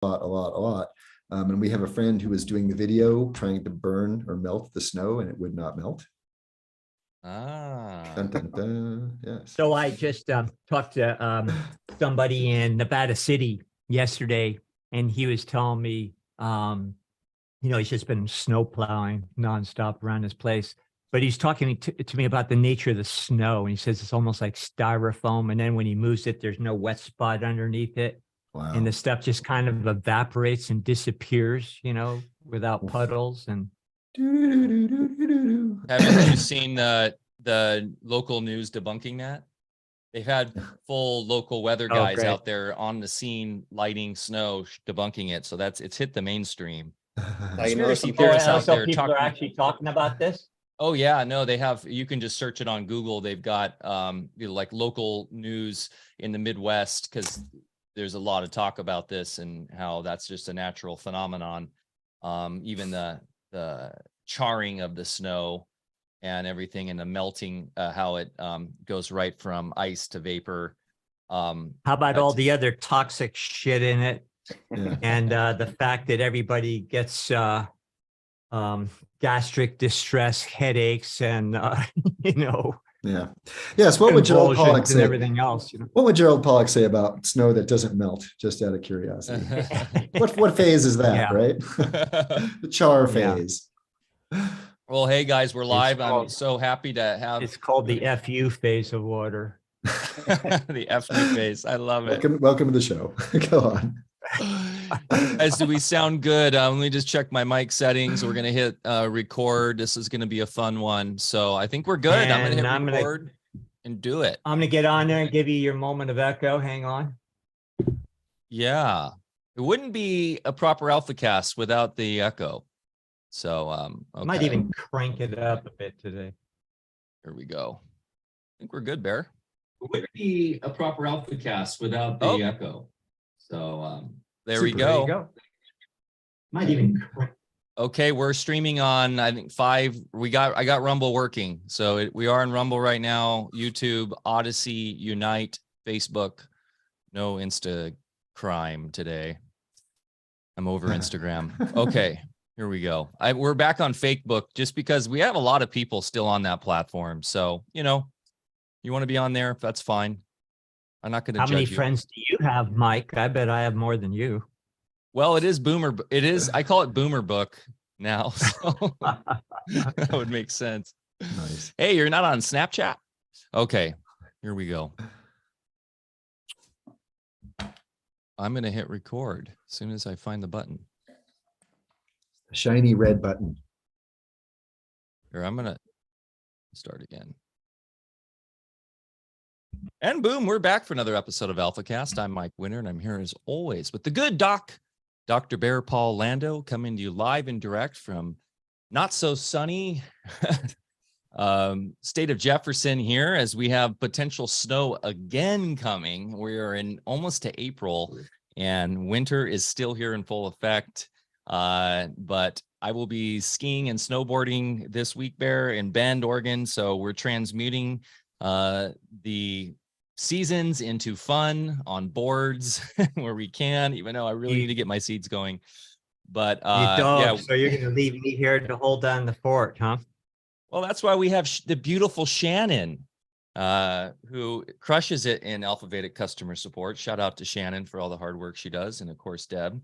a lot. And we have a friend who was doing the video trying to burn or melt the snow, and it would not melt. Ah. Dun, dun, dun. Yes. So I just talked to somebody in Nevada City yesterday, and he was telling me, he's just been snow plowing nonstop around his place. But he's talking to me about the nature of the snow, and he says it's almost like styrofoam. And then when he moves it, there's no wet spot underneath it. Wow. And the stuff just kind of evaporates and disappears, without puddles. And Haven't you seen the local news debunking that? They've had full local weather guys out there on the scene lighting snow, debunking it. So it's hit the mainstream. Conspiracy theorists out there people are actually talking about this. Oh yeah, no, they have. You can just search it on Google. They've got like local news in the Midwest, because there's a lot of talk about this and how that's just a natural phenomenon. Even the charring of the snow and everything, and the melting, how it goes right from ice to vapor. How about all the other toxic shit in it? Yeah. And the fact that everybody gets gastric distress, headaches, and Yeah. Yes. What would Gerald Pollack say? And everything else. What would Gerald Pollack say about snow that doesn't melt? Just out of curiosity. what phase is that? Yeah. Right? The char phase. Well, hey guys, we're live. I'm so happy to have. It's called the FU phase of water. The FU phase. I love it. Welcome to the show. Go on. Guys, do we sound good? Let me just check my mic settings. We're gonna hit record. This is gonna be a fun one. So I think we're good. I'm gonna hit record and do it. I'm gonna get on there and give you your moment of echo. Hang on. Yeah, it wouldn't be a proper alpha cast without the echo. So okay. Might even crank it up a bit today. Here we go. I think we're good, Bear. It wouldn't be a proper alpha cast without the echo. So there we go. There you go. Might even crank. Okay, we're streaming on, I think 5. I got Rumble working. So we are in Rumble right now. YouTube, Odyssey, Unite, Facebook. No Insta crime today. I'm over Instagram. Okay, here we go. We're back on Facebook just because we have a lot of people still on that platform. So, you want to be on there, that's fine. I'm not going to judge you. How many friends do you have, Mike? I bet I have more than you. Well, it is Boomer. It is. I call it Boomer Book now. So that would make sense. Nice. Hey, you're not on Snapchat? Okay, here we go. I'm going to hit record as soon as I find the button. A shiny red button. Here, I'm going to start again. And boom, we're back for another episode of AlphaCast. I'm Mike Winter, and I'm here as always with the good doc, Dr. Bear Paul Lando, coming to you live and direct from not so sunny state of Jefferson here, as we have potential snow again coming. We are in almost to April, and winter is still here in full effect. But I will be skiing and snowboarding this week, Bear, in Bend, Oregon. So we're transmuting the seasons into fun on boards where we can, even though I really need to get my seeds going. But yeah, so you're going to leave me here to hold down the fort, huh? Well, that's why we have the beautiful Shannon, who crushes it in Alfa Vedic customer support. Shout out to Shannon for all the hard work she does, and of course Deb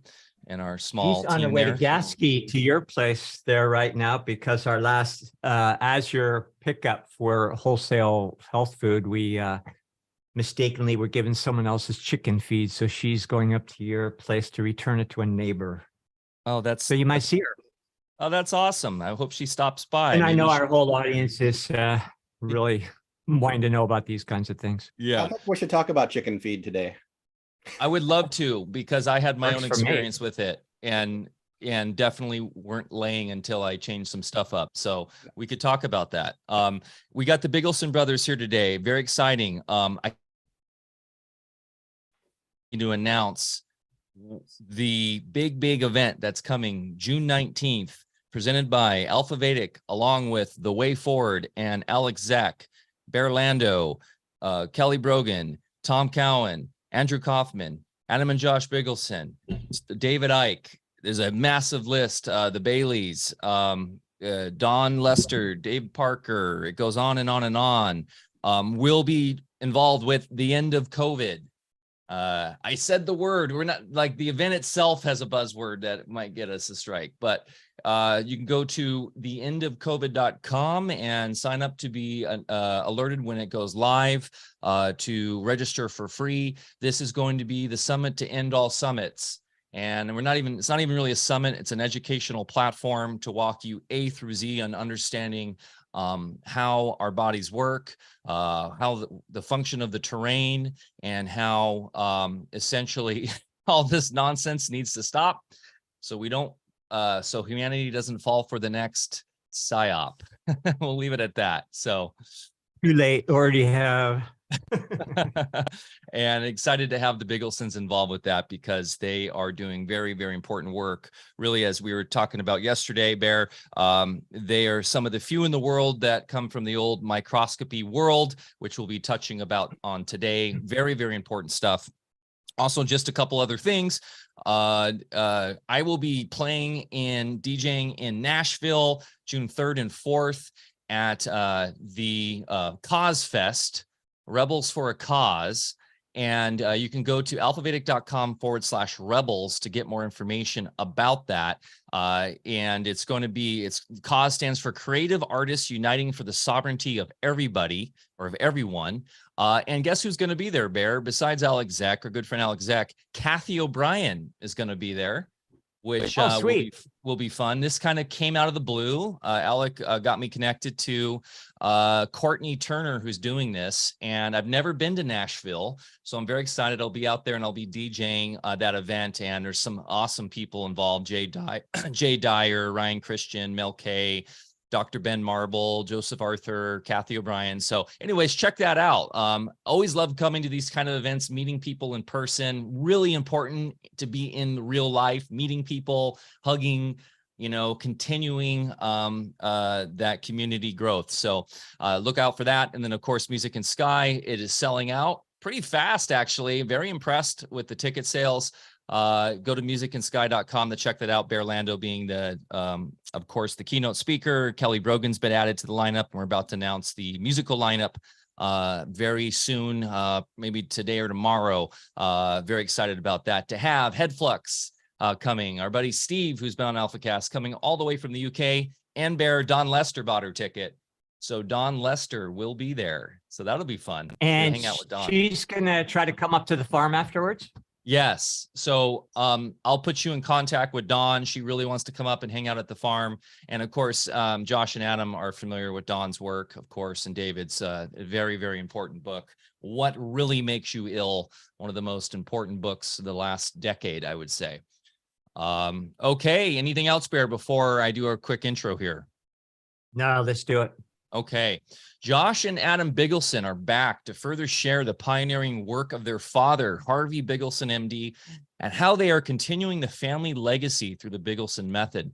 and our small team. He's on the way to Gasky to your place there right now, because our last Azure pickup for wholesale health food, we mistakenly were given someone else's chicken feed, so she's going up to your place to return it to a neighbor. Oh, so you might see her. Oh, that's awesome. I hope she stops by. And I know our whole audience is really wanting to know about these kinds of things. Yeah, I think we should talk about chicken feed today. I would love to, because I had my own experience with it, and definitely weren't laying until I changed some stuff up. So we could talk about that. We got the Bigelsen brothers here today. Very exciting. I need to announce the big event that's coming June 19th, presented by Alfa Vedic, along with The Way Forward and Alex Zek, Bear Lando, Kelly Brogan, Tom Cowan, Andrew Kaufman, Adam and Josh Bigelsen, David Icke. There's a massive list. The Baileys, Don Lester, Dave Parker. It goes on and on and on. We'll be involved with the end of COVID. I said the word. We're not like the event itself has a buzzword that might get us a strike, but you can go to theendofcovid.com and sign up to be alerted when it goes live, to register for free. This is going to be the summit to end all summits. And it's not even really a summit. It's an educational platform to walk you A through Z on understanding how our bodies work, how the function of the terrain, and how essentially all this nonsense needs to stop, so we don't, so humanity doesn't fall for the next psyop. We'll leave it at that. So too late, already have. And excited to have the Bigelsons involved with that, because they are doing very, very important work. Really, as we were talking about yesterday, Bear, they are some of the few in the world that come from the old microscopy world, which we'll be touching about on today. Very, very important stuff. Also, just a couple other things. I will be playing and DJing in Nashville, June 3rd and 4th at the Cause Fest, Rebels for a Cause. And you can go to alphavedic.com/rebels to get more information about that. And it's going to be, Cause stands for Creative Artists Uniting for the Sovereignty of Everybody, or of Everyone. And guess who's going to be there, Bear? Besides Alex Zek, our good friend Alex Zek, Kathy O'Brien is going to be there, which will be fun. This kind of came out of the blue. Alec got me connected to Courtney Turner, who's doing this, and I've never been to Nashville, so I'm very excited. I'll be out there and I'll be DJing that event, and there's some awesome people involved: Jay Dyer, Ryan Christian, Mel K, Dr. Ben Marble, Joseph Arthur, Kathy O'Brien. So anyways, check that out. Always love coming to these kind of events, meeting people in person. Really important to be in real life, meeting people, hugging, continuing that community growth. So look out for that. And then, of course, Music in Sky. It is selling out pretty fast, actually. Very impressed with the ticket sales. Go to musicandsky.com to check that out. Bear Lando being of course, the keynote speaker. Kelly Brogan's been added to the lineup, and we're about to announce the musical lineup very soon, maybe today or tomorrow. Very excited about that. To have Headflux coming, our buddy Steve, who's been on AlphaCast, coming all the way from the UK, and Bear, Don Lester bought her ticket. So Don Lester will be there. So that'll be fun. And hang out with Don. She's gonna try to come up to the farm afterwards. Yes. So I'll put you in contact with Dawn. She really wants to come up and hang out at the farm. And of course, Josh and Adam are familiar with Dawn's work, of course, and David's a very, very important book, What Really Makes You Ill, one of the most important books of the last decade, I would say. Okay. Anything else, Bear, before I do a quick intro here? No, let's do it. Okay. Josh and Adam Bigelsen are back to further share the pioneering work of their father, Harvey Bigelsen MD, and how they are continuing the family legacy through the Bigelsen Method.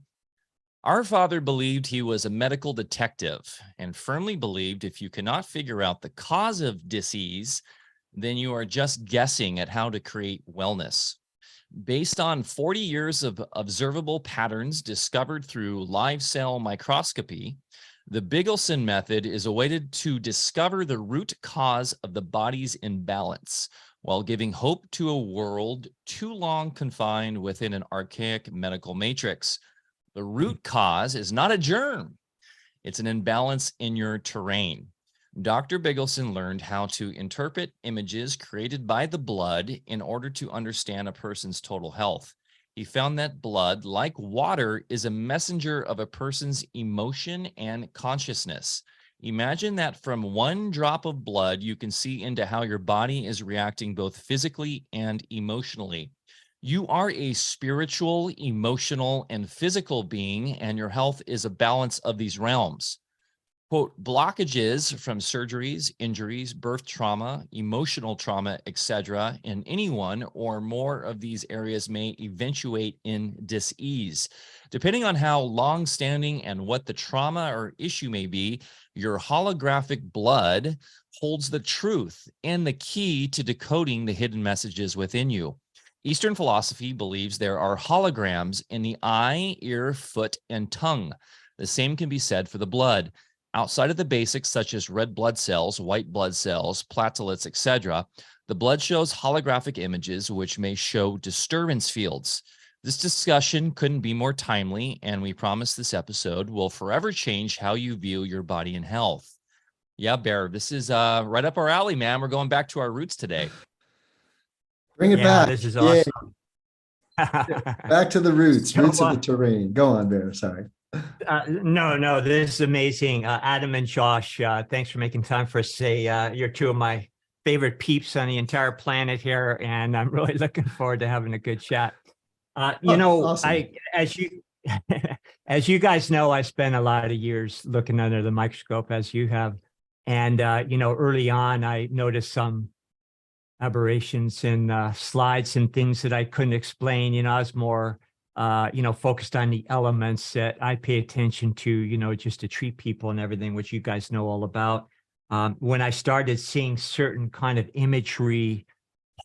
Our father believed he was a medical detective and firmly believed if you cannot figure out the cause of disease, then you are just guessing at how to create wellness. Based on 40 years of observable patterns discovered through live cell microscopy, the Bigelsen Method is a way to discover the root cause of the body's imbalance while giving hope to a world too long confined within an archaic medical matrix. The root cause is not a germ. It's an imbalance in your terrain. Dr. Bigelsen learned how to interpret images created by the blood in order to understand a person's total health. He found that blood, like water, is a messenger of a person's emotion and consciousness. Imagine that from one drop of blood, you can see into how your body is reacting both physically and emotionally. You are a spiritual, emotional, and physical being, and your health is a balance of these realms. Quote, blockages from surgeries, injuries, birth trauma, emotional trauma, etc. in any one or more of these areas may eventuate in dis-ease. Depending on how long-standing and what the trauma or issue may be, your holographic blood holds the truth and the key to decoding the hidden messages within you. Eastern philosophy believes there are holograms in the eye, ear, foot, and tongue. The same can be said for the blood. Outside of the basics such as red blood cells, white blood cells, platelets, etc., the blood shows holographic images which may show disturbance fields. This discussion couldn't be more timely, and we promise this episode will forever change how you view your body and health. Yeah, Bear, this is right up our alley, man. We're going back to our roots today. Bring it Yeah, back. this is Yay. awesome. Back to the roots, So, roots of the terrain. Go on, Bear. Sorry. No, this is amazing. Adam and Josh, thanks for making time for us today. You're two of my favorite peeps on the entire planet here, and I'm really looking forward to having a good chat. Awesome. As you guys know, I spent a lot of years looking under the microscope, as you have. And, early on, I noticed some aberrations in slides and things that I couldn't explain. I was more, focused on the elements that I pay attention to, just to treat people and everything, which you guys know all about. When I started seeing certain kind of imagery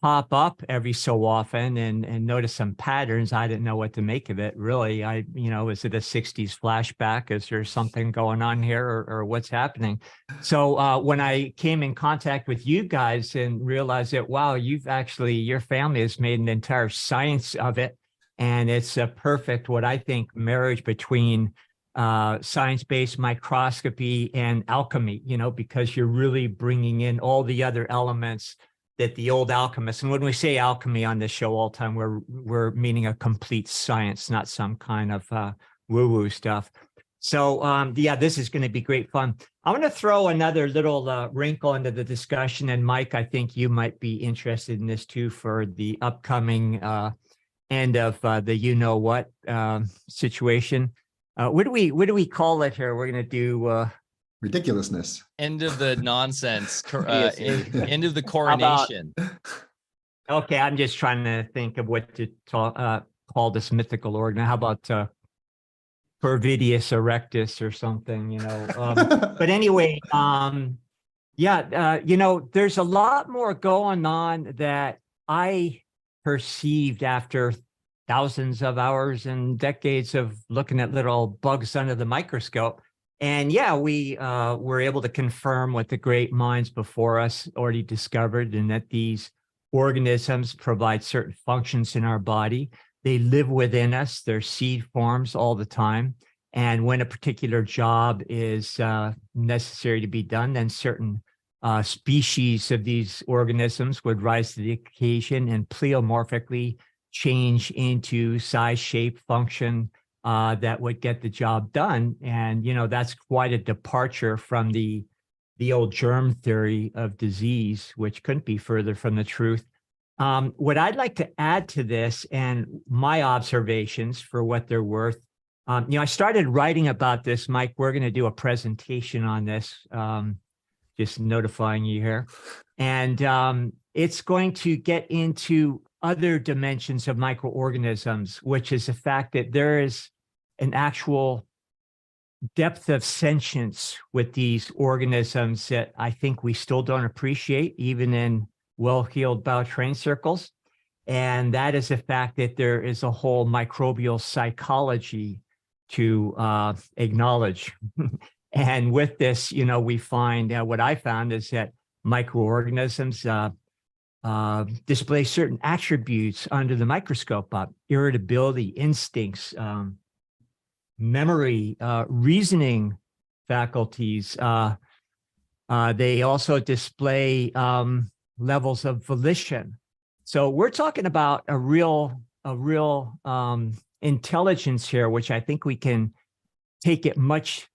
pop up every so often and notice some patterns, I didn't know what to make of it. Really, is it a 60s flashback? Is there something going on here or what's happening? So when I came in contact with you guys and realized that, wow, your family has made an entire science of it. And it's a perfect, what I think, marriage between science-based microscopy and alchemy, because you're really bringing in all the other elements that the old alchemists, and when we say alchemy on this show all the time, we're meaning a complete science, not some kind of woo-woo stuff. So this is going to be great fun. I'm going to throw another little wrinkle into the discussion, and Mike, I think you might be interested in this too for the upcoming end of the situation. What do we call it here? We're going to do Ridiculousness. End of the nonsense. Idiocy. End of the coronation. Okay, I'm just trying to think of what to call this mythical organ. How about Pervidius erectus or something, But anyway, there's a lot more going on that I perceived after thousands of hours and decades of looking at little bugs under the microscope. And we were able to confirm what the great minds before us already discovered, and that these organisms provide certain functions in our body. They live within us. They're seed forms all the time. And when a particular job is necessary to be done, then certain species of these organisms would rise to the occasion and pleomorphically change into size, shape, function, that would get the job done. And, that's quite a departure from the old germ theory of disease, which couldn't be further from the truth. What I'd like to add to this, and my observations for what they're worth, I started writing about this, Mike. We're going to do a presentation on this, just notifying you here. And it's going to get into other dimensions of microorganisms, which is the fact that there is an actual depth of sentience with these organisms that I think we still don't appreciate, even in well-heeled bio-trained circles. And that is the fact that there is a whole microbial psychology to acknowledge. And with this, we find what I found is that microorganisms display certain attributes under the microscope: irritability, instincts, memory, reasoning faculties. They also display levels of volition. So we're talking about a real intelligence here, which I think we can take it much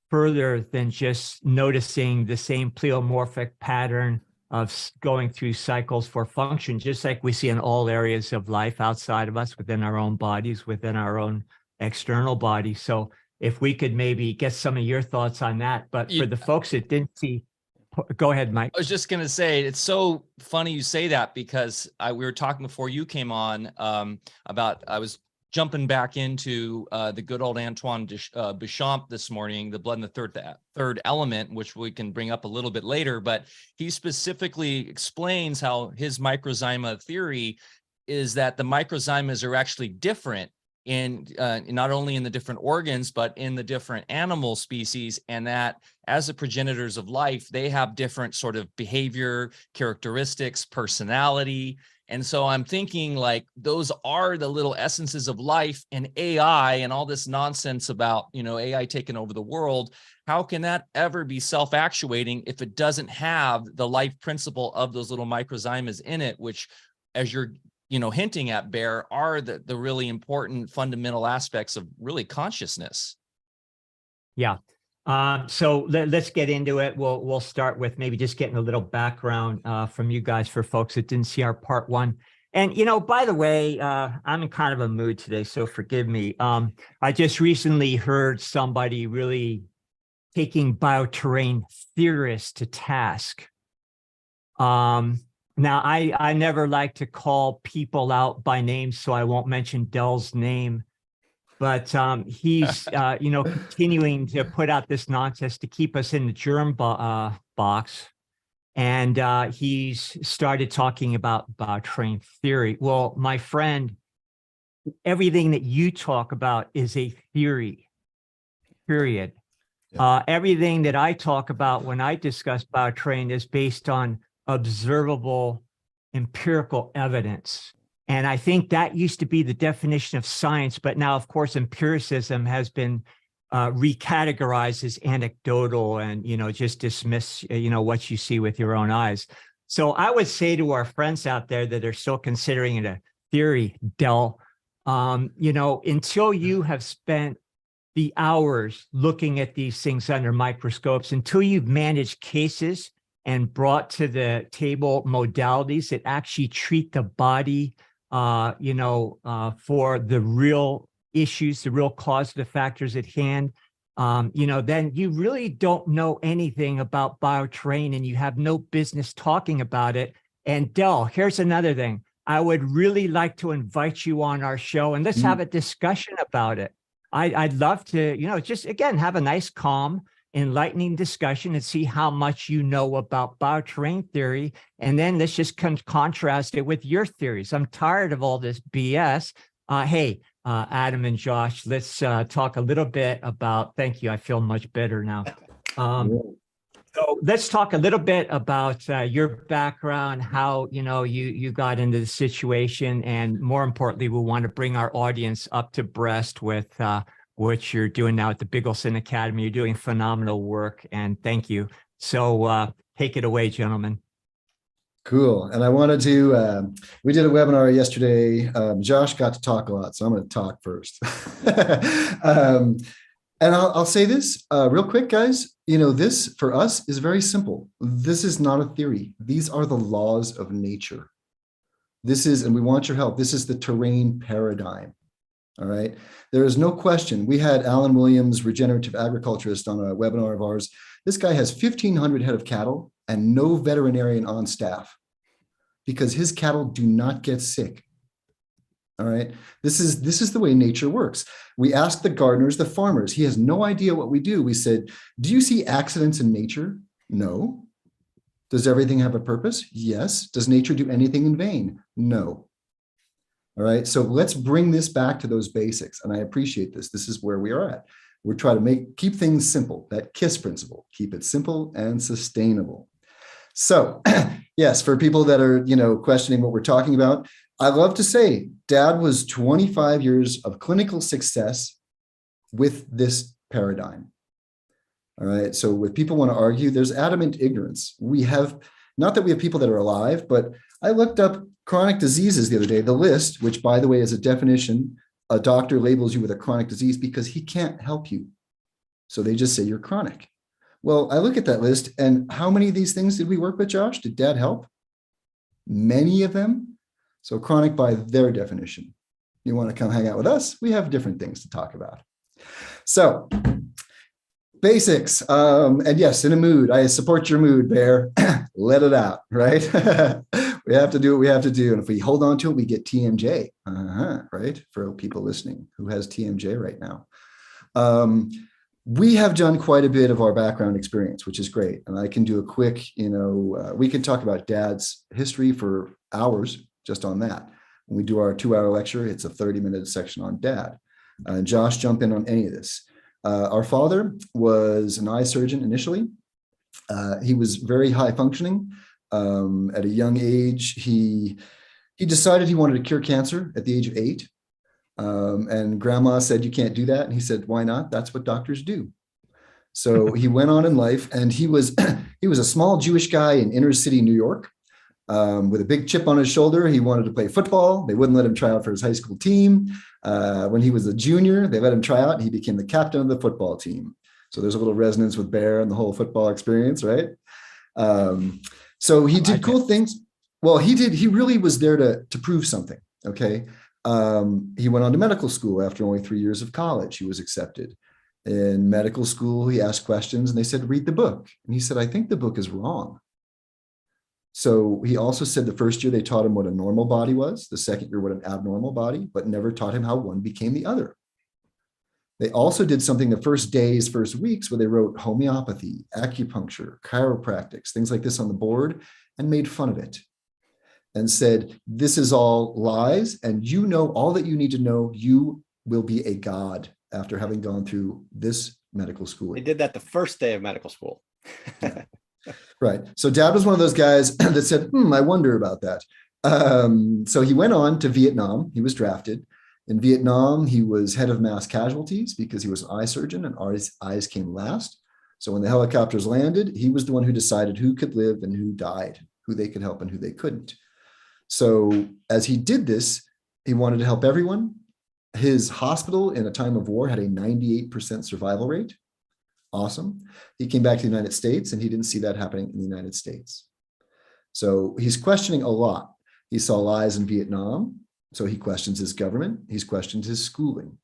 further than just noticing the same pleomorphic pattern of going through cycles for function, just like we see in all areas of life outside of us, within our own bodies, within our own external body. So if we could maybe get some of your thoughts on that. But for the folks that didn't see, go ahead, Mike. I was just going to say, it's so funny you say that, because we were talking before you came on about, I was jumping back into the good old Antoine Béchamp this morning, The Blood in the Third Element, which we can bring up a little bit later, but he specifically explains how his microzyma theory is that the microzymas are actually different in not only in the different organs, but in the different animal species, and that as the progenitors of life, they have different sort of behavior, characteristics, personality. And so I'm thinking like those are the little essences of life, and AI and all this nonsense about, AI taking over the world. How can that ever be self-actuating if it doesn't have the life principle of those little microzymas in it, which, as you're hinting at, Bear, are the really important fundamental aspects of really consciousness. Yeah. So let's get into it. We'll start with maybe just getting a little background from you guys for folks that didn't see our part one. And, by the way, I'm in kind of a mood today, so forgive me. I just recently heard somebody really taking bioterrain theorists to task. Now, I never like to call people out by name, so I won't mention Dell's name. But he's, continuing to put out this nonsense to keep us in the germ box. And he's started talking about bioterrain theory. Well, my friend, everything that you talk about is a theory, period. Yeah. Everything that I talk about when I discuss bioterrain is based on observable empirical evidence. And I think that used to be the definition of science, but now, of course, empiricism has been recategorized as anecdotal and, just dismiss, what you see with your own eyes. So I would say to our friends out there that are still considering it a theory, Dell, until you have spent the hours looking at these things under microscopes, until you've managed cases and brought to the table modalities that actually treat the body, for the real issues, the real causative factors at hand, then you really don't know anything about bioterrain and you have no business talking about it. And Del, here's another thing. I would really like to invite you on our show and let's have a discussion about it. I'd love to, just again, have a nice, calm, enlightening discussion and see how much you know about bioterrain theory. And then let's just contrast it with your theories. I'm tired of all this BS. Hey, Adam and Josh, let's talk a little bit about, thank you, I feel much better now. So let's talk a little bit about your background, how, you got into the situation, and more importantly, we want to bring our audience up to breast with what you're doing now at the Bigelsen Academy. You're doing phenomenal work, and thank you. So take it away, gentlemen. Cool. And I wanted to, we did a webinar yesterday. Josh got to talk a lot, so I'm going to talk first. And I'll say this real quick, guys. This for us is very simple. This is not a theory. These are the laws of nature. This is, and we want your help. This is the terrain paradigm. All right. There is no question. We had Alan Williams, regenerative agriculturist, on a webinar of ours. This guy has 1,500 head of cattle and no veterinarian on staff because his cattle do not get sick. All right. This is the way nature works. We asked the gardeners, the farmers. He has no idea what we do. We said, do you see accidents in nature? No. Does everything have a purpose? Yes. Does nature do anything in vain? No. All right, so let's bring this back to those basics. And I appreciate this. This is where we are at. We're trying to keep things simple, that KISS principle, keep it simple and sustainable. So yes, for people that are, questioning what we're talking about, I love to say Dad was 25 years of clinical success with this paradigm. All right, so if people want to argue, there's adamant ignorance. We have, not that we have people that are alive, but I looked up chronic diseases the other day, the list, which by the way is a definition. A doctor labels you with a chronic disease because he can't help you. So they just say you're chronic. Well, I look at that list, and how many of these things did we work with, Josh? Did Dad help? Many of them. So chronic by their definition. You want to come hang out with us? We have different things to talk about. So basics. And yes, in a mood, I support your mood, Bear. Let it out, right? We have to do what we have to do. And if we hold on to it, we get TMJ, right? For people listening, who has TMJ right now. We have done quite a bit of our background experience, which is great. And I can do a quick, we can talk about Dad's history for hours just on that. When we do our 2-hour lecture, it's a 30-minute section on dad. And Josh, jump in on any of this. Our father was an eye surgeon initially. He was very high functioning. At a young age, he decided he wanted to cure cancer at the age of 8. And grandma said, you can't do that. And he said, why not? That's what doctors do. So he went on in life, and he was a small Jewish guy in inner city New York, with a big chip on his shoulder. He wanted to play football. They wouldn't let him try out for his high school team. When he was a junior, they let him try out, and he became the captain of the football team. So there's a little resonance with Bear and the whole football experience, right? So he did cool things. Well, he really was there to prove something, okay? He went on to medical school after only 3 years of college. He was accepted. In medical school, he asked questions, and they said, read the book. And he said, I think the book is wrong. So he also said the first year they taught him what a normal body was, the second year what an abnormal body, but never taught him how one became the other. They also did something the first days, first weeks, where they wrote homeopathy, acupuncture, chiropractics, things like this on the board, and made fun of it and said, this is all lies, and you know all that you need to know. You will be a god after having gone through this medical school. They did that the first day of medical school. Right. So dad was one of those guys that said, I wonder about that. So he went on to Vietnam. He was drafted. In Vietnam, he was head of mass casualties because he was an eye surgeon, and our eyes came last. So when the helicopters landed, he was the one who decided who could live and who died, who they could help and who they couldn't. So as he did this, he wanted to help everyone. His hospital in a time of war had a 98% survival rate. Awesome. He came back to the United States, and he didn't see that happening in the United States. So he's questioning a lot. He saw lies in Vietnam, so he questions his government. He's questioned his schooling.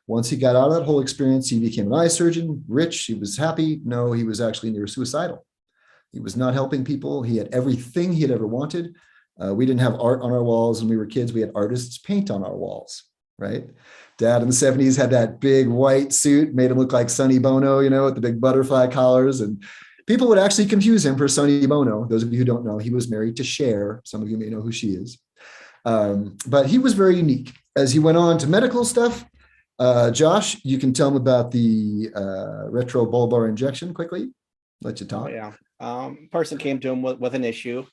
Once he got out of that whole experience, he became an eye surgeon, rich. He was happy. No, he was actually near suicidal. He was not helping people. He had everything he had ever wanted. We didn't have art on our walls when we were kids. We had artists paint on our walls, right? Dad in the 70s had that big white suit, made him look like Sonny Bono, with the big butterfly collars. And people would actually confuse him for Sonny Bono. Those of you who don't know, he was married to Cher. Some of you may know who she is. But he was very unique. As he went on to medical stuff, Josh, you can tell him about the retrobulbar injection quickly. Let you talk. Oh, yeah. Person came to him with an issue,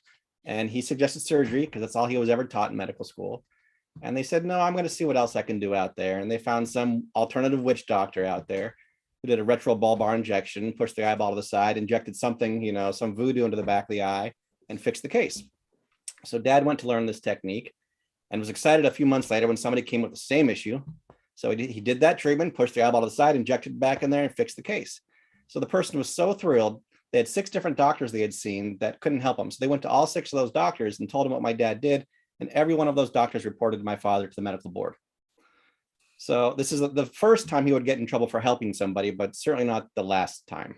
and he suggested surgery because that's all he was ever taught in medical school. And they said, no, I'm going to see what else I can do out there. And they found some alternative witch doctor out there who did a retrobulbar injection, pushed the eyeball to the side, injected something, some voodoo into the back of the eye, and fixed the case. So dad went to learn this technique and was excited a few months later when somebody came with the same issue. So he did that treatment, pushed the eyeball to the side, injected it back in there, and fixed the case. So the person was so thrilled. They had 6 different doctors they had seen that couldn't help them. So they went to all 6 of those doctors and told them what my dad did. And every one of those doctors reported my father to the medical board. So this is the first time he would get in trouble for helping somebody, but certainly not the last time.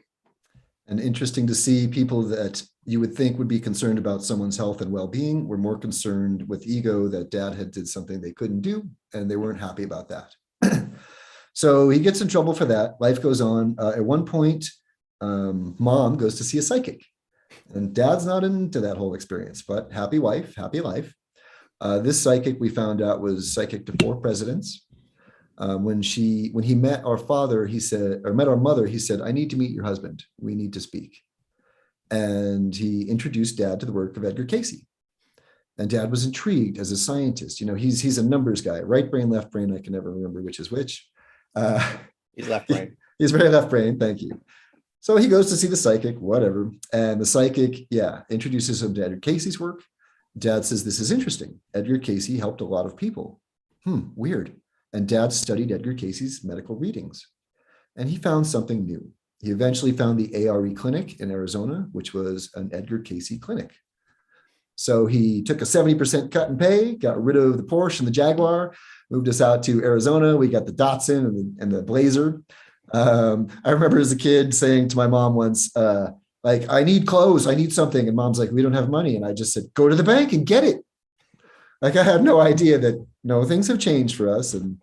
And interesting to see people that you would think would be concerned about someone's health and well-being were more concerned with ego that dad had did something they couldn't do, and they weren't happy about that. So he gets in trouble for that. Life goes on. At one point, mom goes to see a psychic, and dad's not into that whole experience, but happy wife, happy life. This psychic we found out was psychic to 4 presidents. When he met our father, met our mother, he said, I need to meet your husband. We need to speak. And he introduced dad to the work of Edgar Cayce. And dad was intrigued as a scientist. He's a numbers guy, right brain, left brain. I can never remember which is which. He's left brain. He's very left brain. Thank you. So he goes to see the psychic, whatever. And the psychic, introduces him to Edgar Cayce's work. Dad says, this is interesting. Edgar Cayce helped a lot of people. Weird. And dad studied Edgar Cayce's medical readings. And he found something new. He eventually found the ARE clinic in Arizona, which was an Edgar Cayce clinic. So he took a 70% cut in pay, got rid of the Porsche and the Jaguar, moved us out to Arizona. We got the Datsun and the Blazer. I remember as a kid saying to my mom once, I need clothes, I need something. And mom's like, we don't have money. And I just said, go to the bank and get it. I had no idea that, things have changed for us. And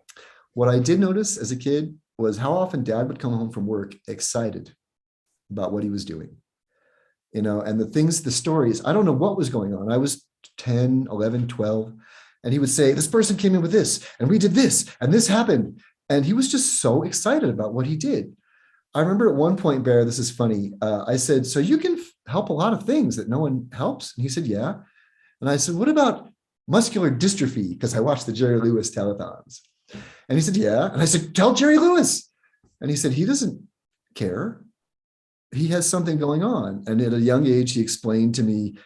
what I did notice as a kid was how often dad would come home from work excited about what he was doing. And the stories, I don't know what was going on. I was 10, 11, 12. And he would say, this person came in with this, and we did this, and this happened. And he was just so excited about what he did. I remember at one point, Bear, this is funny. I said, so you can help a lot of things that no one helps? And he said, yeah. And I said, what about muscular dystrophy? Because I watched the Jerry Lewis telethons. And he said, yeah. And I said, tell Jerry Lewis. And he said, he doesn't care. He has something going on. And at a young age, he explained to me,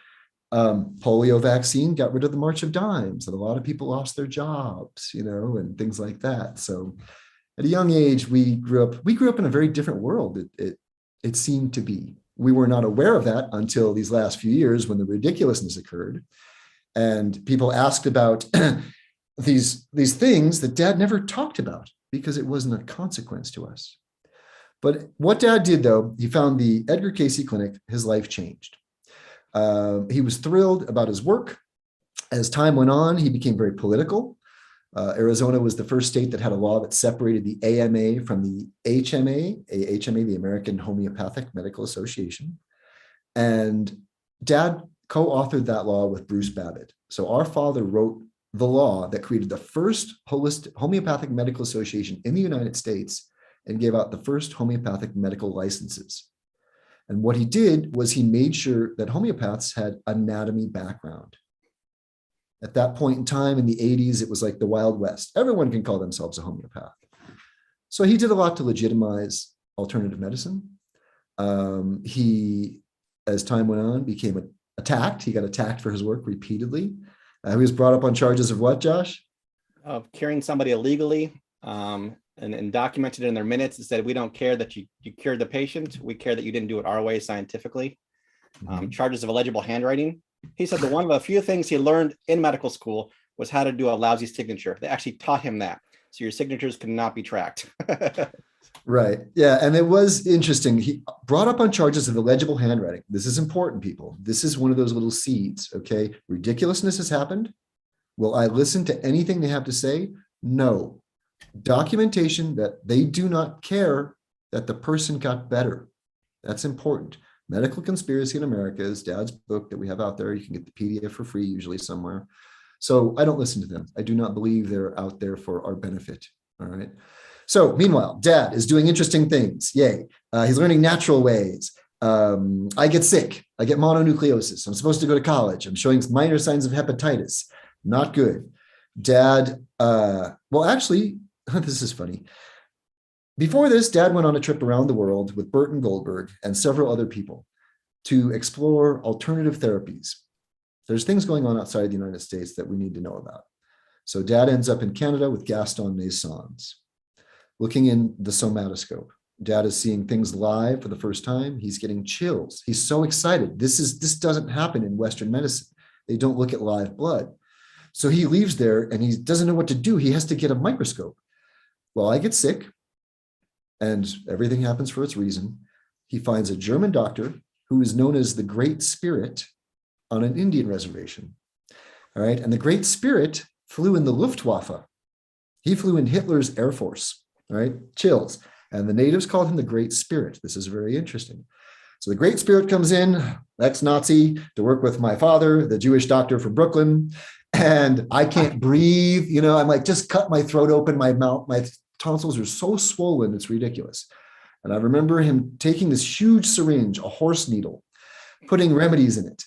polio vaccine got rid of the March of Dimes, and a lot of people lost their jobs, and things like that. So at a young age, we grew up in a very different world. It seemed to be. We were not aware of that until these last few years when the ridiculousness occurred. And people asked about these things that Dad never talked about because it wasn't a consequence to us. But what Dad did, though, he found the Edgar Cayce Clinic, his life changed. He was thrilled about his work. As time went on, he became very political. Arizona was the first state that had a law that separated the AMA from the HMA, the American Homeopathic Medical Association. And Dad co-authored that law with Bruce Babbitt. So our father wrote the law that created the first homeopathic medical association in the United States and gave out the first homeopathic medical licenses. And what he did was he made sure that homeopaths had anatomy background. At that point in time in the 80s, it was like the Wild West. Everyone can call themselves a homeopath. So he did a lot to legitimize alternative medicine. He, as time went on, became attacked. He got attacked for his work repeatedly. He was brought up on charges of what, Josh? Of curing somebody illegally, and documented in their minutes and said, we don't care that you cured the patient. We care that you didn't do it our way scientifically. Charges of illegible handwriting. He said that one of the few things he learned in medical school was how to do a lousy signature. They actually taught him that. So your signatures could not be tracked. Right. Yeah. And it was interesting. He brought up on charges of illegible handwriting. This is important, people. This is one of those little seeds. Okay. Ridiculousness has happened. Will I listen to anything they have to say? No. Documentation that they do not care that the person got better. That's important. Medical Conspiracy in America is Dad's book that we have out there. You can get the PDF for free, usually somewhere. So I don't listen to them. I do not believe they're out there for our benefit. All right. So meanwhile, Dad is doing interesting things. Yay. He's learning natural ways. I get sick. I get mononucleosis. I'm supposed to go to college. I'm showing minor signs of hepatitis. Not good. Dad, well, actually, this is funny. Before this, Dad went on a trip around the world with Burton Goldberg and several other people to explore alternative therapies. There's things going on outside the United States that we need to know about. So Dad ends up in Canada with Gaston Naissance, looking in the somatoscope. Dad is seeing things live for the first time. He's getting chills. He's so excited. This doesn't happen in Western medicine. They don't look at live blood. So he leaves there and he doesn't know what to do. He has to get a microscope. Well, I get sick. And everything happens for its reason. He finds a German doctor who is known as the Great Spirit on an Indian reservation. All right. And the Great Spirit flew in the Luftwaffe. He flew in Hitler's Air Force. All right. Chills. And the natives called him the Great Spirit. This is very interesting. So the Great Spirit comes in, ex-Nazi, to work with my father, the Jewish doctor from Brooklyn. And I can't breathe. I'm like, just cut my throat open, my mouth, my tonsils are so swollen, it's ridiculous. And I remember him taking this huge syringe, a horse needle, putting remedies in it,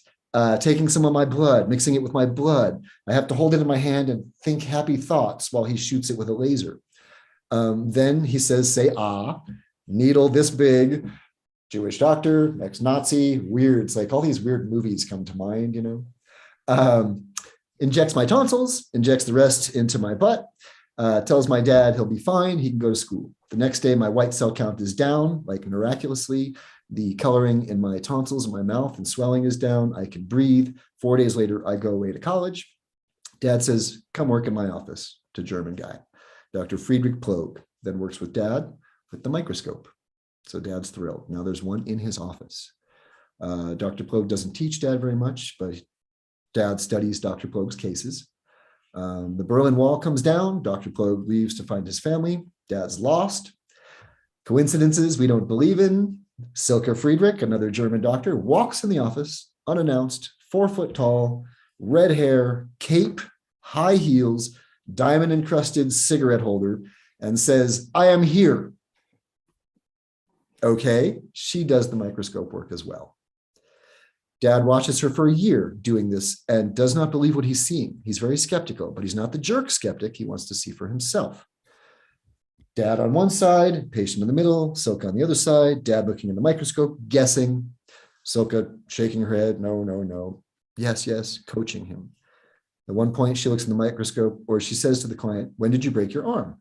taking some of my blood, mixing it with my blood. I have to hold it in my hand and think happy thoughts while he shoots it with a laser. Then he says, say, needle this big, Jewish doctor, ex-Nazi, weird. It's like all these weird movies come to mind, injects my tonsils, injects the rest into my butt. Tells my dad he'll be fine, he can go to school. The next day, my white cell count is down, like miraculously. The coloring in my tonsils and my mouth and swelling is down. I can breathe. 4 days later, I go away to college. Dad says, come work in my office, to German guy. Dr. Friedrich Ploeg then works with Dad with the microscope. So Dad's thrilled. Now there's one in his office. Dr. Ploeg doesn't teach Dad very much, but Dad studies Dr. Ploeg's cases. The Berlin Wall comes down. Dr. Ploeg leaves to find his family. Dad's lost. Coincidences we don't believe in. Silke Friedrich, another German doctor, walks in the office unannounced, 4 foot tall, red hair, cape, high heels, diamond encrusted cigarette holder, and says, I am here. Okay, she does the microscope work as well. Dad watches her for a year doing this and does not believe what he's seeing. He's very skeptical, but he's not the jerk skeptic. He wants to see for himself. Dad on one side, patient in the middle, Silke on the other side, Dad looking in the microscope, guessing, Silke shaking her head, no, no, no, yes, yes, coaching him. At one point, she looks in the microscope, or she says to the client, when did you break your arm?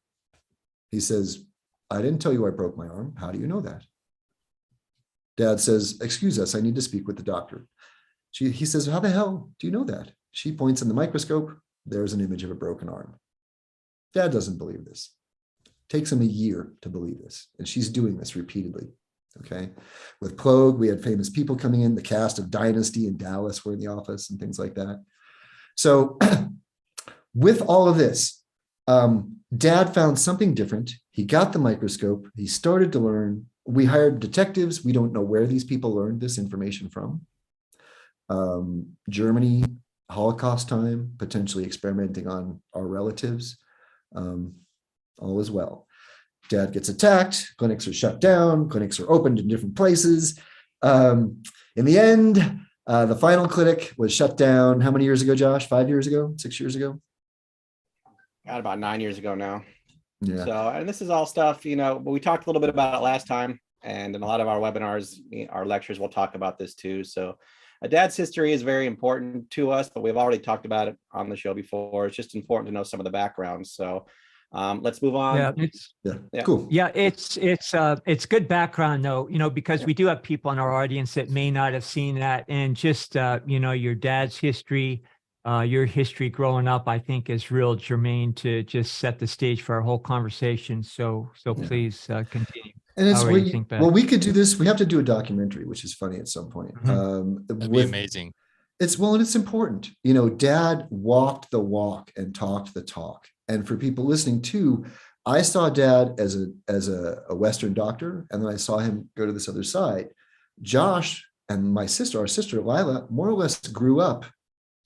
He says, I didn't tell you I broke my arm. How do you know that? Dad says, excuse us, I need to speak with the doctor. He says, how the hell do you know that? She points in the microscope. There's an image of a broken arm. Dad doesn't believe this. Takes him a year to believe this. And she's doing this repeatedly. Okay. With Plogue, we had famous people coming in. The cast of Dynasty in Dallas were in the office and things like that. So with all of this, Dad found something different. He got the microscope. He started to learn. We hired detectives. We don't know where these people learned this information from. Germany, Holocaust time, potentially experimenting on our relatives. All is well. Dad gets attacked. Clinics are shut down. Clinics are opened in different places. In the end, the final clinic was shut down. How many years ago, Josh? 5 years ago? 6 years ago? Got about 9 years ago now. Yeah. So, and this is all stuff, but we talked a little bit about it last time. And in a lot of our webinars, our lectures, we'll talk about this too. So a dad's history is very important to us, but we've already talked about it on the show before. It's just important to know some of the background. So let's move on. Yeah, cool. Yeah, it's good background though, because we do have people in our audience that may not have seen that, and just your dad's history, your history growing up, I think is real germane to just set the stage for our whole conversation. So please continue. And it's we could do this. We have to do a documentary, which is funny at some point. That'd be amazing. And it's important. Dad walked the walk and talked the talk. And for people listening too, I saw Dad as a Western doctor, and then I saw him go to this other side. Josh and our sister Lila, more or less grew up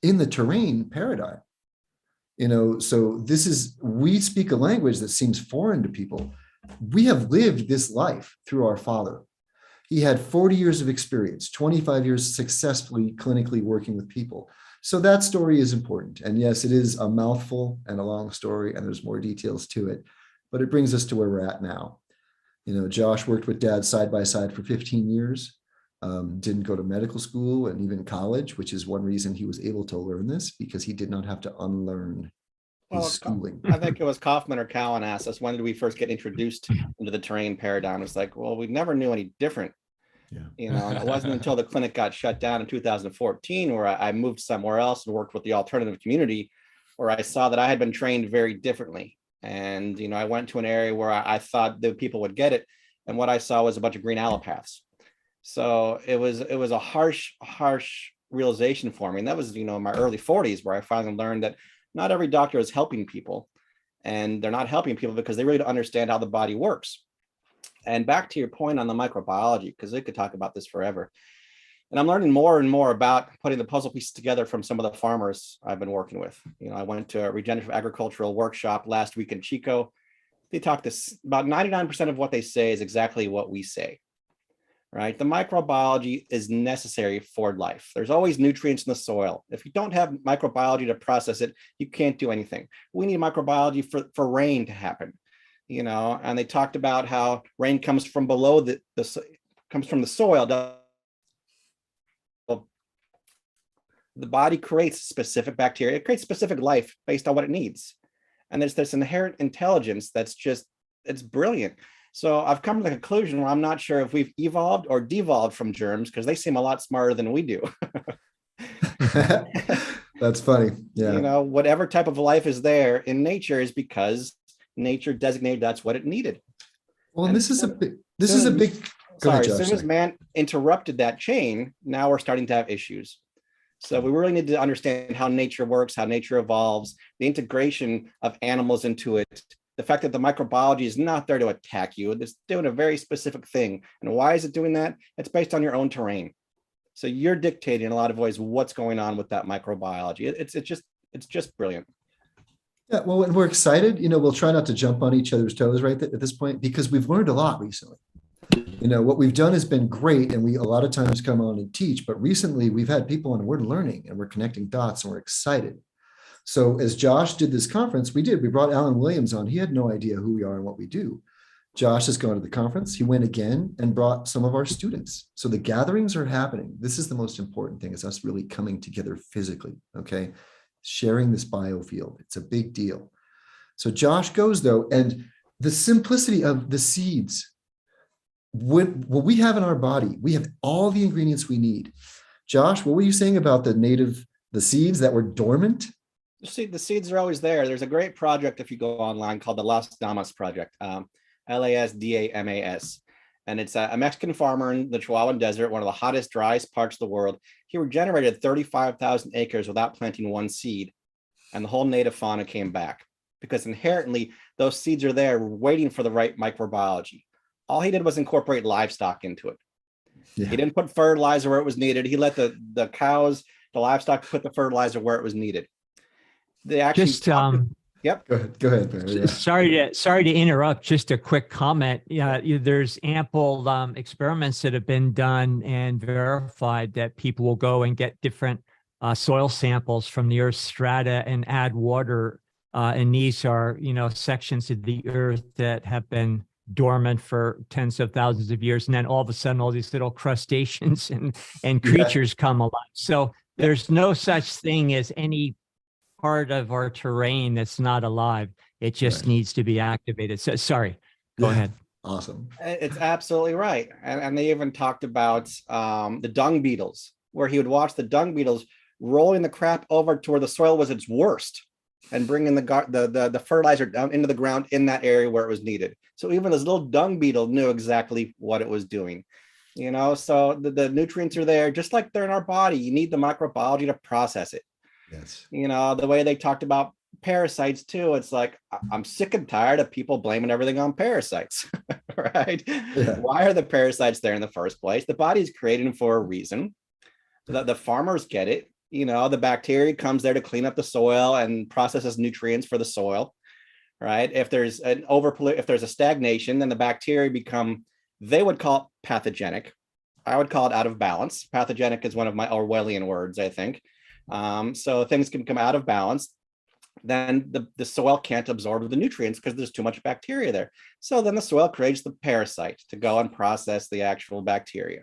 in the terrain paradigm. So we speak a language that seems foreign to people. We have lived this life through our father. He had 40 years of experience, 25 years successfully clinically working with people. So that story is important. And yes, it is a mouthful and a long story, and there's more details to it, but it brings us to where we're at now. Josh worked with Dad side by side for 15 years, didn't go to medical school and even college, which is one reason he was able to learn this, because he did not have to unlearn his schooling. I think it was Kaufman or Cowan asked us, when did we first get introduced into the terrain paradigm? It's like, well, we never knew any different. Yeah. It wasn't until the clinic got shut down in 2014 where I moved somewhere else and worked with the alternative community, where I saw that I had been trained very differently. And, I went to an area where I thought the people would get it. And what I saw was a bunch of green allopaths. So it was a harsh realization for me. And that was, in my early 40s, where I finally learned that not every doctor is helping people, and they're not helping people because they really don't understand how the body works. And back to your point on the microbiology, because we could talk about this forever. And I'm learning more and more about putting the puzzle pieces together from some of the farmers I've been working with. I went to a regenerative agricultural workshop last week in Chico. They talked this, about 99% of what they say is exactly what we say. Right? The microbiology is necessary for life. There's always nutrients in the soil. If you don't have microbiology to process it, you can't do anything. We need microbiology for rain to happen, and they talked about how rain comes from below comes from the soil. The body creates specific bacteria. It creates specific life based on what it needs. And there's this inherent intelligence that's it's brilliant. So I've come to the conclusion where I'm not sure if we've evolved or devolved from germs, because they seem a lot smarter than we do. That's funny. Yeah. Whatever type of life is there in nature is because nature designated that's what it needed. Well, and this is a big. As soon as man interrupted that chain, now we're starting to have issues. So we really need to understand how nature works, how nature evolves, the integration of animals into it. The fact that the microbiology is not there to attack you, it's doing a very specific thing. And why is it doing that? It's based on your own terrain. So you're dictating in a lot of ways what's going on with that microbiology. It's just brilliant. Yeah, well, and we're excited. We'll try not to jump on each other's toes right at this point, because we've learned a lot recently. What we've done has been great, and we a lot of times come on and teach, but recently we've had people on and we're learning and we're connecting dots and we're excited. So as Josh did this conference, we brought Alan Williams on. He had no idea who we are and what we do. Josh has gone to the conference. He went again and brought some of our students. So the gatherings are happening. This is the most important thing, is us really coming together physically, okay? Sharing this biofield. It's a big deal. So Josh goes though, and the simplicity of the seeds, what we have in our body, we have all the ingredients we need. Josh, what were you saying about the seeds that were dormant? The seeds are always there. There's a great project, if you go online, called the Las Damas Project, LASDAMAS. And it's a Mexican farmer in the Chihuahuan Desert, one of the hottest, driest parts of the world. He regenerated 35,000 acres without planting one seed. And the whole native fauna came back, because inherently those seeds are there waiting for the right microbiology. All he did was incorporate livestock into it. Yeah. He didn't put fertilizer where it was needed. He let the cows, the livestock, put the fertilizer where it was needed. They actually yep. Go ahead. Barry, yeah. Sorry to interrupt. Just a quick comment. Yeah, there's ample experiments that have been done and verified that people will go and get different soil samples from the Earth's strata and add water. And these are, sections of the Earth that have been dormant for tens of thousands of years, and then all of a sudden, all these little crustaceans and creatures come alive. So there's no such thing as any part of our terrain that's not alive. It just needs to be activated. So sorry, go ahead. Awesome. It's absolutely right. And they even talked about the dung beetles, where he would watch the dung beetles rolling the crap over to where the soil was its worst and bringing the fertilizer down into the ground in that area where it was needed. So even this little dung beetle knew exactly what it was doing. So the nutrients are there, just like they're in our body. You need the microbiology to process it. Yes. The way they talked about parasites too, it's like, I'm sick and tired of people blaming everything on parasites, right? Yeah. Why are the parasites there in the first place? The body's created them for a reason. The farmers get it. The bacteria comes there to clean up the soil and processes nutrients for the soil, right? If there's if there's a stagnation, then the bacteria they would call it pathogenic. I would call it out of balance. Pathogenic is one of my Orwellian words, I think. So things can come out of balance. Then the soil can't absorb the nutrients because there's too much bacteria there. So then the soil creates the parasite to go and process the actual bacteria,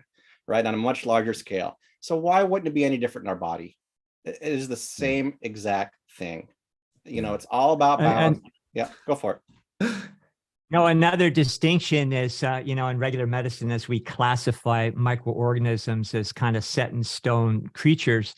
right, on a much larger scale. So why wouldn't it be any different in our body? It is the same exact thing. It's all about balance. Yeah, go for it. No, another distinction is, in regular medicine, as we classify microorganisms as kind of set in stone creatures,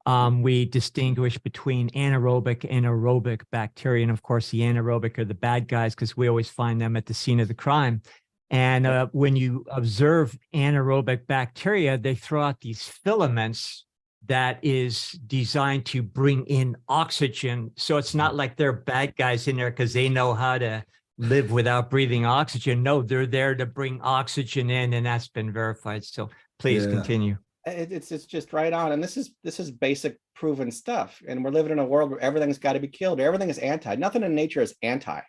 we distinguish between anaerobic and aerobic bacteria. And of course, the anaerobic are the bad guys, because we always find them at the scene of the crime. And when you observe anaerobic bacteria, they throw out these filaments that is designed to bring in oxygen. So it's not like they're bad guys in there because they know how to live without breathing oxygen. No, they're there to bring oxygen in, and that's been verified. So please continue. It's just right on. And this is basic proven stuff. And we're living in a world where everything's got to be killed. Everything is anti. Nothing in nature is anti.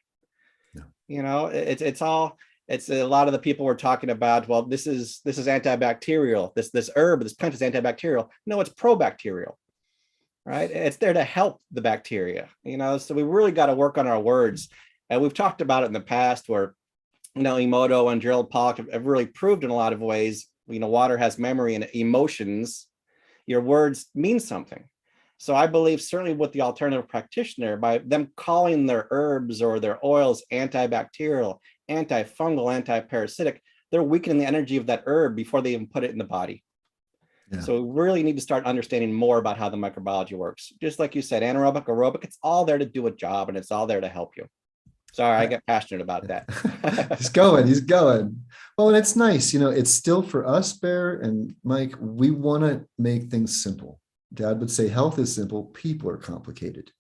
No. It's a lot of the people we're talking about. Well, this is antibacterial. This herb, this plant is antibacterial. No, it's probacterial, right? It's there to help the bacteria. So we really got to work on our words. And we've talked about it in the past, where Emoto and Gerald Pollack have really proved in a lot of ways. Water has memory and emotions. Your words mean something. So I believe certainly with the alternative practitioner, by them calling their herbs or their oils antibacterial, antifungal, anti-parasitic, they're weakening the energy of that herb before they even put it in the body. Yeah. So we really need to start understanding more about how the microbiology works. Just like you said, anaerobic, aerobic, it's all there to do a job, and it's all there to help you. Sorry, I get passionate about that. He's going. Well, and it's nice, it's still for us, Bear and Mike, we want to make things simple. Dad would say health is simple, people are complicated.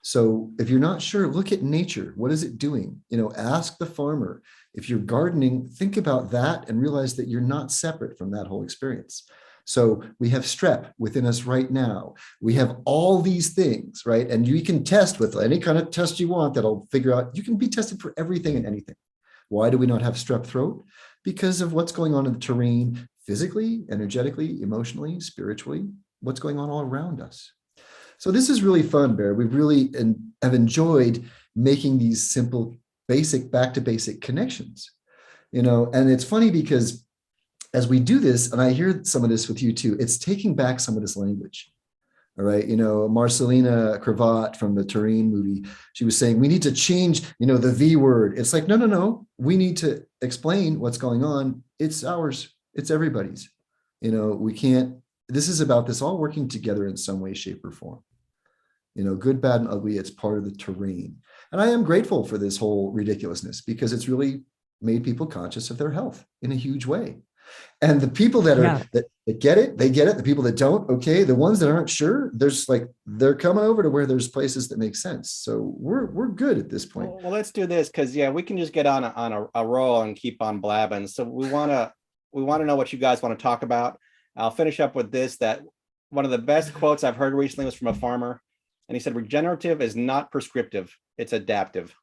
So if you're not sure, look at nature. What is it doing? Ask the farmer. If you're gardening, think about that and realize that you're not separate from that whole experience. So we have strep within us right now. We have all these things, right? And you can test with any kind of test you want that'll figure out, you can be tested for everything and anything. Why do we not have strep throat? Because of what's going on in the terrain, physically, energetically, emotionally, spiritually, what's going on all around us. So this is really fun, Bear. We really have enjoyed making these simple, basic, back to basic connections, and it's funny because as we do this, and I hear some of this with you too, it's taking back some of this language. All right. Marcelina Cravat from the Terrain movie, she was saying, we need to change, the V word. It's like, no. We need to explain what's going on. It's ours. It's everybody's. We can't, this is about this all working together in some way, shape, or form. Good, bad, and ugly. It's part of the terrain. And I am grateful for this whole ridiculousness because it's really made people conscious of their health in a huge way. And the people that are that get it, they get it. The people that don't, okay. The ones that aren't sure, they're coming over to where there's places that make sense. So we're good at this point. Well, let's do this because we can just get on a roll and keep on blabbing. So we want to know what you guys want to talk about. I'll finish up with this, that one of the best quotes I've heard recently was from a farmer. And he said, regenerative is not prescriptive, it's adaptive.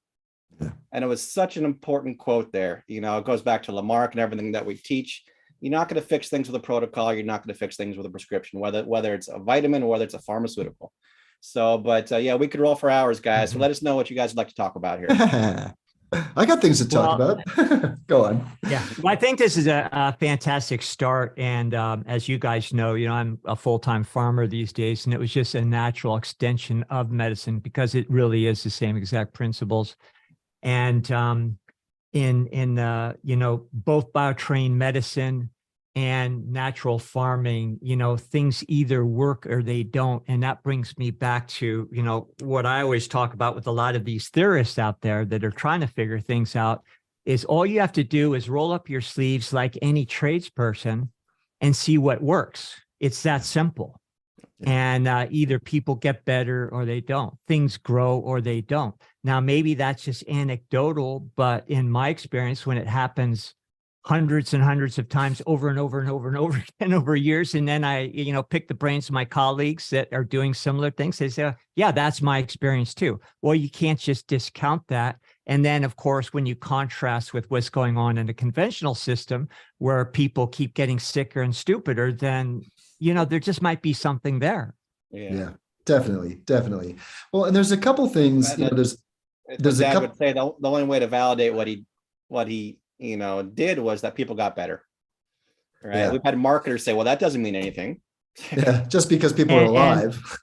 Yeah. And it was such an important quote there. It goes back to Lamarck and everything that we teach. You're not going to fix things with a protocol. You're not going to fix things with a prescription, whether it's a vitamin or whether it's a pharmaceutical. So, but we could roll for hours, guys. So let us know what you guys would like to talk about here. I got things to talk about. Go on. Yeah, well, I think this is a fantastic start. And as you guys know, I'm a full-time farmer these days, and it was just a natural extension of medicine because it really is the same exact principles. And in both biotrained medicine and natural farming, things either work or they don't. And that brings me back to, what I always talk about with a lot of these theorists out there that are trying to figure things out is all you have to do is roll up your sleeves like any tradesperson and see what works. It's that simple. And either people get better or they don't. Things grow or they don't. Now, maybe that's just anecdotal, but in my experience, when it happens hundreds and hundreds of times over and over and over and over again over years, and then I, pick the brains of my colleagues that are doing similar things, they say, yeah, that's my experience too. Well, you can't just discount that. And then, of course, when you contrast with what's going on in the conventional system where people keep getting sicker and stupider, then there just might be something there. Yeah, definitely. Well, and there's a couple things, there's a couple. Would say the only way to validate what he did was that people got better. Right. Yeah. We've had marketers say, well, that doesn't mean anything. Yeah, just because people are alive.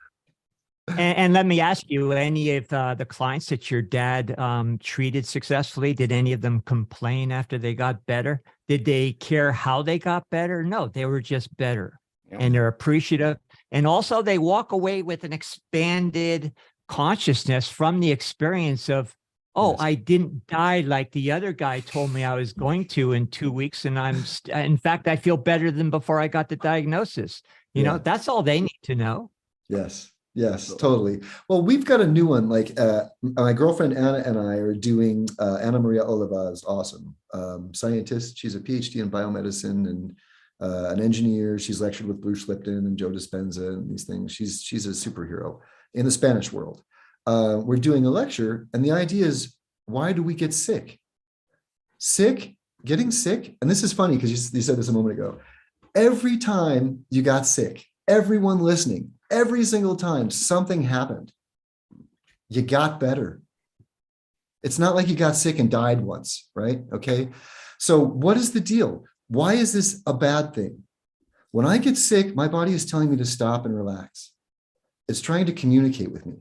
And let me ask you, any of the clients that your dad treated successfully, did any of them complain after they got better? Did they care how they got better? No, they were just better. And they're appreciative. And also they walk away with an expanded consciousness from the experience of, oh, yes, I didn't die like the other guy told me I was going to in 2 weeks. And in fact, I feel better than before I got the diagnosis. That's all they need to know. Yes, totally. Well, we've got a new one. Like my girlfriend Anna and I are doing. Anna Maria Oliva is awesome, scientist. She's a PhD in biomedicine and an engineer. She's lectured with Bruce Lipton and Joe Dispenza and these things. She's a superhero in the Spanish world. We're doing a lecture, and the idea is, why do we get sick? Getting sick, and this is funny because you said this a moment ago. Every time you got sick, everyone listening, every single time something happened, you got better. It's not like you got sick and died once, right? Okay. So what is the deal? Why is this a bad thing? When I get sick, my body is telling me to stop and relax. It's trying to communicate with me.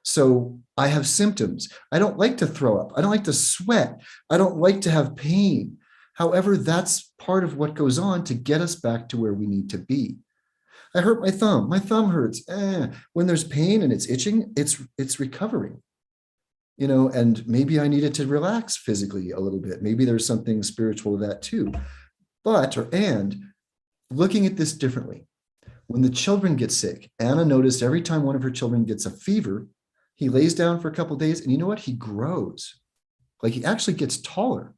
So I have symptoms. I don't like to throw up. I don't like to sweat. I don't like to have pain. However, that's part of what goes on to get us back to where we need to be. I hurt my thumb. My thumb hurts. When there's pain and it's itching, it's recovering. And maybe I needed to relax physically a little bit. Maybe there's something spiritual to that too. And looking at this differently, when the children get sick, Anna noticed every time one of her children gets a fever, he lays down for a couple of days, and you know what? He grows. Like he actually gets taller.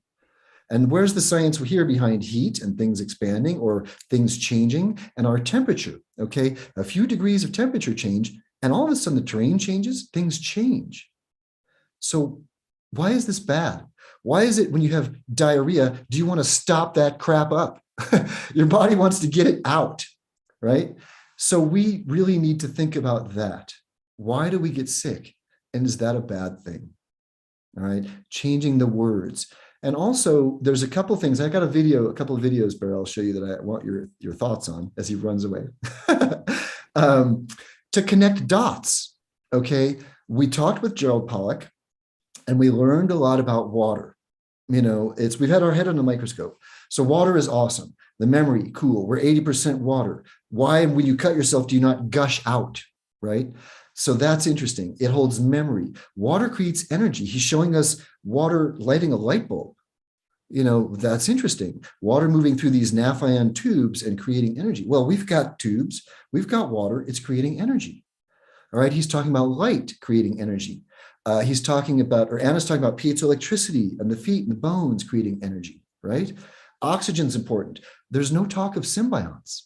And where's the science here behind heat and things expanding or things changing and our temperature? Okay, a few degrees of temperature change, and all of a sudden the terrain changes, things change. So why is this bad? Why is it when you have diarrhea, do you want to stop that crap up? Your body wants to get it out, right? So we really need to think about that. Why do we get sick? And is that a bad thing? All right, changing the words. And also, there's a couple of things. I got a couple of videos, Bear, I'll show you that I want your thoughts on as he runs away. To connect dots, okay? We talked with Gerald Pollack, and we learned a lot about water. You know, we've had our head on a microscope. So water is awesome. The memory, cool. We're 80% water. Why, when you cut yourself, do you not gush out, right? So that's interesting. It holds memory. Water creates energy. He's showing us water lighting a light bulb. You know, that's interesting. Water moving through these naphthalene tubes and creating energy. Well, we've got tubes. We've got water. It's creating energy. All right. He's talking about light creating energy. He's talking about, or Anna's talking about piezoelectricity and the feet and the bones creating energy, right? Oxygen's important. There's no talk of symbionts.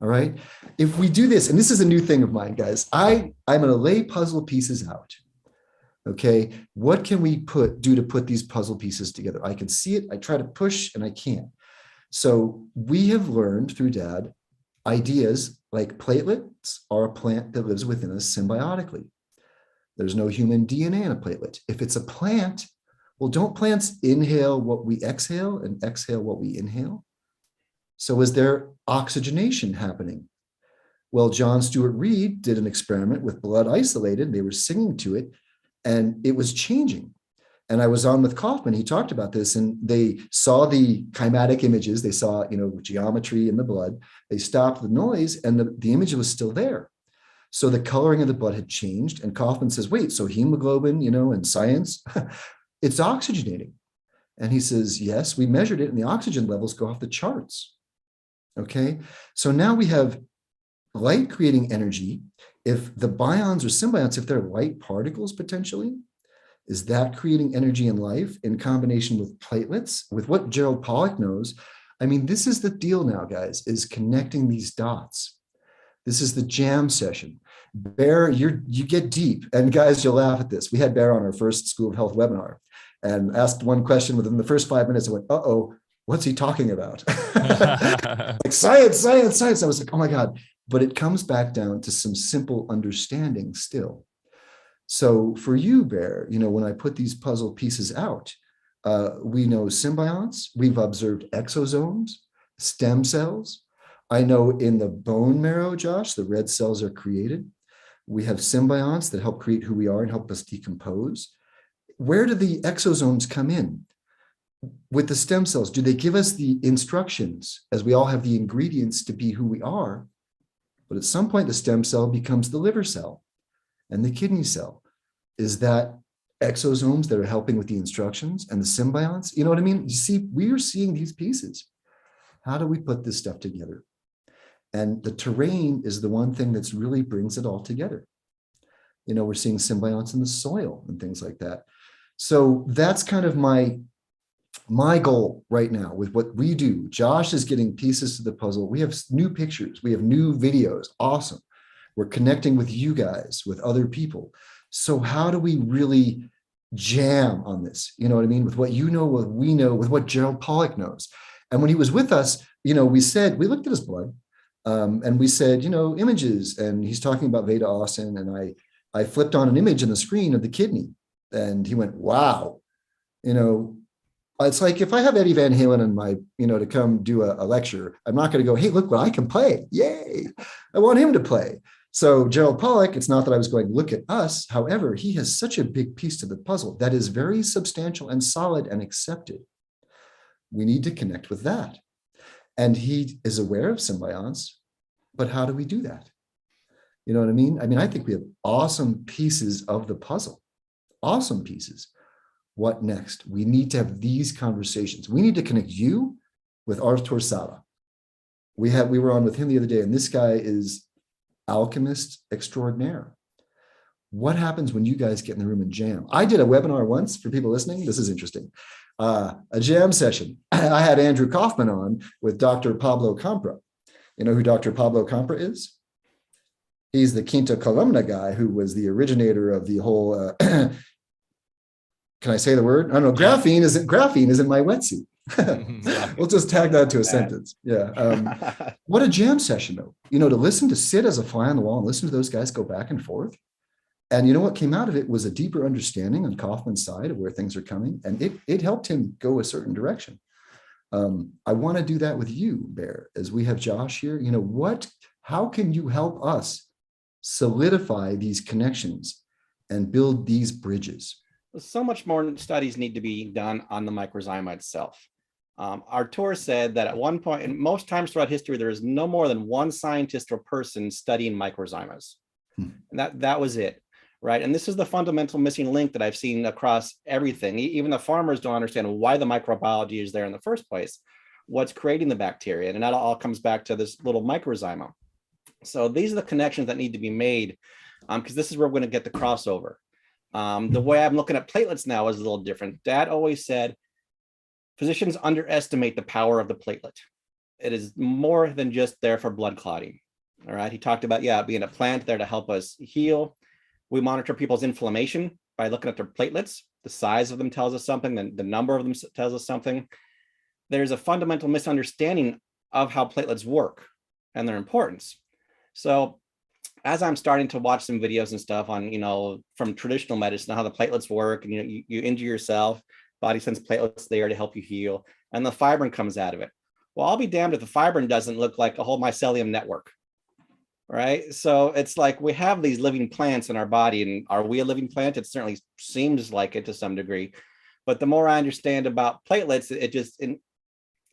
All right. If we do this, and this is a new thing of mine, guys, I'm going to lay puzzle pieces out. Okay. What can we do to put these puzzle pieces together? I can see it. I try to push and I can't. So we have learned through Dad ideas like platelets are a plant that lives within us symbiotically. There's no human DNA in a platelet. If it's a plant, well, don't plants inhale what we exhale and exhale what we inhale? So is there oxygenation happening? Well, John Stuart Reed did an experiment with blood isolated. They were singing to it, and it was changing. And I was on with Kaufman. He talked about this, and they saw the kinetic images. They saw, geometry in the blood. They stopped the noise, and the image was still there. So the coloring of the blood had changed. And Kaufman says, wait, so hemoglobin, in science, it's oxygenating. And he says, yes, we measured it, and the oxygen levels go off the charts. Okay, so now we have light creating energy. If the bions or symbionts, if they're light particles potentially, is that creating energy in life in combination with platelets, with what Gerald Pollack knows? I mean, this is the deal now, guys, is connecting these dots. This is the jam session. Bear, you get deep. And guys, you'll laugh at this. We had Bear on our first School of Health webinar and asked one question within the first 5 minutes. I went, uh-oh, what's he talking about? Like science, science, science. I was like, oh my God. But it comes back down to some simple understanding still. So for you, Bear, when I put these puzzle pieces out, we know symbionts, we've observed exosomes, stem cells. I know in the bone marrow, Josh, the red cells are created. We have symbionts that help create who we are and help us decompose. Where do the exosomes come in? With the stem cells, do they give us the instructions as we all have the ingredients to be who we are? But at some point, the stem cell becomes the liver cell and the kidney cell. Is that exosomes that are helping with the instructions and the symbionts? You know what I mean? You see, we are seeing these pieces. How do we put this stuff together? And the terrain is the one thing that's really brings it all together. We're seeing symbionts in the soil and things like that. So that's kind of my goal right now with what we do. Josh is getting pieces to the puzzle. We have new pictures. We have new videos. Awesome. We're connecting with you guys, with other people. So how do we really jam on this? You know what I mean? With what you know, what we know, with what Gerald Pollack knows. And when he was with us, we looked at his blood and we said, images. And he's talking about Veda Austin. And I flipped on an image in the screen of the kidney. And he went, wow, it's like if I have Eddie Van Halen in my, to come do a lecture, I'm not going to go, hey, look what I can play. Yay. I want him to play. So Gerald Pollack, it's not that I was going to look at us. However, he has such a big piece to the puzzle that is very substantial and solid and accepted. We need to connect with that. And he is aware of symbionts, but how do we do that? You know what I mean? I think we have awesome pieces of the puzzle, awesome pieces. What next? We need to have these conversations. We need to connect you with Arthur Sala. We were on with him the other day, and this guy is alchemist extraordinaire. What happens when you guys get in the room and jam? I did a webinar once for people listening. This is interesting. A jam session. I had Andrew Kaufman on with Dr. Pablo Campra. You know who Dr. Pablo Campra is? He's the quinta columna guy who was the originator of the whole, can I say the word? I don't know, graphene isn't my wetsuit. We'll just tag that to a sentence. Yeah. What a jam session though. You know, to sit as a fly on the wall and listen to those guys go back and forth. And you know what came out of it was a deeper understanding on Kaufman's side of where things are coming. And it helped him go a certain direction. I want to do that with you, Bear, as we have Josh here. You know, how can you help us solidify these connections and build these bridges? So much more studies need to be done on the microzyma itself. Artur said that at one point, and most times throughout history, there is no more than one scientist or person studying microzymas. And that was it, right? And this is the fundamental missing link that I've seen across everything. Even the farmers don't understand why the microbiology is there in the first place, what's creating the bacteria. And that all comes back to this little microzyma. So these are the connections that need to be made, because this is where we're going to get the crossover. The way I'm looking at platelets now is a little different. Dad always said, physicians underestimate the power of the platelet. It is more than just there for blood clotting. All right. He talked about, being a plant there to help us heal. We monitor people's inflammation by looking at their platelets. The size of them tells us something, and the number of them tells us something. There's a fundamental misunderstanding of how platelets work and their importance. So as I'm starting to watch some videos and stuff on, from traditional medicine, how the platelets work, and you injure yourself, body sends platelets there to help you heal, and the fibrin comes out of it. Well, I'll be damned if the fibrin doesn't look like a whole mycelium network, right? So it's like we have these living plants in our body, and are we a living plant? It certainly seems like it to some degree, but the more I understand about platelets,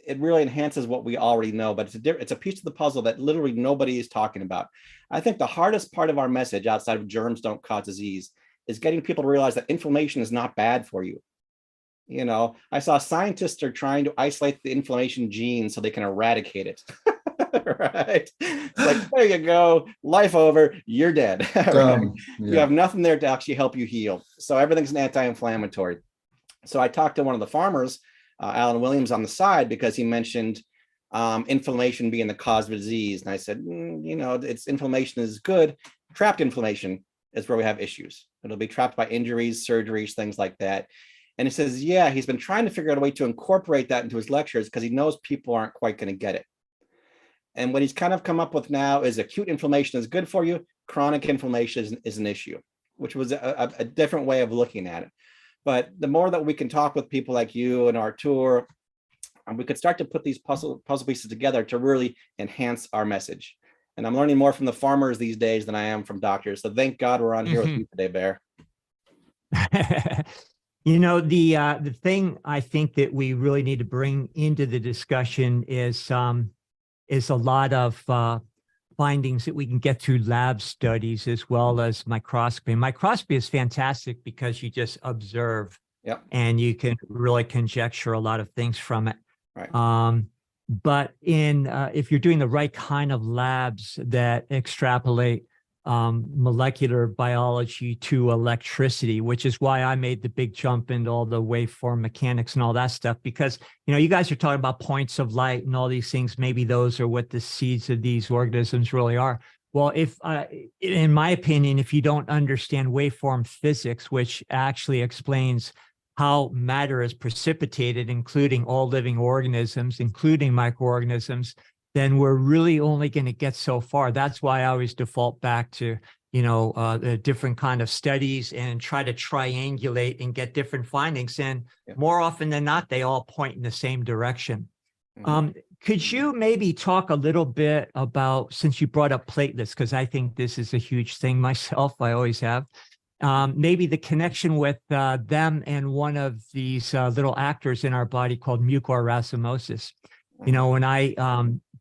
it really enhances what we already know, but it's a piece of the puzzle that literally nobody is talking about. I think the hardest part of our message outside of germs don't cause disease is getting people to realize that inflammation is not bad for you. I saw scientists are trying to isolate the inflammation gene so they can eradicate it. Right? It's like, there you go, life over, you're dead. Right? You have nothing there to actually help you heal. So everything's an anti-inflammatory. So I talked to one of the farmers, Alan Williams, on the side, because he mentioned inflammation being the cause of disease. And I said, it's inflammation is good. Trapped inflammation is where we have issues. It'll be trapped by injuries, surgeries, things like that. And he says, he's been trying to figure out a way to incorporate that into his lectures because he knows people aren't quite going to get it. And what he's kind of come up with now is acute inflammation is good for you. Chronic inflammation is an issue, which was a different way of looking at it. But the more that we can talk with people like you and Artur, we could start to put these puzzle pieces together to really enhance our message. And I'm learning more from the farmers these days than I am from doctors. So thank God we're on here with you today, Bear. The thing I think that we really need to bring into the discussion is a lot of findings that we can get through lab studies as well as microscopy. Microscopy is fantastic because you just observe, and you can really conjecture a lot of things from it. Right. But if you're doing the right kind of labs that extrapolate molecular biology to electricity, which is why I made the big jump into all the waveform mechanics and all that stuff, because you guys are talking about points of light and all these things. Maybe those are what the seeds of these organisms really are. Well, in my opinion, if you don't understand waveform physics, which actually explains how matter is precipitated, including all living organisms, including microorganisms, then we're really only going to get so far. That's why I always default back to, the different kind of studies and try to triangulate and get different findings. And more often than not, they all point in the same direction. Could you maybe talk a little bit about, since you brought up platelets, because I think this is a huge thing myself, I always have, maybe the connection with them and one of these little actors in our body called mucorracemiosis. When I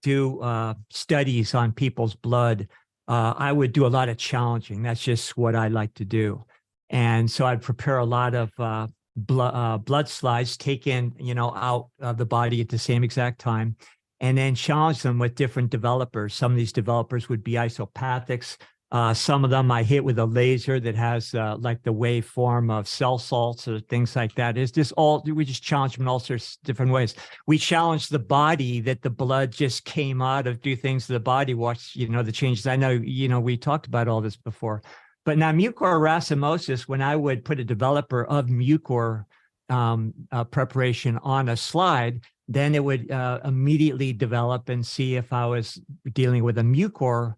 do studies on people's blood, I would do a lot of challenging. That's just what I like to do. And so I'd prepare a lot of blood slides taken, out of the body at the same exact time, and then challenge them with different developers. Some of these developers would be isopathics. Some of them I hit with a laser that has like the waveform of cell salts or things like that. It's just we just challenge them in all sorts of different ways. We challenge the body that the blood just came out of, do things to the body, watch, the changes. I know, we talked about all this before, but now mucorracimosis, when I would put a developer of mucor preparation on a slide, then it would immediately develop and see if I was dealing with a mucor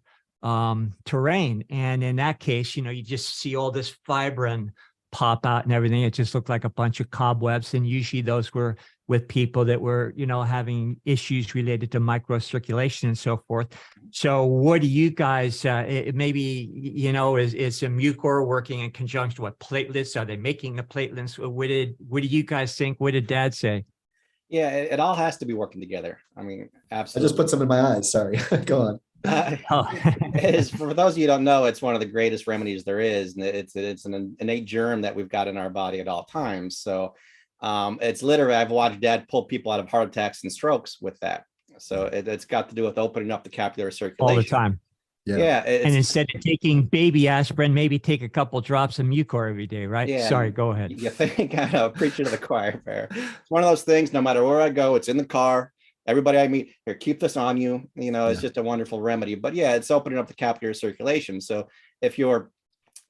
terrain. And in that case, you just see all this fibrin pop out and everything. It just looked like a bunch of cobwebs. And usually those were with people that were, having issues related to microcirculation and so forth. So what do you guys, maybe, is a mucor working in conjunction with platelets? Are they making the platelets? What do you guys think? What did Dad say? Yeah, it all has to be working together. I mean, I absolutely. just put some in my eyes. Sorry. Go on. For those of you who don't know, it's one of the greatest remedies there is, and it's an innate germ that we've got in our body at all times. So it's literally, I've watched Dad pull people out of heart attacks and strokes with that. So it's got to do with opening up the capillary circulation all the time. Yeah. And instead of taking baby aspirin, maybe take a couple drops of mucor every day, right? Yeah. Sorry, go ahead. You think I know, preaching to the choir there. It's one of those things, no matter where I go, it's in the car. Everybody I meet here, keep this on you. It's just a wonderful remedy. But yeah, it's opening up the capillary circulation. So if your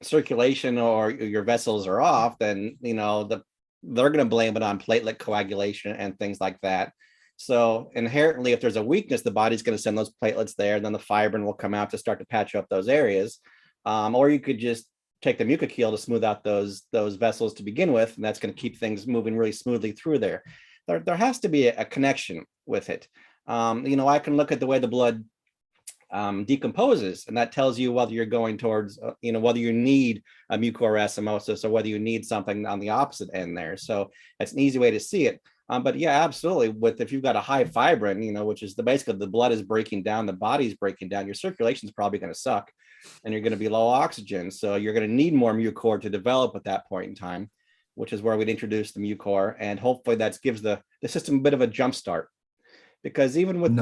circulation or your vessels are off, then they're going to blame it on platelet coagulation and things like that. So inherently, if there's a weakness, the body's going to send those platelets there, and then the fibrin will come out to start to patch up those areas. Or you could just take the mucocele to smooth out those vessels to begin with, and that's going to keep things moving really smoothly through there. There has to be a connection with it. I can look at the way the blood decomposes, and that tells you whether you're going towards, whether you need a mucorracimosis or whether you need something on the opposite end there. So it's an easy way to see it. But yeah, absolutely. If you've got a high fibrin, which is basically the blood is breaking down, the body's breaking down, your circulation is probably going to suck, and you're going to be low oxygen. So you're going to need more mucor to develop at that point in time, which is where we'd introduce the mucor, and hopefully that gives the system a bit of a jump start. Because even with the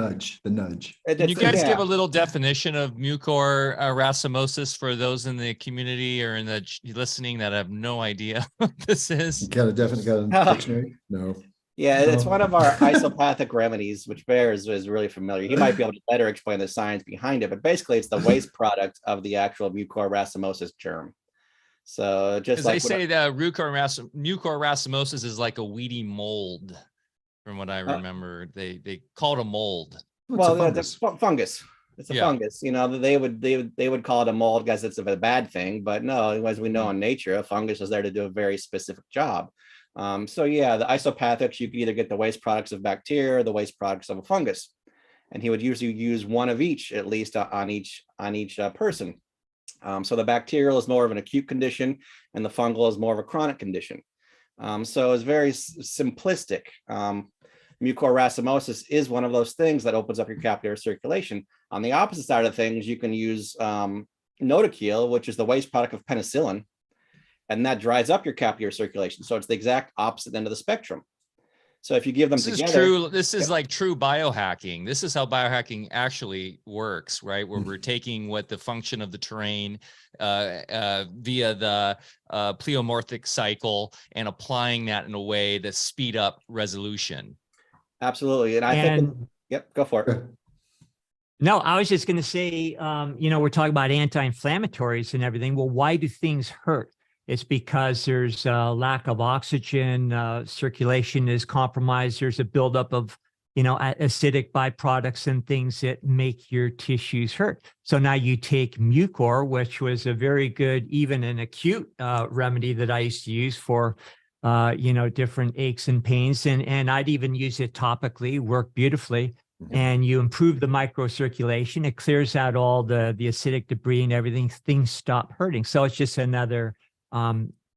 nudge. Can you guys give a little definition of mucorracimosis for those in the community or in the listening that have no idea what this is? You got a dictionary? No. Yeah, it's one of our isopathic remedies, which Bear is really familiar. He might be able to better explain the science behind it, but basically it's the waste product of the actual mucorracimosis germ. So just like they say that mucorracimosis is like a weedy mold, from what I remember. They call it a mold. Well, it's a fungus. It's a fungus. They would call it a mold because it's a bad thing, but no, as we know in nature, a fungus is there to do a very specific job. So yeah, the isopathics, you can either get the waste products of bacteria or the waste products of a fungus, and he would usually use one of each, at least on each person. So the bacterial is more of an acute condition, and the fungal is more of a chronic condition. So it's very simplistic. Mucorracimosis is one of those things that opens up your capillary circulation. On the opposite side of things, you can use notochel, which is the waste product of penicillin, and that dries up your capillary circulation. So it's the exact opposite end of the spectrum. So if you give them together, this is like true biohacking. This is how biohacking actually works, right? Where we're taking what the function of the terrain via the pleomorphic cycle and applying that in a way to speed up resolution. Absolutely. And I think, yep, go for it. No, I was just going to say, we're talking about anti-inflammatories and everything. Well, why do things hurt? It's because there's a lack of oxygen, circulation is compromised. There's a buildup of, acidic byproducts and things that make your tissues hurt. So now you take mucor, which was a very good, even an acute remedy that I used to use for, different aches and pains. And I'd even use it topically, worked beautifully. And you improve the microcirculation. It clears out all the acidic debris and everything. Things stop hurting. So it's just another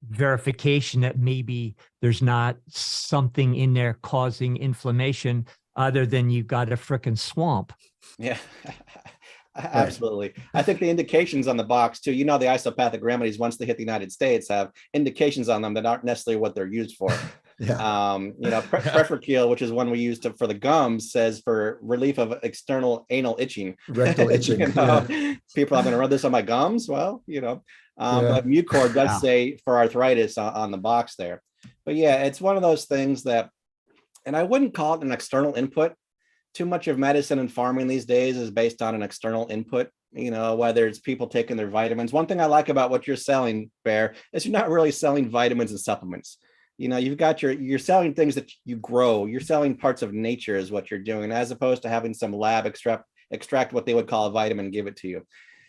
verification that maybe there's not something in there causing inflammation other than you've got a frickin' swamp. Yeah, absolutely. I think the indications on the box too, the isopathic remedies, once they hit the United States, have indications on them that aren't necessarily what they're used for. Yeah. Preferkill, which is one we use for the gums, says for relief of external anal itching. Rectal itching. Yeah. People, I'm going to rub this on my gums. Well, but Mucor does Wow. say for arthritis on the box there. But yeah, it's one of those things that, and I wouldn't call it an external input. Too much of medicine and farming these days is based on an external input, whether it's people taking their vitamins. One thing I like about what you're selling, Bear, is you're not really selling vitamins and supplements. You've got you're selling things that you grow. You're selling parts of nature is what you're doing, as opposed to having some lab extract what they would call a vitamin, give it to you.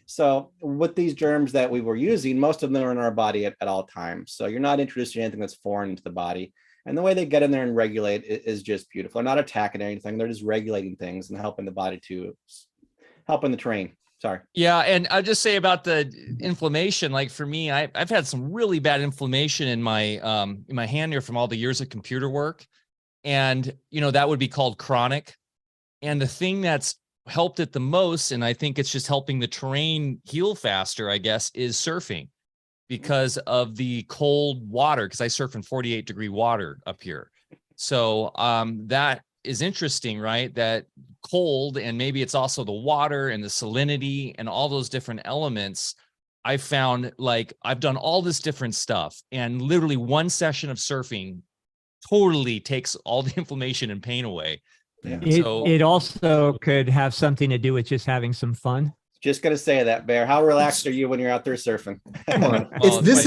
So with these germs that we were using, most of them are in our body at all times. So you're not introducing anything that's foreign into the body. And the way they get in there and regulate is just beautiful. They're not attacking anything. They're just regulating things and helping the body to helping the terrain. Sorry. Yeah. And I'll just say about the inflammation, like for me, I've had some really bad inflammation in my hand here from all the years of computer work. And, that would be called chronic. And the thing that's helped it the most, and I think it's just helping the terrain heal faster, I guess, is surfing because of the cold water, because I surf in 48-degree water up here. So that is interesting, right? That cold, and maybe it's also the water and the salinity and all those different elements. I found like I've done all this different stuff, and literally one session of surfing totally takes all the inflammation and pain away. Yeah. It also could have something to do with just having some fun. Just gonna say that, Bear. How relaxed are you when you're out there surfing? Come on. Well, this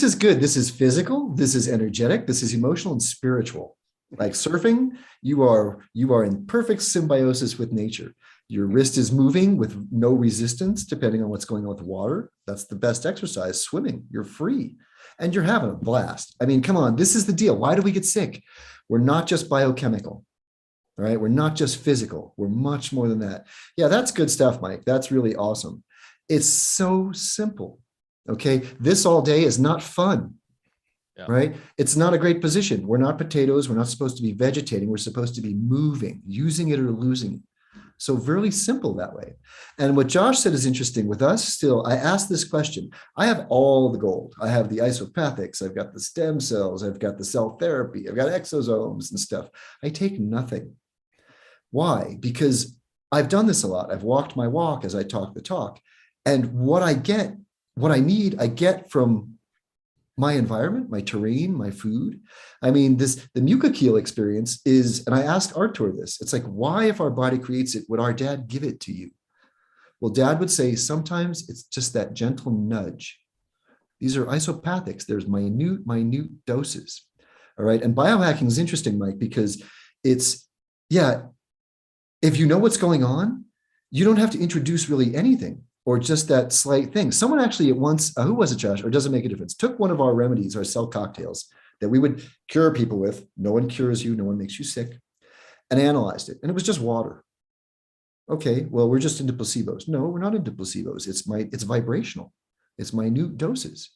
is good. This is physical, this is energetic, this is emotional and spiritual. Like surfing, you are in perfect symbiosis with nature. Your wrist is moving with no resistance, depending on what's going on with the water. That's the best exercise. Swimming, you're free and you're having a blast. I mean, come on, this is the deal. Why do we get sick? We're not just biochemical. All right, we're not just physical. We're much more than that. Yeah, that's good stuff, Mike. That's really awesome. It's so simple. Okay, this all day is not fun. Yeah. Right? It's not a great position. We're not potatoes. We're not supposed to be vegetating. We're supposed to be moving, using it or losing it. So really simple that way. And what Josh said is interesting with us still. I asked this question. I have all the gold. I have the isopathics. I've got the stem cells. I've got the cell therapy. I've got exosomes and stuff. I take nothing. Why? Because I've done this a lot. I've walked my walk as I talk the talk. And what I need, I get from my environment, my terrain, my food. I mean, the Mucoscopic experience is, and I asked Artur this, it's like, why, if our body creates it, would our dad give it to you? Well, dad would say, sometimes it's just that gentle nudge. These are isopathics. There's minute doses. All right. And biohacking is interesting, Mike, because it's, if you know what's going on, you don't have to introduce really anything or just that slight thing. Someone actually at once, who was it, Josh, or does it make a difference, took one of our remedies, our cell cocktails that we would cure people with. No one cures you, no one makes you sick, and analyzed it. And it was just water. Okay, well, we're just into placebos. No, we're not into placebos. It's vibrational. It's minute doses.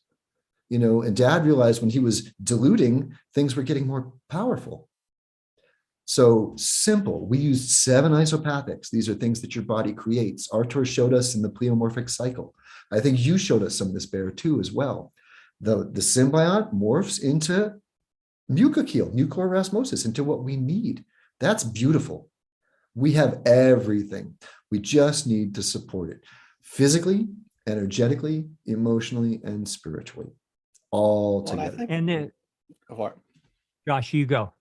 And dad realized when he was diluting, things were getting more powerful. So simple. We used 7 isopathics. These are things that your body creates. Artur showed us in the pleomorphic cycle. I think you showed us some of this, Bear, too, as well. The symbiont morphs into mucoscopic, nuclear osmosis, into what we need. That's beautiful. We have everything. We just need to support it physically, energetically, emotionally, and spiritually, all together. And then, Josh, you go.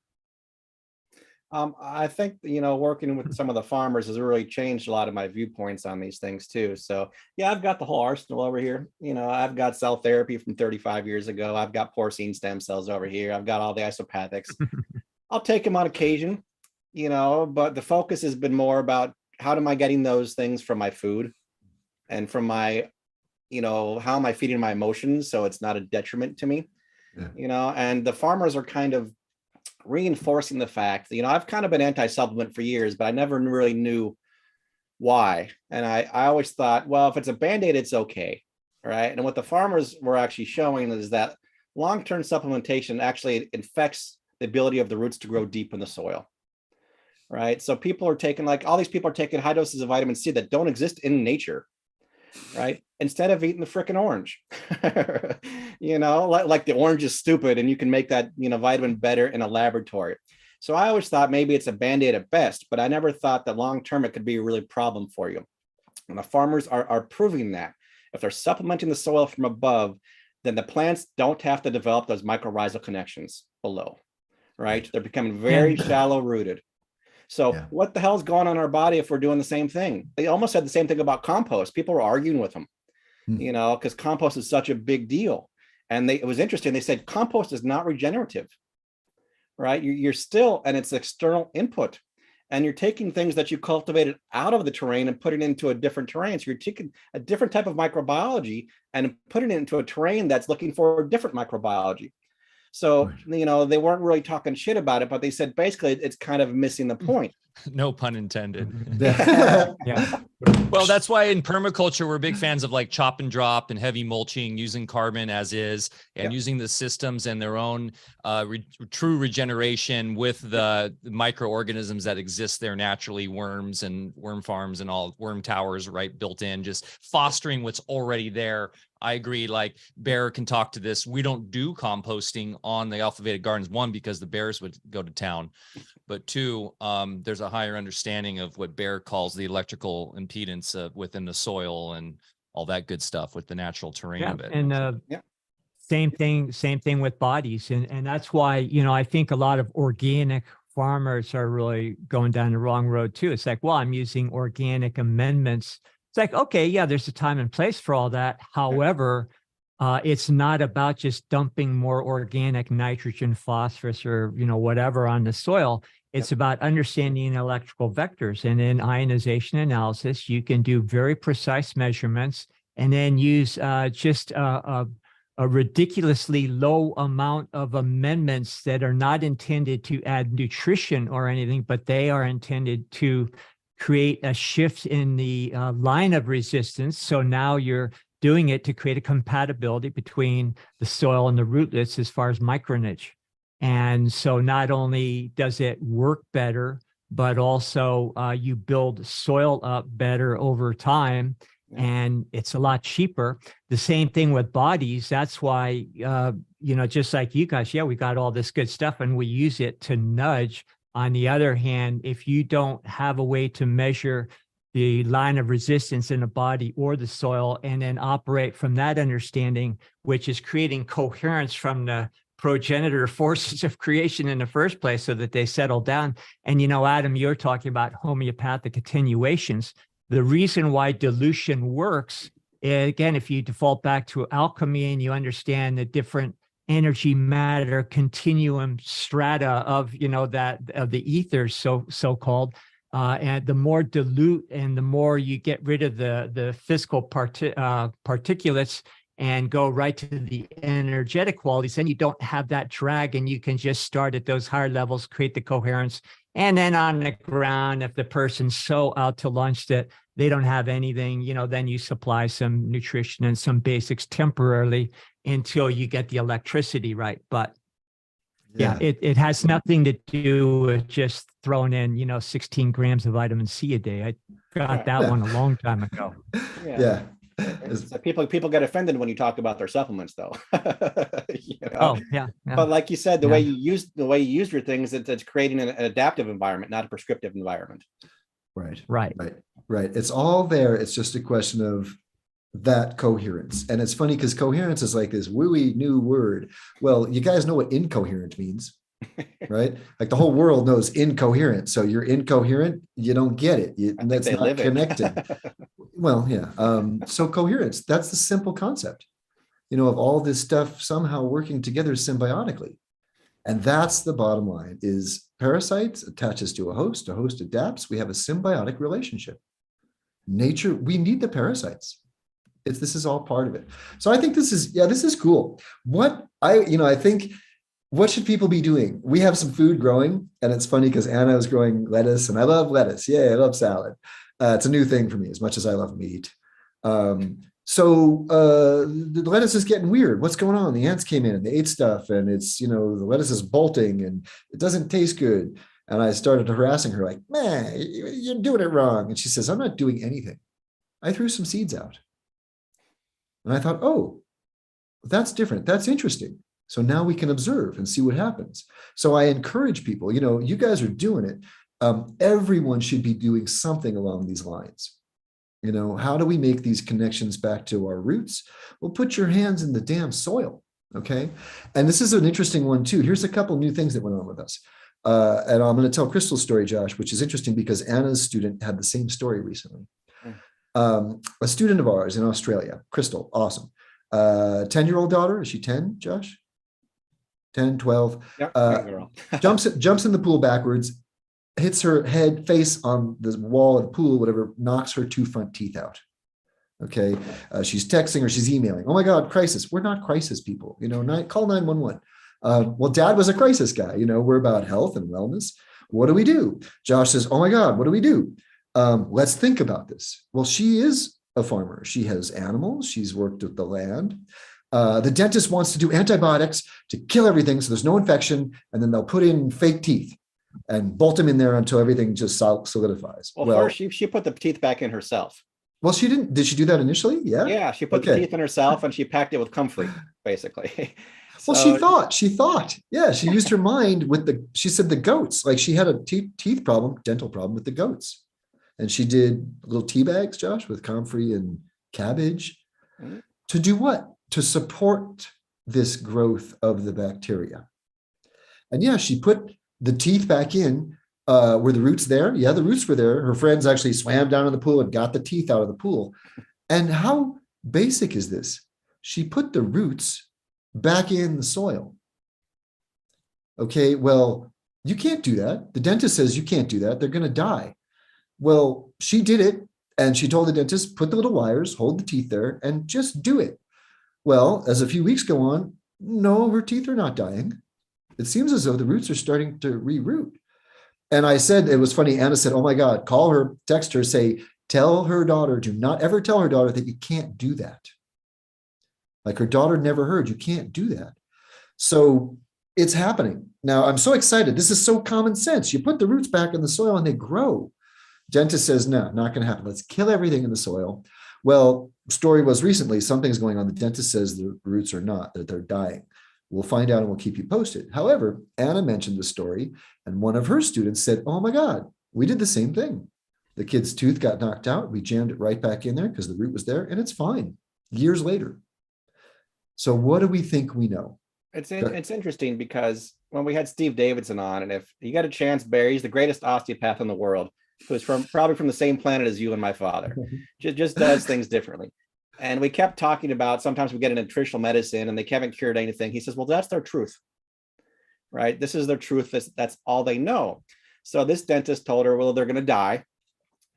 I think, working with some of the farmers has really changed a lot of my viewpoints on these things too. So yeah, I've got the whole arsenal over here. I've got cell therapy from 35 years ago. I've got porcine stem cells over here. I've got all the isopathics. I'll take them on occasion, but the focus has been more about how am I getting those things from my food and from my, how am I feeding my emotions so it's not a detriment to me, and the farmers are kind of reinforcing the fact that, I've kind of been anti-supplement for years, but I never really knew why. And I always thought, well, if it's a Band-Aid, it's okay. Right. And what the farmers were actually showing is that long-term supplementation actually infects the ability of the roots to grow deep in the soil. Right. So people are taking, all these people are taking high doses of vitamin C that don't exist in nature. Right. Instead of eating the frickin' orange. You know, like the orange is stupid and you can make that, you know, vitamin better in a laboratory. So I always thought maybe it's a Band-Aid at best, but I never thought that long-term it could be a really problem for you. And the farmers are proving that. If they're supplementing the soil from above, then the plants don't have to develop those mycorrhizal connections below, right? They're becoming very shallow rooted. So what the hell's going on in our body if we're doing the same thing? They almost said the same thing about compost. People were arguing with them, you know, because compost is such a big deal. And it was interesting. They said compost is not regenerative, right? You're still, and it's external input. And you're taking things that you cultivated out of the terrain and putting it into a different terrain. So you're taking a different type of microbiology and putting it into a terrain that's looking for a different microbiology. So, you know, they weren't really talking shit about it, but they said basically it's kind of missing the point. No pun intended. Yeah. Well, that's why in permaculture, we're big fans of like chop and drop and heavy mulching, using carbon as is, and using the systems and their own true regeneration with the microorganisms that exist there naturally, worms and worm farms and all worm towers, right, built in, just fostering what's already there. I agree. Like Bear can talk to this. We don't do composting on the Alfa Vedic gardens. One, because the bears would go to town, but two, there's a higher understanding of what Bear calls the electrical impedance within the soil and all that good stuff with the natural terrain of it. And same thing with bodies. And that's why, you know, I think a lot of organic farmers are really going down the wrong road too. It's like, well, I'm using organic amendments. It's like, okay, yeah, there's a time and place for all that. However, it's not about just dumping more organic nitrogen, phosphorus, or, you know, whatever on the soil. It's about understanding electrical vectors. And in ionization analysis, you can do very precise measurements and then use just a ridiculously low amount of amendments that are not intended to add nutrition or anything, but they are intended to create a shift in the line of resistance. So now you're doing it to create a compatibility between the soil and the rootlets as far as micronage. And so not only does it work better, but also you build soil up better over time, and it's a lot cheaper. The same thing with bodies. That's why, you know, just like you guys, we got all this good stuff and we use it to nudge. On the other hand, if you don't have a way to measure the line of resistance in the body or the soil and then operate from that understanding, which is creating coherence from the progenitor forces of creation in the first place so that they settle down. And, you know, Adam, you're talking about homeopathic attenuations. The reason why dilution works, again, if you default back to alchemy and you understand the different energy matter continuum strata of, you know, that of the ethers, so-called, and the more dilute and the more you get rid of the physical particulates and go right to the energetic qualities, then you don't have that drag and you can just start at those higher levels, create the coherence. And then on the ground, if the person's so out to lunch that they don't have anything, you know, then you supply some nutrition and some basics temporarily until you get the electricity right. But it has nothing to do with just throwing in, you know, 16 grams of vitamin C a day. I got that one a long time ago. So people get offended when you talk about their supplements, though. You know? Oh, yeah. But like you said, the way you use your things, it's creating an adaptive environment, not a prescriptive environment. Right. It's all there. It's just a question of that coherence. And it's funny because coherence is like this wooey new word. Well, you guys know what incoherent means, right? Like the whole world knows incoherent. So you're incoherent, you don't get it. That's not connected. Well, so coherence, that's the simple concept, you know, of all this stuff somehow working together symbiotically. And that's the bottom line: is parasites attaches to a host adapts. We have a symbiotic relationship. Nature, we need the parasites. This is all part of it. So I think this is cool. I think, what should people be doing? We have some food growing, and it's funny because Anna is growing lettuce, and I love lettuce. Yeah, I love salad. It's a new thing for me, as much as I love meat. So the lettuce is getting weird. What's going on? The ants came in and they ate stuff, and it's, you know, the lettuce is bolting and it doesn't taste good. And I started harassing her like, man, you're doing it wrong. And she says, I'm not doing anything. I threw some seeds out. And I thought, oh, That's different. That's interesting. So now we can observe and see what happens. So I encourage people, you guys are doing it. Everyone should be doing something along these lines. How do we make these connections back to our roots? Well, put your hands in the damn soil. Okay. And this is an interesting one too. Here's a couple new things that went on with us. And I'm going to tell Crystal's story, Josh, which is interesting because Anna's student had the same story recently. A student of ours in Australia, Crystal, awesome. 10-year-old daughter, is she 10, Josh? 10, 12. Yep, jumps in the pool backwards, hits her head face on the wall of the pool, whatever, knocks her 2 front teeth out. Okay. She's texting or she's emailing. Oh my God, crisis. We're not crisis people, call 911. Well, dad was a crisis guy. We're about health and wellness. What do? Josh says, oh my God, what do we do? Let's think about this. Well, she is a farmer. She has animals. She's worked with the land. The dentist wants to do antibiotics to kill everything so there's no infection, and then they'll put in fake teeth and bolt them in there until everything just solidifies. Well, first she put the teeth back in herself. Well, she didn't. Did she do that initially? Yeah. Yeah, she put the teeth in herself and she packed it with comfrey, basically. Well, she thought. Yeah, she used her mind she said the goats, like she had a teeth problem, dental problem with the goats. And she did little tea bags, Josh, with comfrey and cabbage. To do what? To support this growth of the bacteria. And yeah, she put the teeth back in. Were the roots there? Yeah, the roots were there. Her friends actually swam down in the pool and got the teeth out of the pool. And how basic is this? She put the roots back in the soil. Okay, well, you can't do that. The dentist says you can't do that. They're going to die. Well, she did it. And she told the dentist, put the little wires, hold the teeth there, and just do it. Well, as a few weeks go on, no, her teeth are not dying. It seems as though the roots are starting to reroot. And I said, it was funny, Anna said, oh my God, call her, text her, say, tell her daughter, do not ever tell her daughter that you can't do that. Like her daughter never heard, you can't do that. So it's happening. Now, I'm so excited. This is so common sense. You put the roots back in the soil and they grow. Dentist says, no, not going to happen. Let's kill everything in the soil. Well, story was recently, something's going on. The dentist says the roots are not, that they're dying. We'll find out and we'll keep you posted. However, Anna mentioned the story and one of her students said, oh my God, we did the same thing. The kid's tooth got knocked out. We jammed it right back in there because the root was there and it's fine years later. So what do we think we know? It's interesting because when we had Steve Davidson on, and if you got a chance, Barry, he's the greatest osteopath in the world, who's probably from the same planet as you and my father, just does things differently. And we kept talking about, sometimes we get a nutritional medicine and they haven't cured anything. He says, well, that's their truth, right? This is their truth. That's all they know. So this dentist told her, well, they're going to die,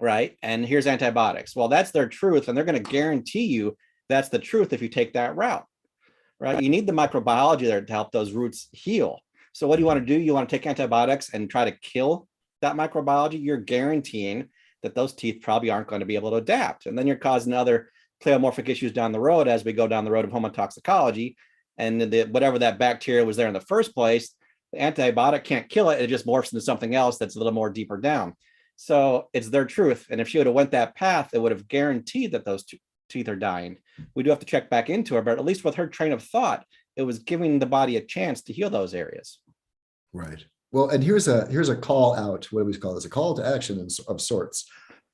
right? And here's antibiotics. Well, that's their truth. And they're going to guarantee you that's the truth if you take that route, right? You need the microbiology there to help those roots heal. So what do you want to do? You want to take antibiotics and try to kill that microbiology. You're guaranteeing that those teeth probably aren't going to be able to adapt. And then you're causing other pleomorphic issues down the road as we go down the road of homotoxicology. And whatever that bacteria was there in the first place, the antibiotic can't kill it. It just morphs into something else that's a little more deeper down. So it's their truth. And if she would have went that path, it would have guaranteed that those teeth are dying. We do have to check back into her, but at least with her train of thought, it was giving the body a chance to heal those areas. Right. Well, and here's a call out. What do we call this? A call to action of sorts.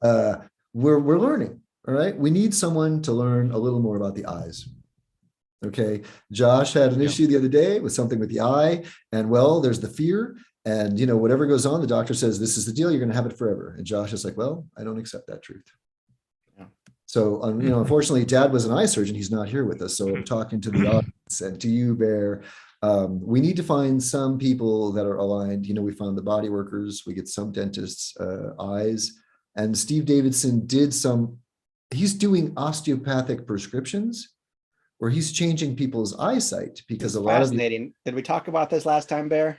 We're learning. All right. We need someone to learn a little more about the eyes. Okay. Josh had an issue the other day with something with the eye, and well, there's the fear, and whatever goes on, the doctor says, this is the deal. You're going to have it forever. And Josh is like, well, I don't accept that truth. Yeah. So, unfortunately, Dad was an eye surgeon. He's not here with us. So I'm talking to the audience and to you, Bear. We need to find some people that are aligned. We found the body workers. We get some dentists' eyes, and Steve Davidson did he's doing osteopathic prescriptions where he's changing people's eyesight because a lot of fascinating. Did we talk about this last time, Bear?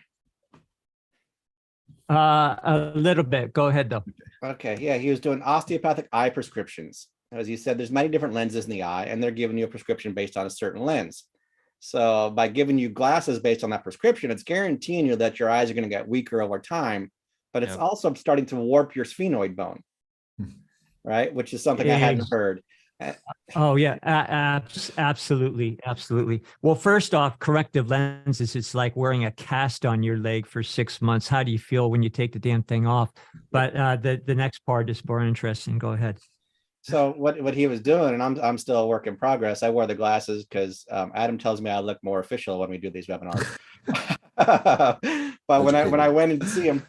A little bit. Go ahead, though. Okay. Yeah, he was doing osteopathic eye prescriptions. As you said, there's many different lenses in the eye, and they're giving you a prescription based on a certain lens. So by giving you glasses based on that prescription, it's guaranteeing you that your eyes are going to get weaker over time, but it's also starting to warp your sphenoid bone, right? Which is something I hadn't heard. Oh yeah, absolutely, absolutely. Well, first off, corrective lenses, it's like wearing a cast on your leg for 6 months. How do you feel when you take the damn thing off? But the next part is more interesting. Go ahead. So what he was doing, and I'm still a work in progress. I wore the glasses because Adam tells me I look more official when we do these webinars. But when I went in to see him,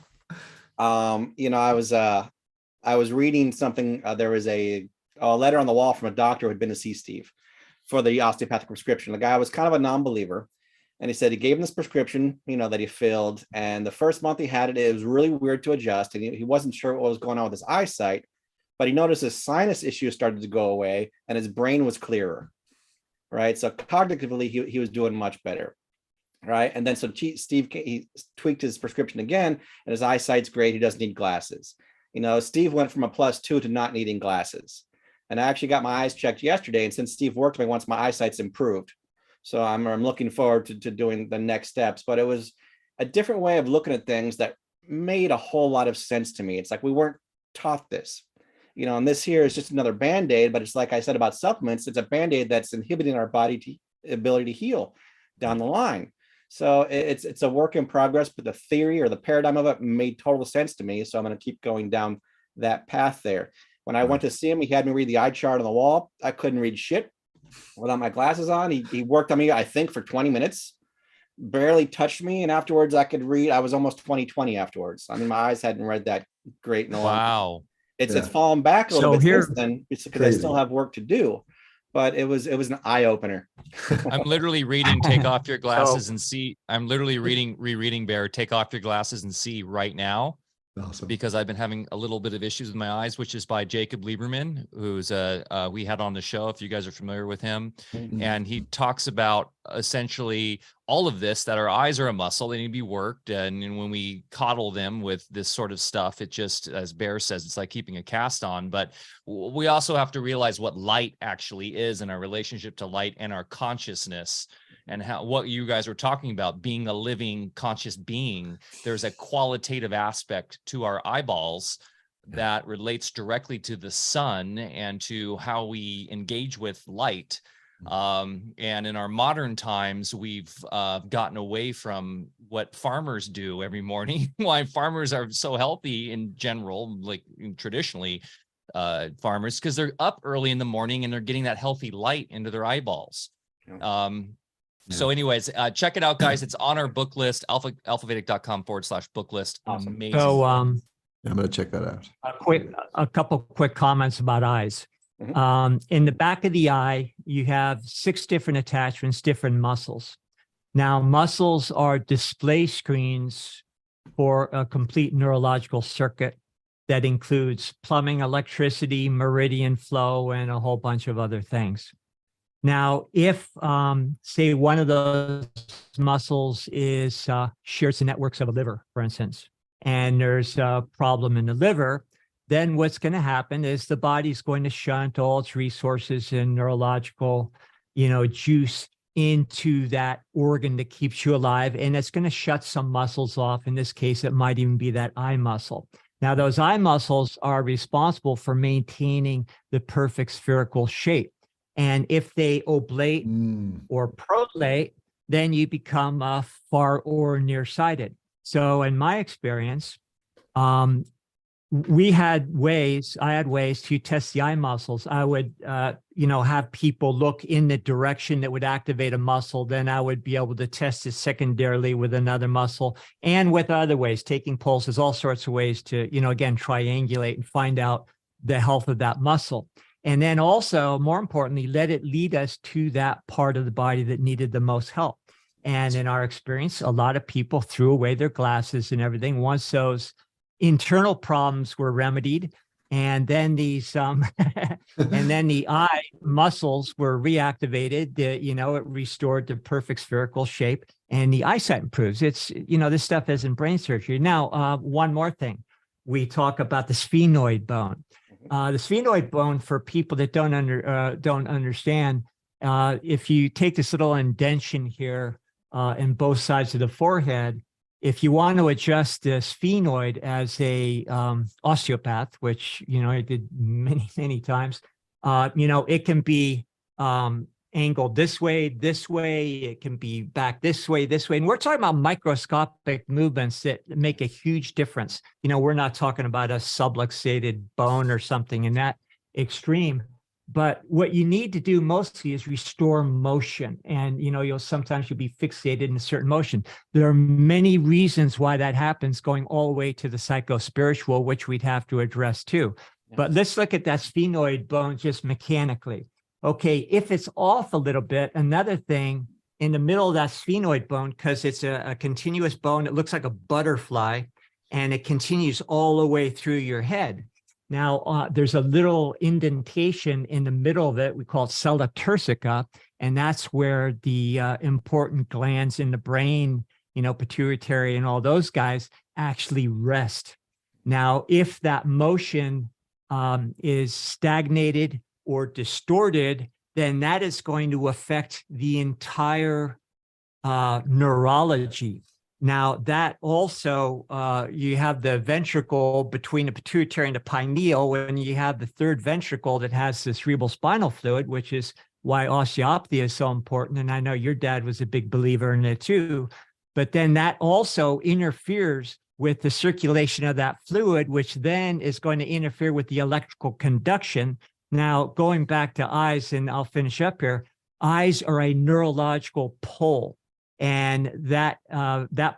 you know, I was reading something. There was a letter on the wall from a doctor who had been to see Steve for the osteopathic prescription. The guy was kind of a non-believer, and he said he gave him this prescription, you know, that he filled. And the first month he had it, it was really weird to adjust, and he wasn't sure what was going on with his eyesight. But he noticed his sinus issue started to go away and his brain was clearer, right? So cognitively, he was doing much better, right? And then so Steve, he tweaked his prescription again and his eyesight's great. He doesn't need glasses. You know, Steve went from a +2 to not needing glasses. And I actually got my eyes checked yesterday. And since Steve worked with me once, my eyesight's improved. So I'm looking forward to doing the next steps. But it was a different way of looking at things that made a whole lot of sense to me. It's like we weren't taught this. You know, and this here is just another Band-Aid, but it's like I said about supplements, it's a Band-Aid that's inhibiting our body ability to heal down the line. So it's a work in progress, but the theory or the paradigm of it made total sense to me. So I'm going to keep going down that path there. When I went to see him, he had me read the eye chart on the wall. I couldn't read shit without my glasses on. He worked on me, I think, for 20 minutes, barely touched me. And afterwards I could read. I was almost 20/20 afterwards. I mean, my eyes hadn't read that great in a long time. Wow. It's fallen back a little bit here, since then because I still have work to do, but it was an eye opener. I'm literally reading Take Off Your Glasses and See. I'm literally rereading Bear, Take Off Your Glasses and See right now. Awesome. Because I've been having a little bit of issues with my eyes, which is by Jacob Lieberman, who's we had on the show, if you guys are familiar with him. Mm-hmm. And he talks about essentially all of this, that our eyes are a muscle, they need to be worked. And when we coddle them with this sort of stuff, it just, as Bear says, it's like keeping a cast on. But we also have to realize what light actually is and our relationship to light and our consciousness. And how what you guys were talking about, being a living conscious being, there's a qualitative aspect to our eyeballs that relates directly to the sun and to how we engage with light. And in our modern times, we've gotten away from what farmers do every morning. Why farmers are so healthy in general, like traditionally farmers, because they're up early in the morning and they're getting that healthy light into their eyeballs. So anyways, check it out, guys. It's on our book list, alphavedic.com/book list. Awesome. Amazing. So I'm going to check that out. a couple quick comments about eyes. In the back of the eye, you have 6 different attachments, different muscles. Now, muscles are display screens for a complete neurological circuit that includes plumbing, electricity, meridian flow, and a whole bunch of other things. Now, if, say, one of those muscles is shares the networks of a liver, for instance, and there's a problem in the liver, then what's going to happen is the body's going to shunt all its resources and neurological, juice into that organ that keeps you alive, and it's going to shut some muscles off. In this case, it might even be that eye muscle. Now, those eye muscles are responsible for maintaining the perfect spherical shape. And if they oblate or prolate, then you become far or nearsighted. So in my experience, I had ways to test the eye muscles. I would, have people look in the direction that would activate a muscle. Then I would be able to test it secondarily with another muscle and with other ways, taking pulses, all sorts of ways to, again, triangulate and find out the health of that muscle. And then also, more importantly, let it lead us to that part of the body that needed the most help. And in our experience, a lot of people threw away their glasses and everything once those internal problems were remedied. And then these, and then the eye muscles were reactivated. It restored the perfect spherical shape, and the eyesight improves. It's, this stuff isn't brain surgery. Now, one more thing, we talk about the sphenoid bone. The sphenoid bone, for people that don't understand, if you take this little indention here in both sides of the forehead, if you want to adjust the sphenoid as a osteopath, which I did many times, It can be angled this way, it can be back this way. And we're talking about microscopic movements that make a huge difference. We're not talking about a subluxated bone or something in that extreme. But what you need to do mostly is restore motion. And, you'll be fixated in a certain motion. There are many reasons why that happens, going all the way to the psychospiritual, which we'd have to address too. Yeah. But let's look at that sphenoid bone just mechanically. Okay, if it's off a little bit, another thing in the middle of that sphenoid bone, because it's a continuous bone, it looks like a butterfly, and it continues all the way through your head. Now, there's a little indentation in the middle of it. We call it sella turcica, and that's where the important glands in the brain, pituitary and all those guys, actually rest. Now, if that motion is stagnated or distorted, then that is going to affect the entire neurology. Now, that also, you have the ventricle between the pituitary and the pineal, and you have the third ventricle that has the cerebral spinal fluid, which is why osteopathy is so important. And I know your dad was a big believer in it too. But then that also interferes with the circulation of that fluid, which then is going to interfere with the electrical conduction. Now, going back to eyes, and I'll finish up here, eyes are a neurological pole. And that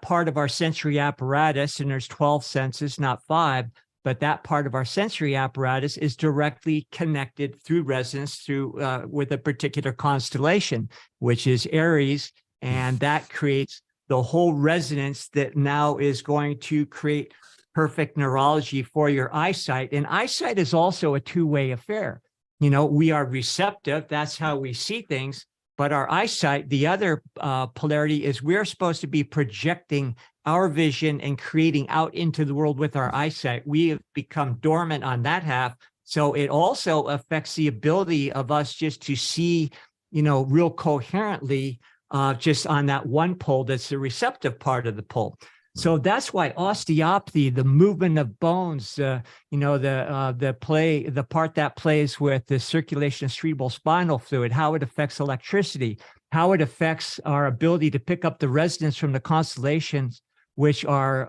part of our sensory apparatus, and there's 12 senses, not 5, but that part of our sensory apparatus is directly connected through resonance with a particular constellation, which is Aries. And that creates the whole resonance that now is going to create perfect neurology for your eyesight. And eyesight is also a two-way affair. We are receptive. That's how we see things. But our eyesight, the other polarity is we're supposed to be projecting our vision and creating out into the world with our eyesight. We have become dormant on that half. So it also affects the ability of us just to see, real coherently, just on that one pole that's the receptive part of the pole. So that's why osteopathy, the movement of bones, the part that plays with the circulation of cerebral spinal fluid, how it affects electricity, how it affects our ability to pick up the resonance from the constellations, which are,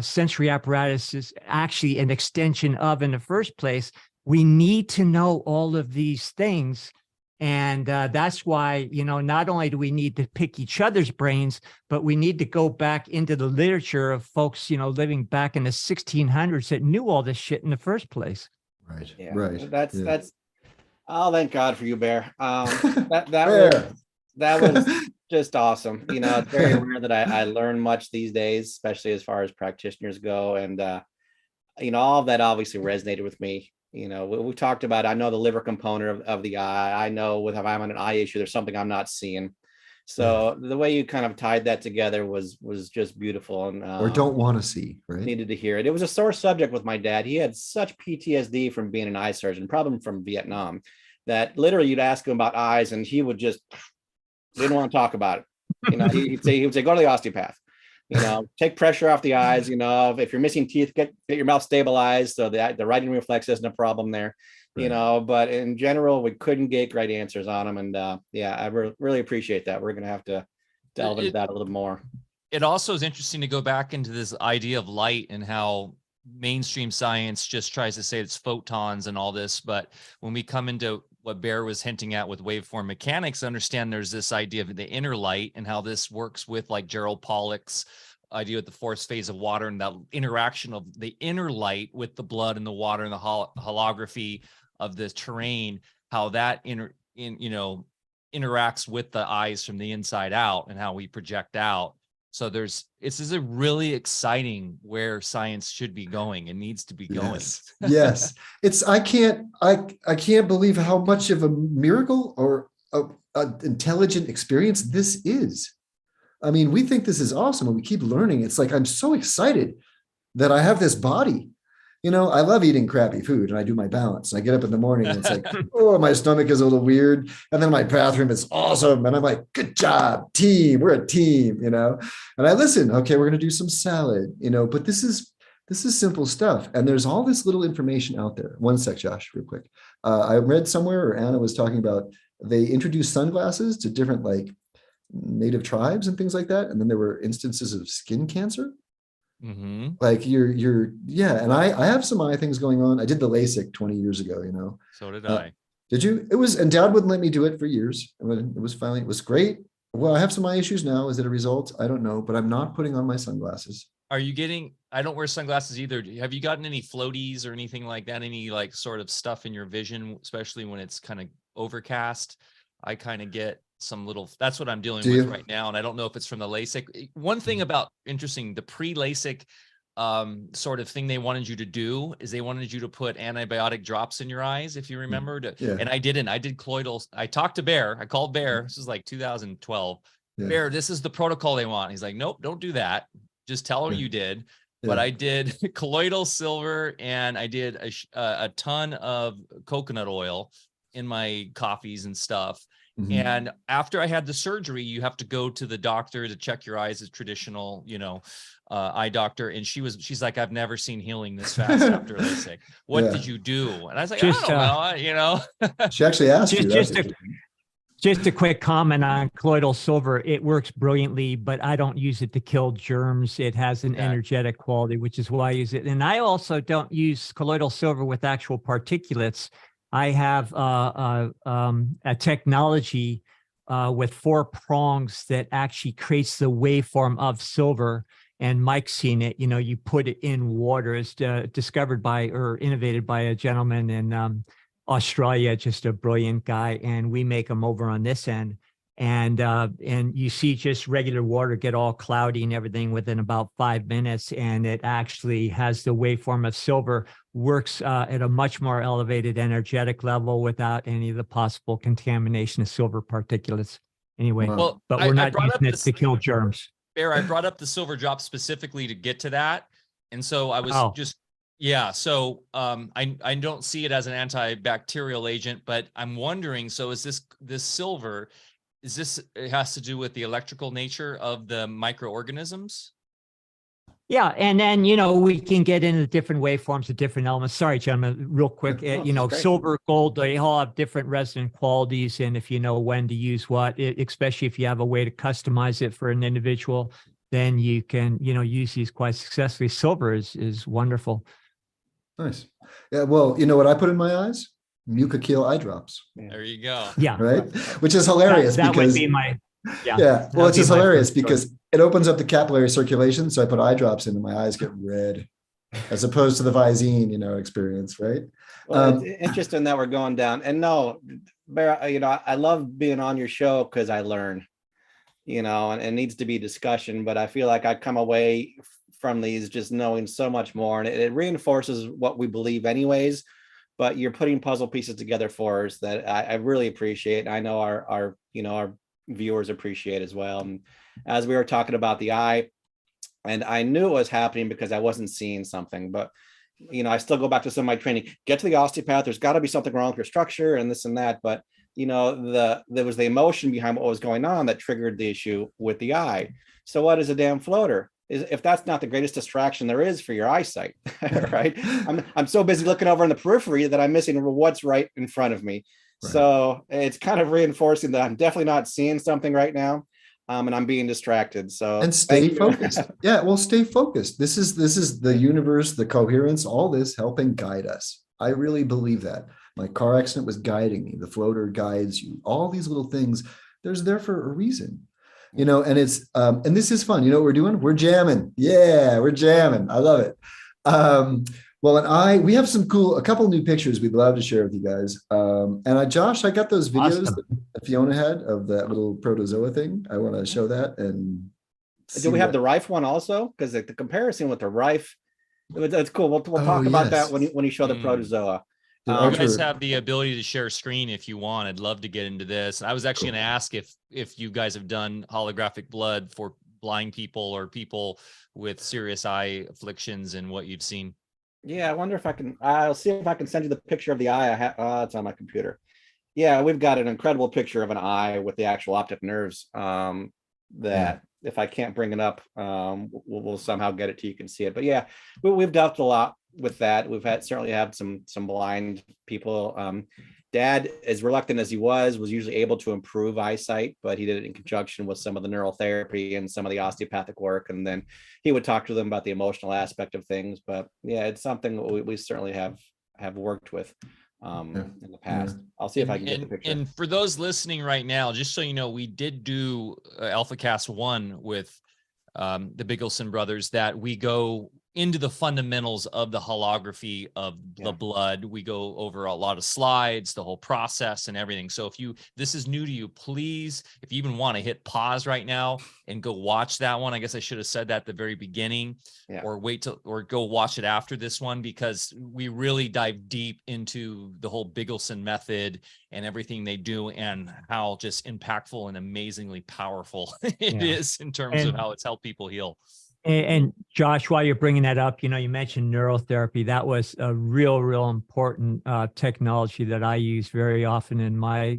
sensory apparatus is actually an extension of in the first place. We need to know all of these things. And that's why, not only do we need to pick each other's brains, but we need to go back into the literature of folks, living back in the 1600s that knew all this shit in the first place. Right. Yeah. Right. That's. Oh, thank God for you, Bear. That was just awesome. It's very rare that I learn much these days, especially as far as practitioners go. And all of that obviously resonated with me. We talked about, I know the liver component of the eye. I know if I'm on an eye issue, there's something I'm not seeing. So the way you kind of tied that together was just beautiful. And or don't want to see, right? Needed to hear it. It was a sore subject with my dad. He had such PTSD from being an eye surgeon, probably from Vietnam, that literally you'd ask him about eyes and he would just didn't want to talk about it. He would say, go to the osteopath. Take pressure off the eyes. If you're missing teeth, get your mouth stabilized so that the writing reflex isn't a problem there. Right. But in general, we couldn't get great answers on them. And I really appreciate that. We're going to have to delve into that a little more. It also is interesting to go back into this idea of light and how mainstream science just tries to say it's photons and all this. But when we come into what Bear was hinting at with waveform mechanics, understand there's this idea of the inner light and how this works with like Gerald Pollack's idea with the force phase of water and that interaction of the inner light with the blood and the water and the holography of the terrain, how that interacts with the eyes from the inside out and how we project out. So this is a really exciting where science should be going and needs to be going. Yes. I can't believe how much of a miracle or an intelligent experience this is. I mean, we think this is awesome and we keep learning. It's like, I'm so excited that I have this body. I love eating crappy food and I do my balance. I get up in the morning and it's like, oh, my stomach is a little weird. And then my bathroom is awesome. And I'm like, good job, team. We're a team, And I listen, okay, we're going to do some salad, but this is This is simple stuff. And there's all this little information out there. One sec, Josh, real quick. I read somewhere, or Anna was talking about, they introduced sunglasses to different like native tribes and things like that. And then there were instances of skin cancer. Like yeah. And I have some eye things going on. I did the LASIK 20 years ago, you know. So did I. Did you? It was, and Dad wouldn't let me do it for years. It was finally, it was great. Well, I have some eye issues now. Is it a result? I don't know, but I'm not putting on my sunglasses. Are you getting, I don't wear sunglasses either. Have you gotten any floaties or anything like that? Any like sort of stuff in your vision, especially when it's kind of overcast? I kind of get some little, that's what I'm dealing with right now. And I don't know if it's from the LASIK. One thing about interesting, the pre-LASIK sort of thing they wanted you to do is they wanted you to put antibiotic drops in your eyes, if you remember. And I didn't. I did colloidal. I talked to Bear. I called Bear. This is like 2012. Bear, this is the protocol they want. He's like, nope, don't do that. Just tell them you did. But I did colloidal silver, and I did a ton of coconut oil in my coffees and stuff. And after I had the surgery, you have to go to the doctor to check your eyes, as traditional, you know, eye doctor. And she's like, I've never seen healing this fast after LASIK. What did you do? And I was like, just, I don't know, you know. She actually asked you. Just a quick comment on colloidal silver. It works brilliantly, but I don't use it to kill germs. It has an energetic quality, which is why I use it. And I also don't use colloidal silver with actual particulates. I have a technology with 4 prongs that actually creates the waveform of silver. And Mike's seen it. You know, you put it in water. It's discovered by or innovated by a gentleman in Australia, just a brilliant guy. And we make them over on this end. And you see just regular water get all cloudy and everything within about 5 minutes. And it actually has the waveform of silver, works at a much more elevated energetic level without any of the possible contamination of silver particulates. Anyway, but we're not using it to kill germs. Bear, I brought up the silver drop specifically to get to that. And so I was so I don't see it as an antibacterial agent, but I'm wondering, so is this silver, it has to do with the electrical nature of the microorganisms? Yeah, and then, you know, we can get into different waveforms of different elements. Sorry, gentlemen, real quick. You know, silver, gold, they all have different resonant qualities. And if you know when to use what, especially if you have a way to customize it for an individual, then you can, you know, use these quite successfully. Silver is wonderful. Nice. Yeah, well, you know what I put in my eyes? Mucokil eye drops. There you go. Yeah. Right? Which is hilarious. That because, would be my... Well, it's just hilarious because it opens up the capillary circulation. So I put eye drops in and my eyes get red, as opposed to the Visine, you know, experience, right? Well, it's interesting that we're going down. And no, Bear, you know, I love being on your show because I learn, you know, and it needs to be discussion. But I feel like I come away from these just knowing so much more, and it reinforces what we believe anyways. But you're putting puzzle pieces together for us that I really appreciate. I know our viewers appreciate as well. And as we were talking about the eye, and I knew it was happening because I wasn't seeing something, but you know, I still go back to some of my training, get to the osteopath, there's got to be something wrong with your structure and this and that. But you know, there was the emotion behind what was going on that triggered the issue with the eye. So what is a damn floater? If that's not the greatest distraction there is for your eyesight, right? I'm so busy looking over in the periphery that I'm missing what's right in front of me. Right. So it's kind of reinforcing that I'm definitely not seeing something right now, and I'm being distracted. So and stay focused. Yeah, well, stay focused. This is the universe, the coherence, all this helping guide us. I really believe that. My car accident was guiding me. The floater guides you. All these little things, there's there for a reason. You know, and it's and this is fun. You know what we're doing? We're jamming. Yeah, we're jamming. I love it. Well, and we have a couple new pictures we'd love to share with you guys. And Josh, I got those videos that Fiona had of that little protozoa thing. I want to show that. And do we have the Rife one also? Because the comparison with the Rife, that's cool. We'll talk about that when you show the protozoa. You guys have the ability to share screen if you want. I'd love to get into this. I was actually going to ask if you guys have done holographic blood for blind people or people with serious eye afflictions and what you've seen. Yeah, I wonder if I can. I'll see if I can send you the picture of the eye. It's on my computer. Yeah, we've got an incredible picture of an eye with the actual optic nerves. that if I can't bring it up, we'll somehow get it to you can see it. But yeah, we've dealt a lot with that. We've certainly had some blind people. Dad, as reluctant as he was usually able to improve eyesight, but he did it in conjunction with some of the neural therapy and some of the osteopathic work. And then he would talk to them about the emotional aspect of things. But yeah, it's something we certainly have worked with in the past. I'll see if I can get the picture. And for those listening right now, just so you know, we did do AlphaCast 1 with the Bigelsen brothers, that we go into the fundamentals of the holography of the blood. We go over a lot of slides, the whole process and everything. So if this is new to you, please, if you even want to hit pause right now and go watch that one. I guess I should have said that at the very beginning, or go watch it after this one, because we really dive deep into the whole Bigelsen method and everything they do and how just impactful and amazingly powerful it is in terms of how it's helped people heal. And Josh, while you're bringing that up, you mentioned neurotherapy. That was a real important technology that I use very often in my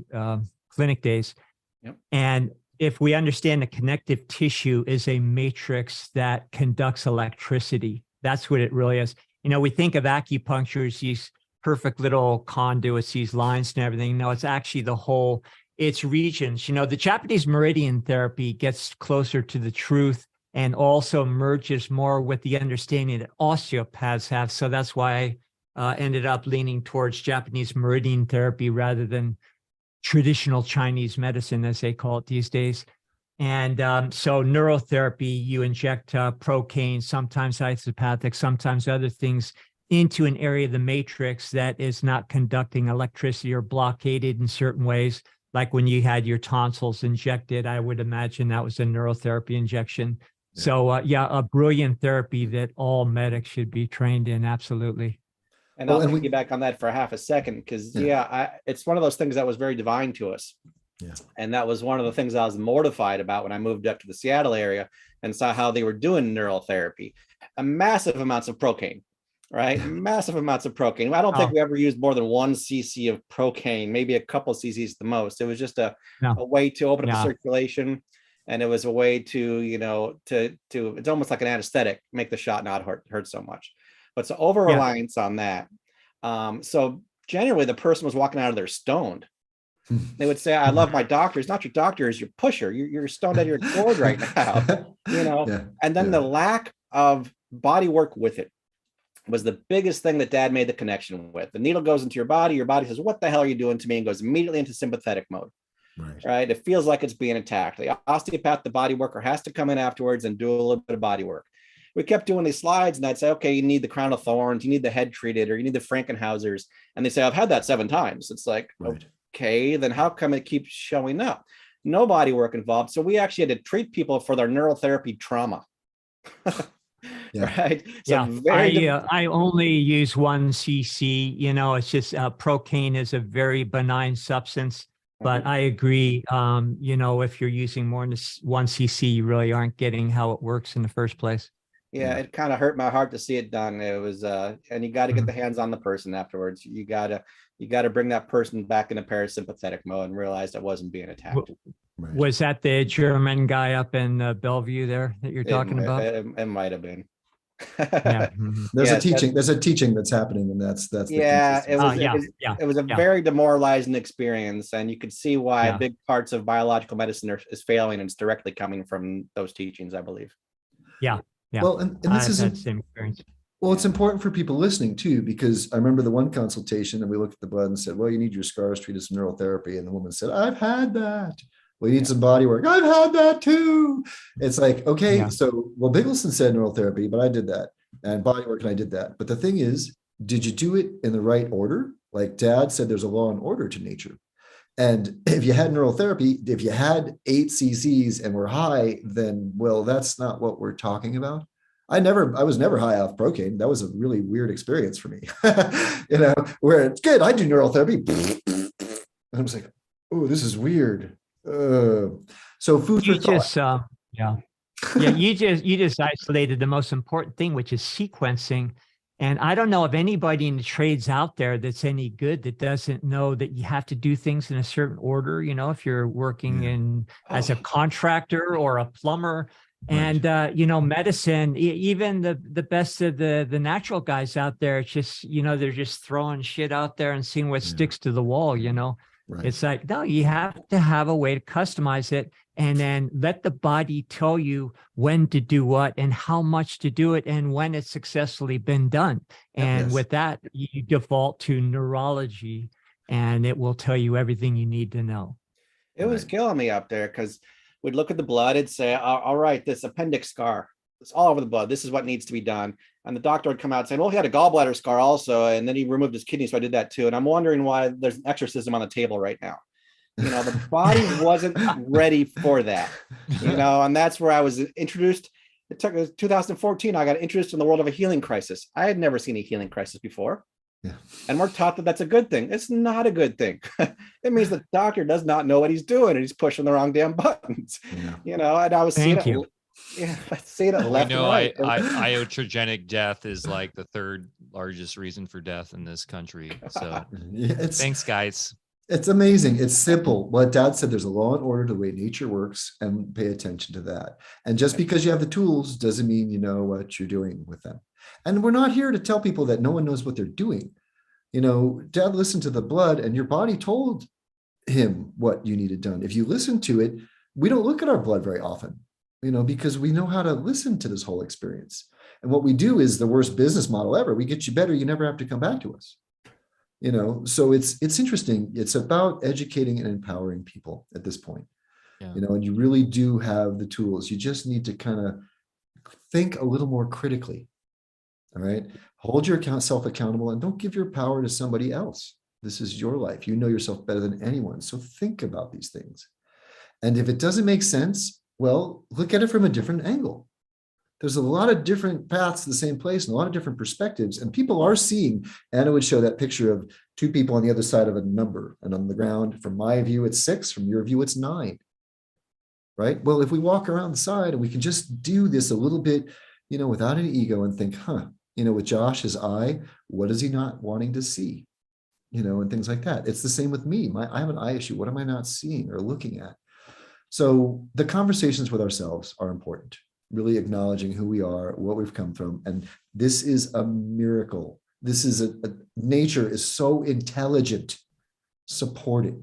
clinic days. Yep. And if we understand the connective tissue is a matrix that conducts electricity, that's what it really is. We think of acupuncture as these perfect little conduits, these lines and everything. No, it's actually it's regions. The Japanese meridian therapy gets closer to the truth and also merges more with the understanding that osteopaths have. So that's why I ended up leaning towards Japanese meridian therapy rather than traditional Chinese medicine, as they call it these days. And so neurotherapy, you inject procaine, sometimes isopathic, sometimes other things, into an area of the matrix that is not conducting electricity or blockaded in certain ways. Like when you had your tonsils injected, I would imagine that was a neurotherapy injection. Yeah. So a brilliant therapy that all medics should be trained in. Absolutely. And I'll piggyback on that for half a second, because it's one of those things that was very divine to us. Yeah. And that was one of the things I was mortified about when I moved up to the Seattle area and saw how they were doing neural therapy. Massive amounts of procaine, right? Massive amounts of procaine. I don't think we ever used more than 1 cc of procaine, maybe a couple cc's the most. It was just a way to open up the circulation. And it was a way to, it's almost like an anesthetic, make the shot not hurt so much. But so over reliance on that. So generally the person was walking out of there stoned. They would say, I love my doctor. It's not your doctor, it's your pusher. You're stoned out of your cord right now, And then the lack of body work with it was the biggest thing that Dad made the connection with. The needle goes into your body says, what the hell are you doing to me? And goes immediately into sympathetic mode. Right. It feels like it's being attacked. The osteopath, the body worker, has to come in afterwards and do a little bit of body work. We kept doing these slides, and I'd say, okay, you need the crown of thorns, you need the head treated, or you need the Frankenhausers. And they say, I've had that 7 times. It's like, okay, then how come it keeps showing up? No body work involved. So we actually had to treat people for their neurotherapy trauma. Right. So I only use 1 cc. It's just procaine is a very benign substance. But I agree, if you're using more than 1 cc, you really aren't getting how it works in the first place. Yeah, it kind of hurt my heart to see it done. It was, and you got to get the hands on the person afterwards. You got to bring that person back into parasympathetic mode and realize it wasn't being attacked. Was that the German guy up in Bellevue there that you're talking about? It might have been. There's a teaching that's happening, and that's it was a very demoralizing experience, and you could see why big parts of biological medicine is failing, and it's directly coming from those teachings, I believe. Well, and this is the same experience. Well, it's important for people listening too, because I remember the one consultation and we looked at the blood and said, well, you need your scars treated some neural therapy, and the woman said, I've had that. Well, you need some body work. I've had that too. It's like, okay, so, well, Bigelsen said neural therapy, but I did that, and body work, and I did that. But the thing is, did you do it in the right order? Like Dad said, there's a law and order to nature. And if you had neural therapy, if you had 8 cc's and were high, then, well, that's not what we're talking about. I was never high off procaine. That was a really weird experience for me, where it's good. I do neural therapy. And I was like, oh, this is weird. So food for thought. You just isolated the most important thing, which is sequencing. And I don't know of anybody in the trades out there that's any good that doesn't know that you have to do things in a certain order. You know, if you're working in as a contractor or a plumber, and you know, medicine, even the best of the natural guys out there, it's just, you know, they're just throwing shit out there and seeing what sticks to the wall. You know, it's like, no, you have to have a way to customize it, and then let the body tell you when to do what and how much to do it and when it's successfully been done. And with that, you default to neurology, and it will tell you everything you need to know. It was killing me up there because we'd look at the blood and say, all right, this appendix scar, it's all over the blood. This is what needs to be done. And the doctor would come out saying, well, he had a gallbladder scar also, and then he removed his kidney, so I did that too. And I'm wondering why there's an exorcism on the table right now. You know, the body wasn't ready for that, you know, and that's where I was introduced. It took 2014. I got introduced in the world of a healing crisis. I had never seen a healing crisis before. And we're taught that that's a good thing. It's not a good thing. It means the doctor does not know what he's doing and he's pushing the wrong damn buttons. You know, and I was seeing it. Yeah, I see it left and right. Iatrogenic death is like the third largest reason for death in this country. So thanks, guys. It's amazing. It's simple. What Dad said, there's a law and order to the way nature works, and pay attention to that. And just because you have the tools doesn't mean you know what you're doing with them. And we're not here to tell people that no one knows what they're doing. You know, Dad listened to the blood and your body told him what you needed done. If you listen to it, we don't look at our blood very often, you know, because we know how to listen to this whole experience. And what we do is the worst business model ever. We get you better. You never have to come back to us. You know, so it's interesting. It's about educating and empowering people at this point, you know, and you really do have the tools. You just need to kind of think a little more critically. All right. Hold yourself accountable and don't give your power to somebody else. This is your life. You know yourself better than anyone. So think about these things. And if it doesn't make sense, well, look at it from a different angle. There's a lot of different paths to the same place and a lot of different perspectives. And people are seeing, Anna would show that picture of two people on the other side of a number. And on the ground, from my view, it's 6. From your view, it's 9. Right? Well, if we walk around the side and we can just do this a little bit, you know, without an ego and think, you know, with Josh, his eye, what is he not wanting to see? You know, and things like that. It's the same with me. I have an eye issue. What am I not seeing or looking at? So the conversations with ourselves are important. Really acknowledging who we are, what we've come from. And this is a miracle. This is nature is so intelligent. Support it.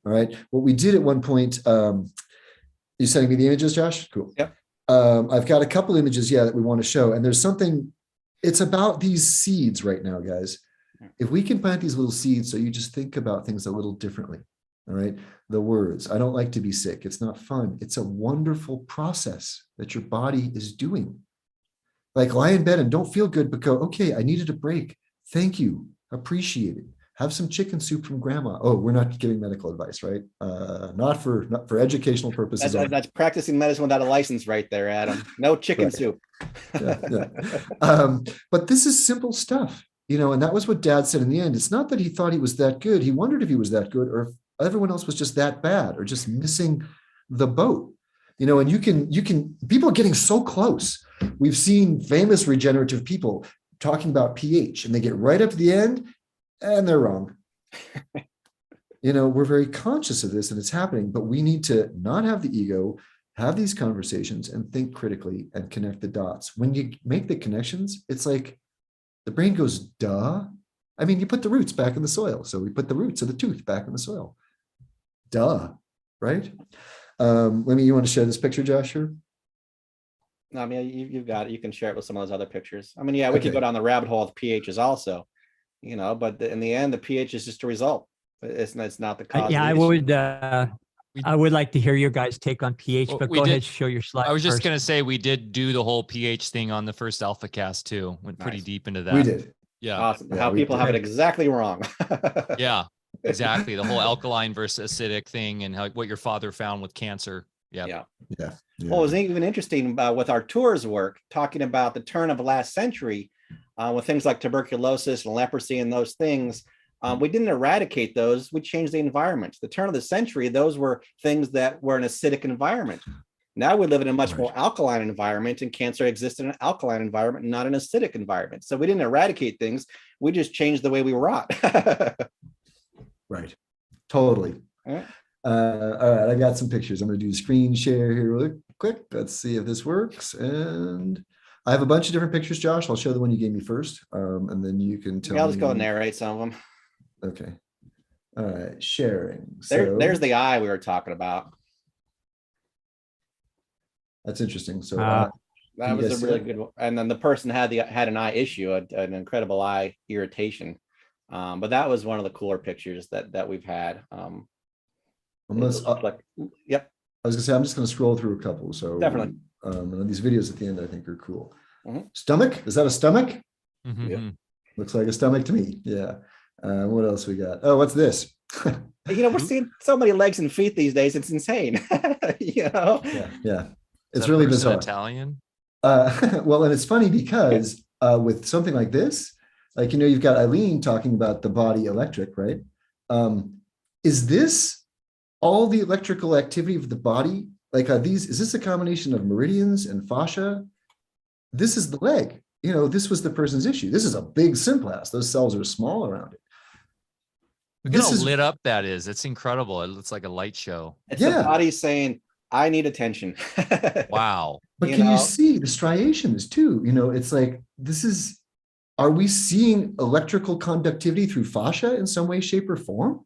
All right. What we did at one point, you sending me the images, Josh? Cool. Yep. I've got a couple images, that we want to show. And there's something, it's about these seeds right now, guys. If we can plant these little seeds, so you just think about things a little differently. All right. The words, I don't like to be sick. It's not fun. It's a wonderful process that your body is doing. Like lie in bed and don't feel good, but go, okay, I needed a break. Thank you. Appreciate it. Have some chicken soup from grandma. Oh, we're not giving medical advice, right? Not for educational purposes. That's practicing medicine without a license right there, Adam. No chicken soup. But this is simple stuff, you know, and that was what Dad said in the end. It's not that he thought he was that good. He wondered if he was that good or if everyone else was just that bad or just missing the boat, you know, and you can, people are getting so close. We've seen famous regenerative people talking about pH and they get right up to the end and they're wrong. You know, we're very conscious of this and it's happening, but we need to not have the ego, have these conversations and think critically and connect the dots. When you make the connections, it's like the brain goes, duh. I mean, you put the roots back in the soil. So we put the roots of the tooth back in the soil. Duh, right? You want to share this picture, Josh? Here? No, I mean, you've got it. You can share it with some of those other pictures. I mean, we could go down the rabbit hole of pHs also, you know, but in the end, the pH is just a result. It's not the cause. I would like to hear your guys' take on pH, but go ahead, show your slide. I was just going to say, we did do the whole pH thing on the first Alpha Cast too. Went pretty deep into that. We did. Yeah. Awesome. How people have it exactly wrong. Yeah. Exactly. The whole alkaline versus acidic thing and what your father found with cancer. Yeah. Well, it was even interesting with our tours work, talking about the turn of the last century with things like tuberculosis and leprosy and those things. We didn't eradicate those. We changed the environment. The turn of the century, those were things that were an acidic environment. Now we live in a much Right. more alkaline environment, and cancer exists in an alkaline environment, not an acidic environment. So we didn't eradicate things. We just changed the way we rot. Right. Totally. Yeah. All right, I got some pictures. I'm going to do screen share here really quick. Let's see if this works. And I have a bunch of different pictures, Josh. I'll show the one you gave me first, and then you can tell I'll just go me. narrate some of them. Okay. All right, sharing. There's the eye we were talking about. That's interesting. So That you was guys a see really that? good one. And then the person had an eye issue, an incredible eye irritation. But that was one of the cooler pictures that we've had. Unless, It looked like, yep, I was gonna say, I'm just gonna scroll through a couple. So Definitely. And these videos at the end, I think are cool. Mhm. Stomach? Is that a stomach? Mhm. Looks like a stomach to me. Yeah. What else we got? Oh, what's this? we're seeing so many legs and feet these days. It's insane. Yeah. Is It's that really person bizarre. Italian. Well, and it's funny because with something like this, like, you've got Eileen talking about the body electric, right? Is this all the electrical activity of the body? Like, is this a combination of meridians and fascia? This is the leg. This was the person's issue. This is a big symplas. Those cells are small around it. Look at how lit up that is. It's incredible. It looks like a light show. It's the body saying, I need attention. Wow. But can you see the striations too? It's like, are we seeing electrical conductivity through fascia in some way, shape, or form?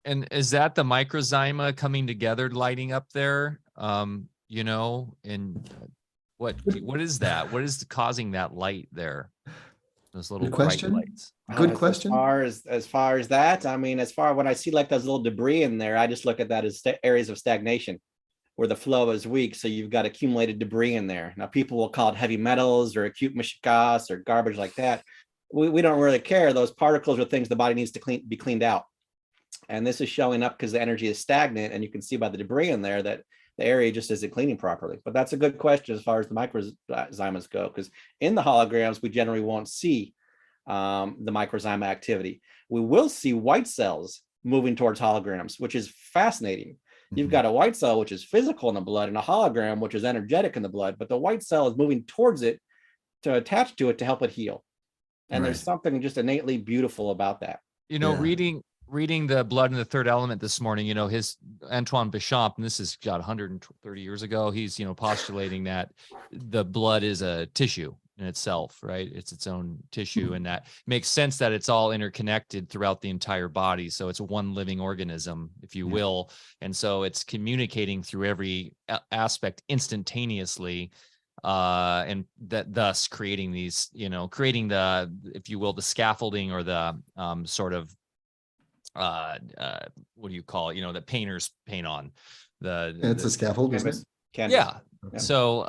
And is that the microzyma coming together, lighting up there? And what is that? What is causing that light there? Those little bright lights. Good question. As far as that, I mean, when I see like those little debris in there, I just look at that as areas of stagnation where the flow is weak. So you've got accumulated debris in there. Now people will call it heavy metals or acute mishigas or garbage like that. We don't really care. Those particles are things the body needs to be cleaned out. And this is showing up because the energy is stagnant, and you can see by the debris in there that the area just isn't cleaning properly. But that's a good question as far as the microzymas go, because in the holograms, we generally won't see the microzyma activity. We will see white cells moving towards holograms, which is fascinating. You've got a white cell, which is physical in the blood, and a hologram, which is energetic in the blood, but the white cell is moving towards it to attach to it to help it heal. And there's something just innately beautiful about that. Reading the Blood and the Third Element this morning, his Antoine Béchamp, and this is 130 years ago, he's, postulating that the blood is a tissue in itself, right? It's its own tissue, and that makes sense that it's all interconnected throughout the entire body. So it's one living organism, if you will. And so it's communicating through every aspect instantaneously. And that thus creating these, creating the, if you will, the scaffolding or the sort of what do you call it? That painters paint on it's a scaffold, isn't it? Canvas. Yeah. So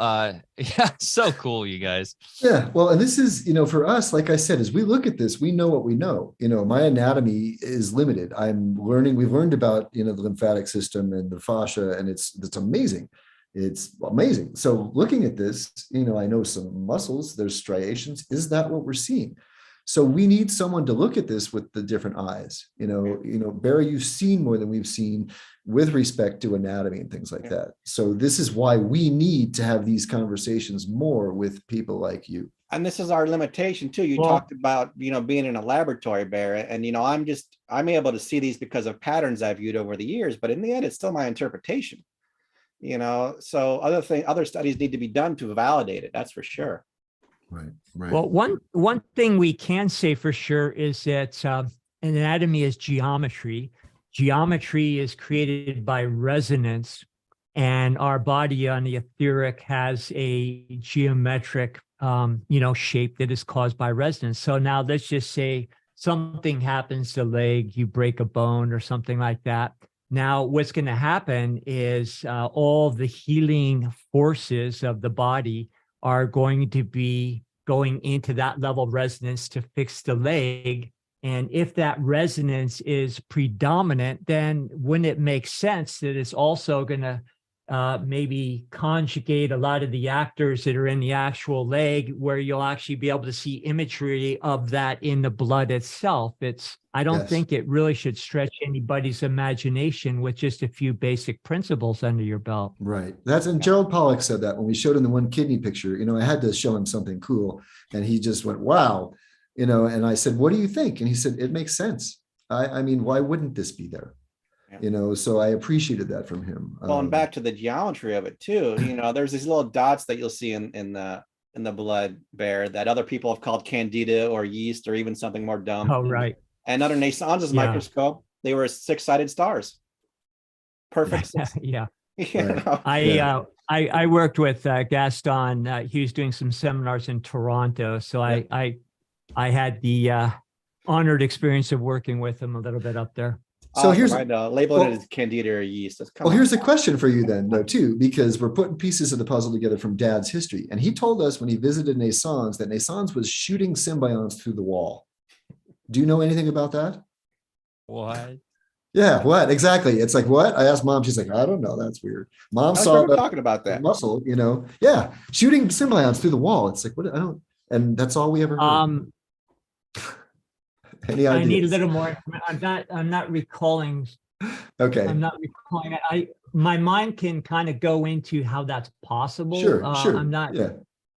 so cool, you guys. Yeah. Well, and this is, for us, like I said, as we look at this, we know what we know. My anatomy is limited. We've learned about, the lymphatic system and the fascia, and it's amazing. It's amazing. So looking at this, I know some muscles, there's striations. Is that what we're seeing? So we need someone to look at this with the different eyes. Barry, you've seen more than we've seen with respect to anatomy and things like that. So this is why we need to have these conversations more with people like you. And this is our limitation too. You talked about, being in a laboratory, Barry, and, I'm able to see these because of patterns I've viewed over the years, but in the end, it's still my interpretation, so other studies need to be done to validate it. That's for sure. Right. Well, one thing we can say for sure is that anatomy is geometry. Geometry is created by resonance, and our body on the etheric has a geometric, shape that is caused by resonance. So now let's just say something happens to the leg, you break a bone or something like that. Now, what's going to happen is all the healing forces of the body are going to be going into that level of resonance to fix the leg. And if that resonance is predominant, then wouldn't it make sense that it's also going to maybe conjugate a lot of the actors that are in the actual leg, where you'll actually be able to see imagery of that in the blood itself. I don't Yes. think it really should stretch anybody's imagination with just a few basic principles under your belt. Right. And Gerald Pollack said that when we showed him the one kidney picture, I had to show him something cool, and he just went, wow, and I said, what do you think? And he said, it makes sense. I mean, why wouldn't this be there? Yeah. So I appreciated that from him. Well, and back to the geometry of it too, there's these little dots that you'll see in the blood bear that other people have called candida or yeast or even something more dumb. Oh, right. And under Naissans's microscope, they were 6-sided stars. Perfect. Yeah. Right. I worked with Gaston. He was doing some seminars in Toronto, so I had the honored experience of working with him a little bit up there. So awesome. here's labeling it as candida or yeast. Here's a question for you then, though, too, because we're putting pieces of the puzzle together from Dad's history. And he told us when he visited Naissans that Naissans was shooting symbionts through the wall. Do you know anything about that? What? Yeah, what exactly? It's like, what? I asked Mom. She's like, I don't know. That's weird. Mom saw talking about that muscle, yeah, shooting symbionts through the wall. It's like, what? And that's all we ever heard. Any ideas? I need a little more. I'm not recalling. Okay. I'm not recalling it. My mind can kind of go into how that's possible. Sure.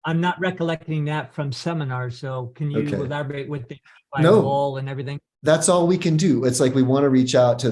I'm not recollecting that from seminars. So can you elaborate with the wall and everything? That's all we can do. It's like we want to reach out to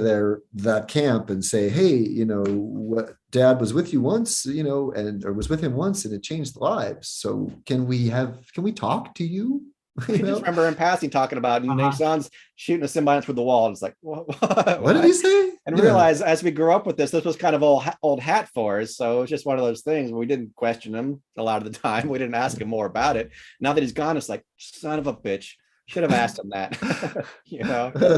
that camp and say, hey, what Dad was with you once, or was with him once, and it changed lives. So can we talk to you? I just remember in passing talking about Naissans shooting a symbiont through the wall. And it's like, what did he say? And realize as we grew up with this was kind of old hat for us. So it was just one of those things where we didn't question him a lot of the time. We didn't ask him more about it. Now that he's gone, it's like, son of a bitch. Should have asked him that.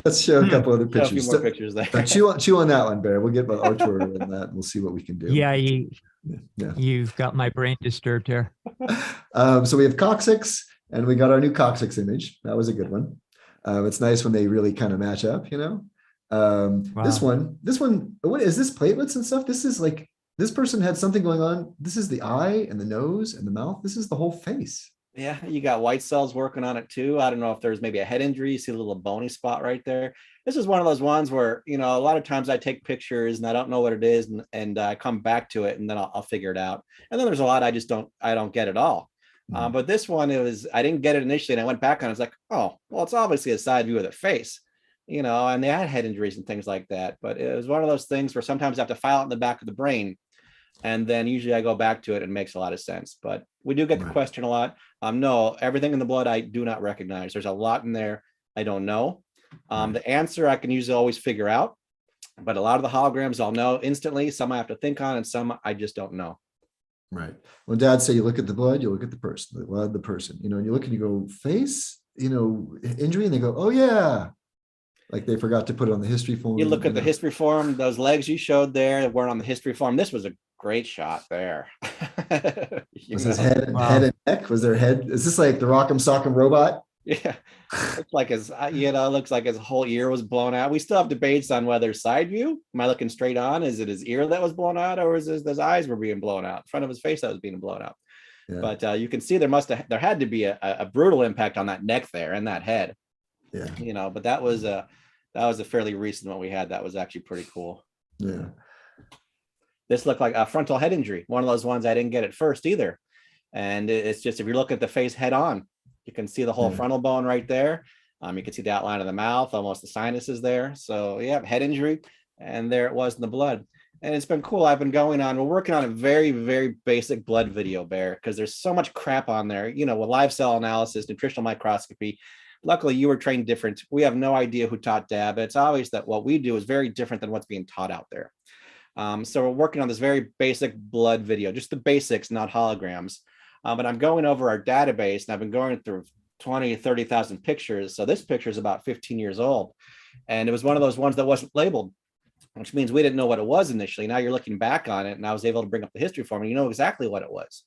Let's show a couple other pictures. A few more pictures there. Chew on that one, Bear. We'll get Artur in that, and we'll see what we can do. Yeah, you've got my brain disturbed here. So we have coccyx, and we got our new coccyx image. That was a good one. It's nice when they really kind of match up, Wow. This one, what is this, platelets and stuff? This is like, this person had something going on. This is the eye and the nose and the mouth. This is the whole face. Yeah, you got white cells working on it too. I don't know if there's maybe a head injury. You see a little bony spot right there. This is one of those ones where, a lot of times I take pictures and I don't know what it is, and I come back to it and then I'll figure it out. And then there's a lot I don't get at all. But this one, I didn't get it initially, and I went back on it. I was like, oh, well, it's obviously a side view of the face, and they had head injuries and things like that. But it was one of those things where sometimes I have to file it in the back of the brain. And then usually I go back to it and it makes a lot of sense. But we do get the question a lot. No, everything in the blood I do not recognize. There's a lot in there I don't know. The answer I can usually always figure out. But a lot of the holograms I'll know instantly. Some I have to think on, and some I just don't know. Right. When Dad say you look at the blood, you look at the person, the person, and you look and you go face, injury, and they go, oh yeah. Like they forgot to put it on the history form. You look at the history form, those legs you showed there weren't on the history form. This was a great shot there. Was his head and neck? Was their head? Is this like the Rock'em Sock'em Robot? Yeah. Looks like his whole ear was blown out. We still have debates on whether side view. Am I looking straight on? Is it his ear that was blown out, or is it his eyes were being blown out? In front of his face that was being blown out. Yeah. But you can see there had to be a brutal impact on that neck there and that head. Yeah. But that was a fairly recent one we had. That was actually pretty cool. Yeah. This looked like a frontal head injury. One of those ones I didn't get at first either. And it's just, if you look at the face head on, you can see the whole frontal bone right there. You can see the outline of the mouth, almost the sinuses there. So yeah, head injury. And there it was in the blood. And it's been cool. We're working on a very, very basic blood video, Bear, because there's so much crap on there, with live cell analysis, nutritional microscopy. Luckily, you were trained different. We have no idea who taught Dad, but it's obvious that what we do is very different than what's being taught out there. So we're working on this very basic blood video, just the basics, not holograms. But I'm going over our database, and I've been going through 20, 30,000 pictures. So this picture is about 15 years old. And it was one of those ones that wasn't labeled, which means we didn't know what it was initially. Now you're looking back on it, and I was able to bring up the history for me. You know exactly what it was.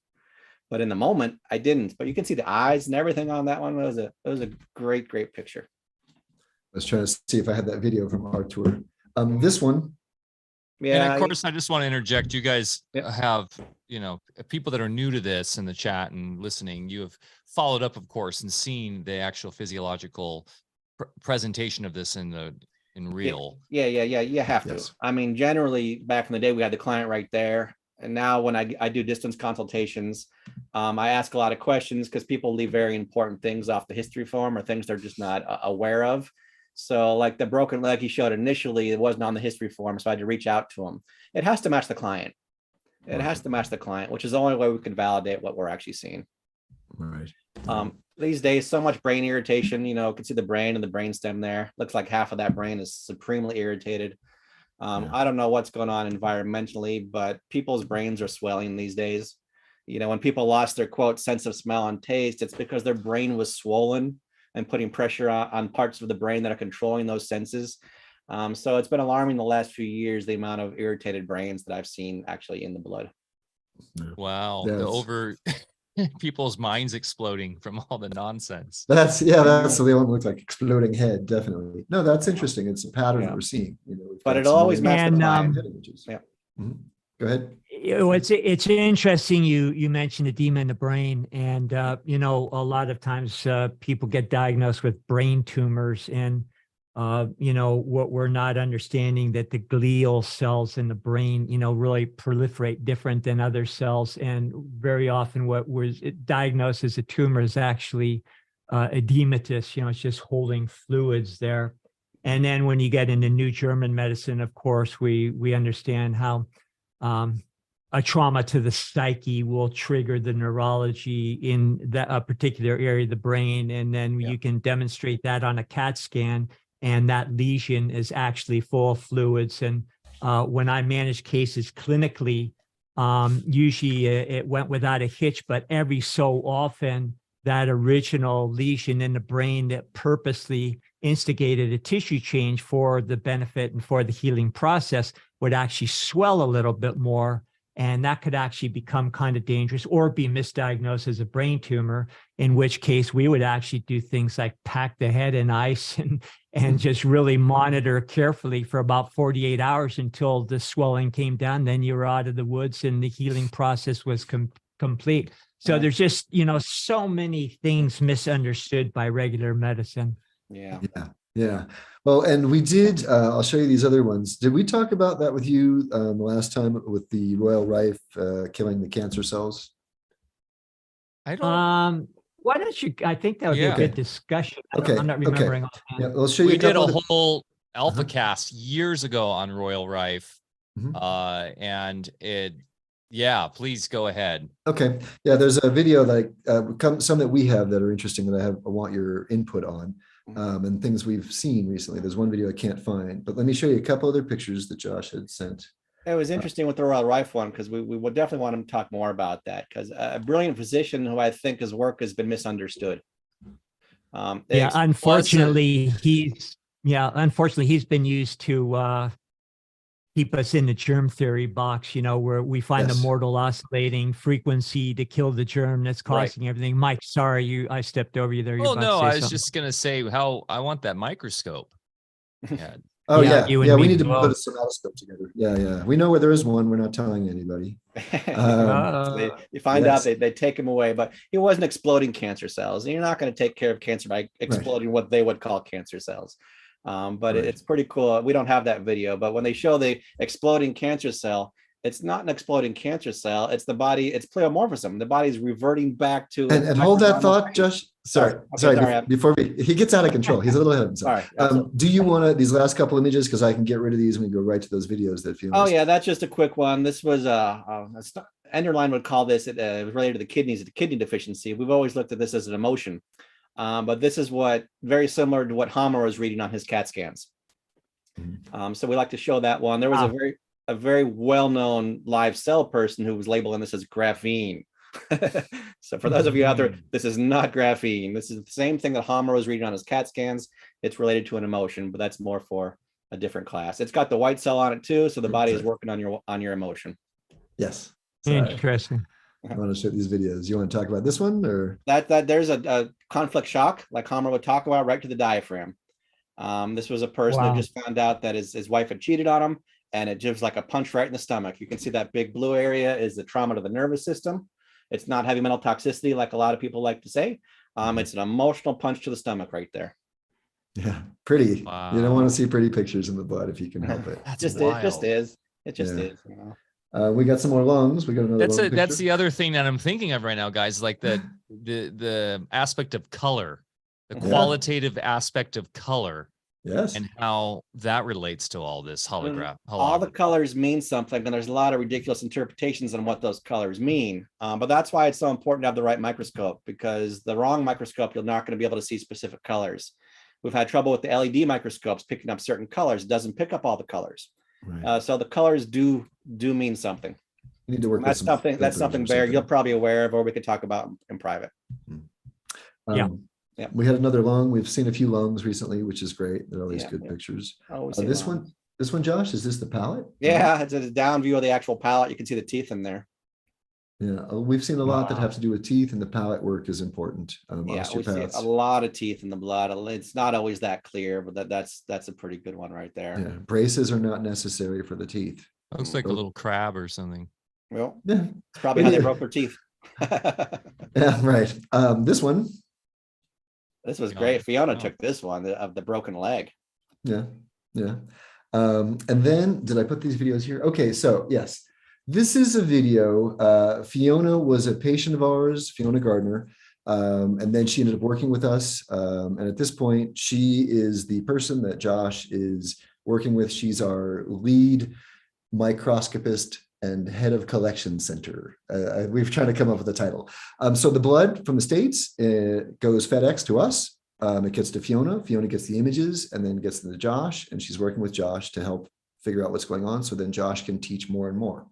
But in the moment, I didn't. But you can see the eyes and everything on that one. It was a great, great picture. I was trying to see if I had that video from Artur. This one, Yeah. And of course, I just want to interject. You guys Yep. have, people that are new to this in the chat and listening, you have followed up, of course, and seen the actual physiological presentation of this in real. Yeah. You have to. Yes. I mean, generally, back in the day, we had the client right there. And now when I do distance consultations, I ask a lot of questions because people leave very important things off the history form or things they're just not aware of. So like the broken leg he showed initially, it wasn't on the history form. So I had to reach out to him. It has to match the client. It has to match the client, which is the only way we can validate what we're actually seeing. Right. These days, so much brain irritation, you can see the brain and the brainstem there. Looks like half of that brain is supremely irritated. I don't know what's going on environmentally, but people's brains are swelling these days. When people lost their quote sense of smell and taste, it's because their brain was swollen and putting pressure on parts of the brain that are controlling those senses. So it's been alarming the last few years, the amount of irritated brains that I've seen actually in the blood. Wow. Yes. The over people's minds exploding from all the nonsense. That's the one looks like exploding head. Definitely. No, that's interesting. It's a pattern that we're seeing. But it'll always match the client. Yeah. Mm-hmm. Go ahead. It's interesting you mentioned edema in the brain, and a lot of times people get diagnosed with brain tumors, and what we're not understanding that the glial cells in the brain really proliferate different than other cells, and very often what was diagnosed as a tumor is actually edematous. It's just holding fluids there. And then when you get into new German medicine, of course, we understand how a trauma to the psyche will trigger the neurology in that particular area of the brain. And then you can demonstrate that on a CAT scan, and that lesion is actually full of fluids. And when I manage cases clinically, usually it went without a hitch, but every so often that original lesion in the brain that purposely instigated a tissue change for the benefit and for the healing process would actually swell a little bit more. And that could actually become kind of dangerous or be misdiagnosed as a brain tumor, in which case we would actually do things like pack the head in ice and just really monitor carefully for about 48 hours until the swelling came down. Then you were out of the woods and the healing process was complete. So there's just, so many things misunderstood by regular medicine. Yeah. Well, and we did, I'll show you these other ones. Did we talk about that with you last time with the Royal Rife killing the cancer cells? I don't. Why don't you? I think that would be a good discussion. I'm not remembering. Yeah, I'll show you. We did a whole alpha cast years ago on Royal Rife, and it. Yeah, please go ahead. Okay. Yeah, there's a video some that we have that are interesting that I want your input on. And things we've seen recently. There's one video I can't find, but let me show you a couple other pictures that Josh had sent. It was interesting with the Royal Rife one, because we would definitely want him to talk more about that, because a brilliant physician who I think his work has been misunderstood. Unfortunately, he's been used to keep us in the germ theory box, where we find the mortal oscillating frequency to kill the germ that's causing everything. Mike, sorry, I stepped over you there. Oh, no, I was just going to say how I want that microscope. We need to put a somatoscope together. Yeah. We know where there is one. We're not telling anybody. You find out they take him away, but he wasn't exploding cancer cells. And you're not going to take care of cancer by exploding what they would call cancer cells. But it's pretty cool. We don't have that video, but when they show the exploding cancer cell, it's not an exploding cancer cell. It's the body. It's pleomorphism. The body's reverting back to. And hold that thought, Josh. Sorry. Before he gets out of control, he's a little ahead of himself. Do you want these last couple images? Because I can get rid of these when we go right to those videos that feel. Oh yeah, that's just a quick one. This was Enderline would call this related to the kidneys, the kidney deficiency. We've always looked at this as an emotion. But this is very similar to what Hammer was reading on his CAT scans. So we like to show that one. There was a very well-known live cell person who was labeling this as graphene. So for those of you out there, this is not graphene. This is the same thing that Hammer was reading on his CAT scans. It's related to an emotion, but that's more for a different class. It's got the white cell on it too, so the body is working on your emotion. Yes. Interesting. I want to show these videos. You want to talk about this one, or that there's a conflict shock, like Hammer would talk about, right to the diaphragm. This was a person who just found out that his wife had cheated on him, and it gives like a punch right in the stomach. You can see that big blue area is the trauma to the nervous system. It's not heavy metal toxicity like a lot of people like to say. It's an emotional punch to the stomach right there. Yeah, pretty. Wow. You don't want to see pretty pictures in the blood if you can help it. That's It wild. just is. It just Yeah. is. You know? We got some more lungs. We got another lung picture. That's the other thing that I'm thinking of right now, guys. Like the aspect of color, the Yeah. qualitative aspect of color, Yes. and how that relates to all this holograph. All the colors mean something, and there's a lot of ridiculous interpretations on what those colors mean. But that's why it's so important to have the right microscope, because the wrong microscope, you're not going to be able to see specific colors. We've had trouble with the LED microscopes picking up certain colors. It doesn't pick up all the colors. Right. So the colors do mean something. You need to work And that's with something filters or Bear, something. you're probably aware of, or we could talk about in private. Yeah. Yeah. We had another lung. We've seen a few lungs recently, which is great. They're always Yeah, good yeah. pictures. Oh, This one, Josh, is this the palate? Yeah, it's a down view of the actual palate. You can see the teeth in there. Yeah. We've seen a lot that Wow. have to do with teeth, and the palate work is important. Yeah, we see Osteopaths. a lot of teeth in the blood. It's not always that clear, but that's a pretty good one right there. Yeah. Braces are not necessary for the teeth. Looks like a little crab or something. Well, Yeah. it's probably how they broke their teeth. Yeah. Right. This one. This was Yeah. great. Fiona Oh. took this one of the broken leg. Yeah. Yeah. And then did I put these videos here? Okay. So yes, this is a video. Fiona was a patient of ours, Fiona Gardner. And then she ended up working with us. And at this point, she is the person that Josh is working with. She's our lead microscopist and head of collection center. We've tried to come up with a title. So the blood from the States goes FedEx to us. It gets to Fiona. Fiona gets the images and then gets them to Josh. And she's working with Josh to help figure out what's going on. So then Josh can teach more and more.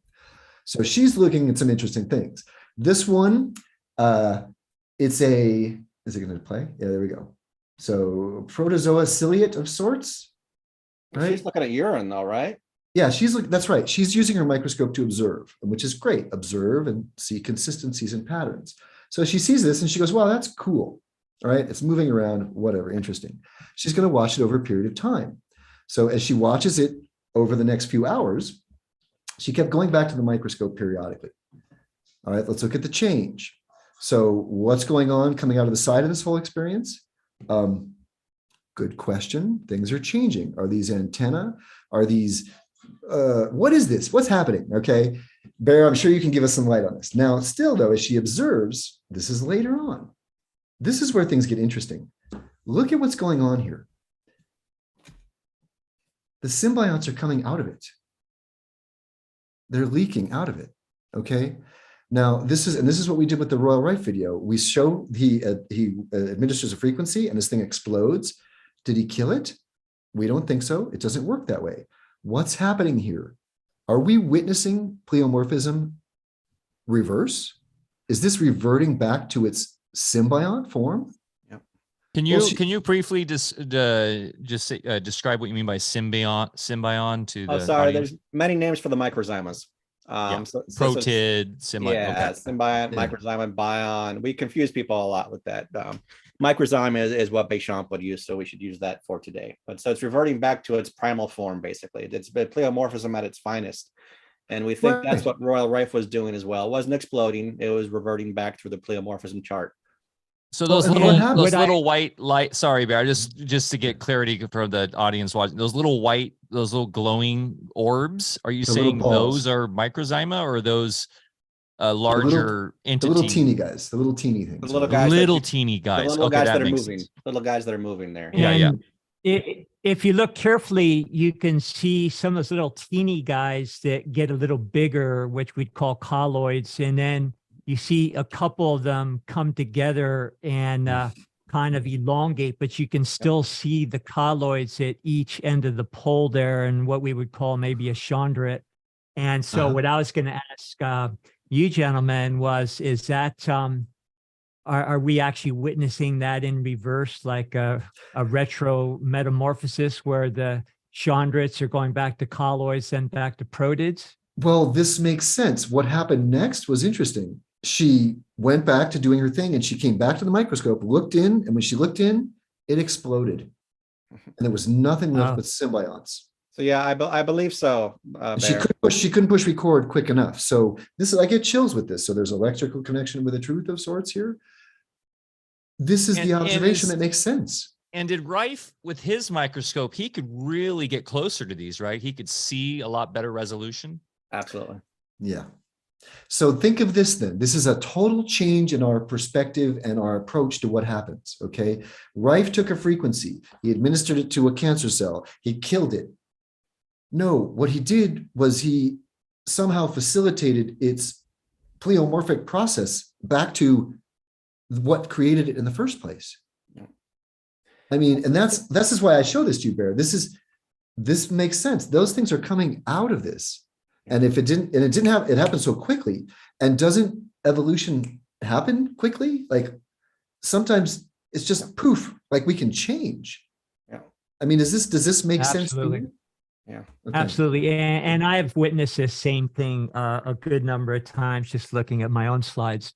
So she's looking at some interesting things. This one, is it going to play? Yeah, there we go. So protozoa ciliate of sorts. Right? She's looking at urine though, right? Yeah, that's right. She's using her microscope to observe, which is great. Observe and see consistencies and patterns. So she sees this and she goes, wow, that's cool. All right, it's moving around, whatever, interesting. She's going to watch it over a period of time. So as she watches it over the next few hours, she kept going back to the microscope periodically. All right, let's look at the change. So what's going on coming out of the side of this whole experience? Good question. Things are changing. Are these antennae? Are these, what is this? What's happening? Okay, Bear, I'm sure you can give us some light on this. Now, still though, as she observes, this is later on. This is where things get interesting. Look at what's going on here. The symbionts are coming out of it. They're leaking out of it. Okay. Now, this is what we did with the Royal Rife video. We show he administers a frequency and this thing explodes. Did he kill it? We don't think so. It doesn't work that way. What's happening here? Are we witnessing pleomorphism reverse? Is this reverting back to its symbiont form? Can you briefly describe what you mean by symbiont to the sorry, audience? there's many names for the microzymas. Protid, symbiont. Yeah, Okay. symbiont, Yeah. microzyma, bion. We confuse people a lot with that. Microzyma is what Béchamp would use, so we should use that for today. But so it's reverting back to its primal form, basically. It's pleomorphism at its finest. And we think that's what Royal Rife was doing as well. It wasn't exploding, it was reverting back through the pleomorphism chart. So those Well, little white light. Sorry, Bear. Just to get clarity for the audience watching, those little glowing orbs. Are you The little saying balls. those are microzyma or those larger The entities? little teeny guys, the little teeny things. The little right? guys that Little you- teeny guys. The little Okay, guys that that are makes moving. sense. Little guys that are moving there. Yeah, yeah. If you look carefully, you can see some of those little teeny guys that get a little bigger, which we'd call colloids. And then you see a couple of them come together and kind of elongate, but you can still see the colloids at each end of the pole there and what we would call maybe a chondrite. And so what I was going to ask you gentlemen is that are we actually witnessing that in reverse, like a retro metamorphosis where the chondrites are going back to colloids and back to protids? Well, this makes sense. What happened next was interesting. She went back to doing her thing and she came back to the microscope, looked in, and when she looked in, it exploded. And there was nothing left but symbionts. So yeah, I believe so. Bear. She couldn't push record quick enough. So this is, I get chills with this. So there's electrical connection with a truth of sorts here. This is the observation that makes sense. And did Rife, with his microscope, he could really get closer to these, right? He could see a lot better resolution. Absolutely. Yeah. So think of this then. This is a total change in our perspective and our approach to what happens, okay? Rife took a frequency. He administered it to a cancer cell. He killed it. No, what he did was he somehow facilitated its pleomorphic process back to what created it in the first place. Yeah. I mean, and this is why I show this to you, Bear. This makes sense. Those things are coming out of this. And if it didn't, and it happened so quickly. And doesn't evolution happen quickly? Like sometimes it's just poof, like we can change. Yeah. I mean, does this make sense? Absolutely. To you? Yeah. Okay. Absolutely. And I've witnessed this same thing a good number of times, just looking at my own slides.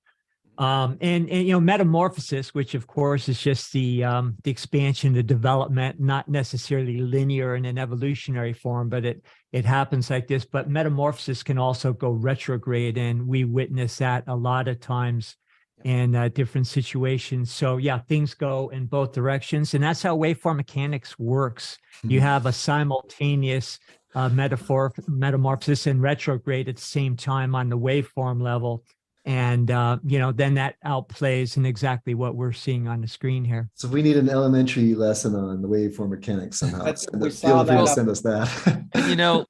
And metamorphosis, which of course is just the expansion, the development, not necessarily linear in an evolutionary form, but it happens like this. But metamorphosis can also go retrograde, and we witness that a lot of times in different situations. So yeah, things go in both directions, and that's how waveform mechanics works. You have a simultaneous metamorphosis and retrograde at the same time on the waveform level. And, then that outplays in exactly what we're seeing on the screen here. So we need an elementary lesson on the waveform mechanics somehow. Feel free to send us that.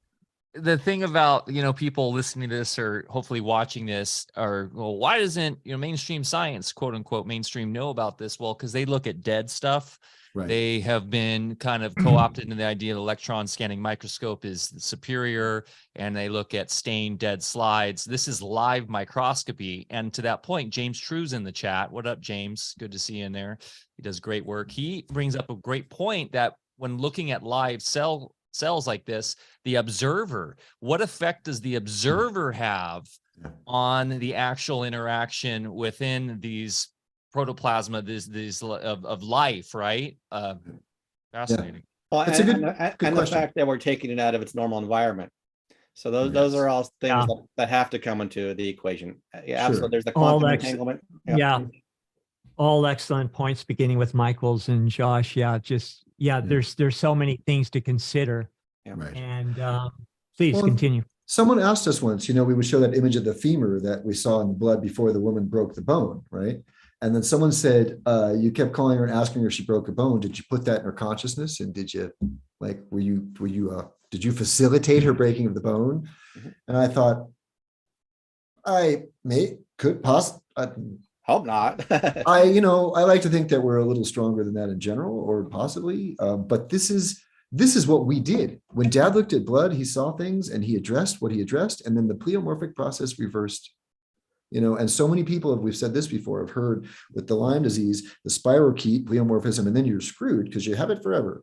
The thing about, people listening to this or hopefully watching this are, well, why doesn't, mainstream science, quote unquote, mainstream know about this? Well, because they look at dead stuff. Right. They have been kind of co-opted into the idea that electron scanning microscope is superior, and they look at stained dead slides. This is live microscopy. And to that point, James True's in the chat. What up, James? Good to see you in there. He does great work. He brings up a great point that when looking at live cells like this, the observer, what effect does the observer have on the actual interaction within these protoplasma, these of life, right? Fascinating. Well, and the fact that we're taking it out of its normal environment. So those are all things that have to come into the equation. Yeah, absolutely. There's the quantum entanglement. All excellent points, beginning with Michael's and Josh. There's so many things to consider. Yeah. Right. And please continue. Someone we would show that image of the femur that we saw in the blood before the woman broke the bone, right? And then someone said, you kept calling her and asking her if she broke a bone. Did you put that in her consciousness? And did you did you facilitate her breaking of the bone? Mm-hmm. And I thought, hope not. I like to think that we're a little stronger than that in general, or possibly. But this is what we did. When Dad looked at blood, he saw things and he addressed what he addressed. And then the pleomorphic process reversed. And so many people, we've said this before, have heard with the Lyme disease, the spirochete, pleomorphism, and then you're screwed because you have it forever.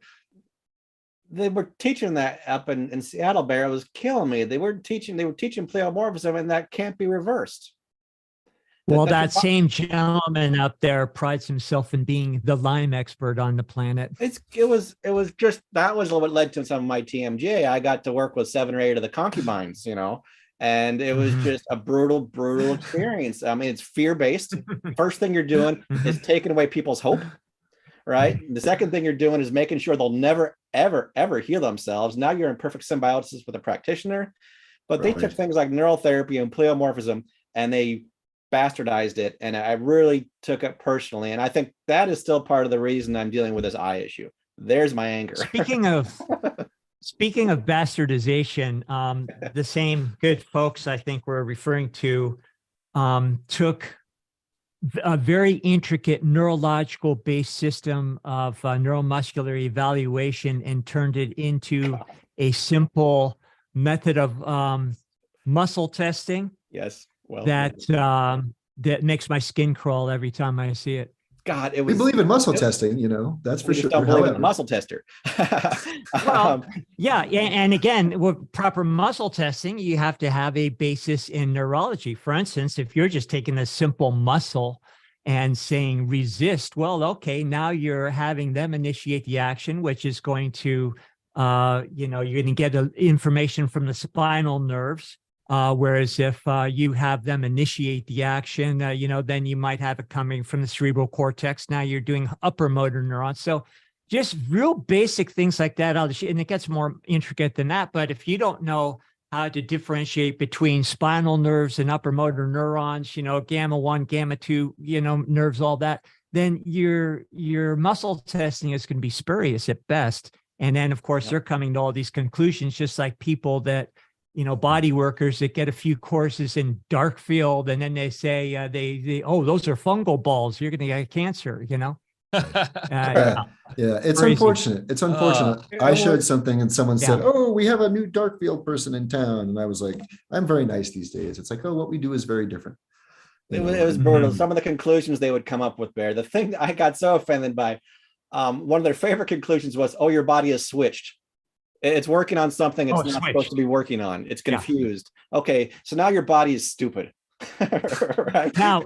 They were teaching that up in Seattle, Bear. It was killing me. They were teaching pleomorphism, and that can't be reversed. Well, that same gentleman up there prides himself in being the Lyme expert on the planet. It was just, that was what led to some of my TMJ. I got to work with 7 or 8 of the concubines, and it was just a brutal experience. I mean, it's fear-based. First thing you're doing is taking away people's hope, right? The second thing you're doing is making sure they'll never, ever, ever heal themselves. Now you're in perfect symbiosis with a practitioner. But they took things like neural therapy and pleomorphism, and they bastardized it. And I really took it personally. And I think that is still part of the reason I'm dealing with this eye issue. There's my anger. Speaking of bastardization, the same good folks I think we're referring to took a very intricate neurological based system of neuromuscular evaluation and turned it into a simple method of muscle testing. Yes. Well, that makes my skin crawl every time I see it. God, we believe in muscle testing, that's for sure. Don't believe in the muscle tester. Well, and again, with proper muscle testing, you have to have a basis in neurology. For instance, if you're just taking a simple muscle and saying resist, well, okay, now you're having them initiate the action, which is going to you know, you're going to get information from the spinal nerves. Whereas if you have them initiate the action, you know, then you might have it coming from the cerebral cortex. Now you're doing upper motor neurons. So just real basic things like that. And it gets more intricate than that. But if you don't know how to differentiate between spinal nerves and upper motor neurons, you know, gamma 1, gamma 2, you know, nerves, all that, then your muscle testing is going to be spurious at best. And then, of course, they're coming to all these conclusions, just like people that, you know, body workers that get a few courses in dark field, and then they say, they oh, those are fungal balls, you're going to get cancer, you know? Yeah, it's Crazy. unfortunate. It's unfortunate. I showed something and someone said, Yeah. oh, we have a new dark field person in town. And I was like, I'm very nice these days. It's like, oh, what we do is very different. It was brutal. Some of the conclusions they would come up with, Bear. The thing that I got so offended by, one of their favorite conclusions was, oh, your body is switched. It's working on something it's not supposed to be working on. It's confused. Yeah. Okay, so now your body is stupid. Right? Now,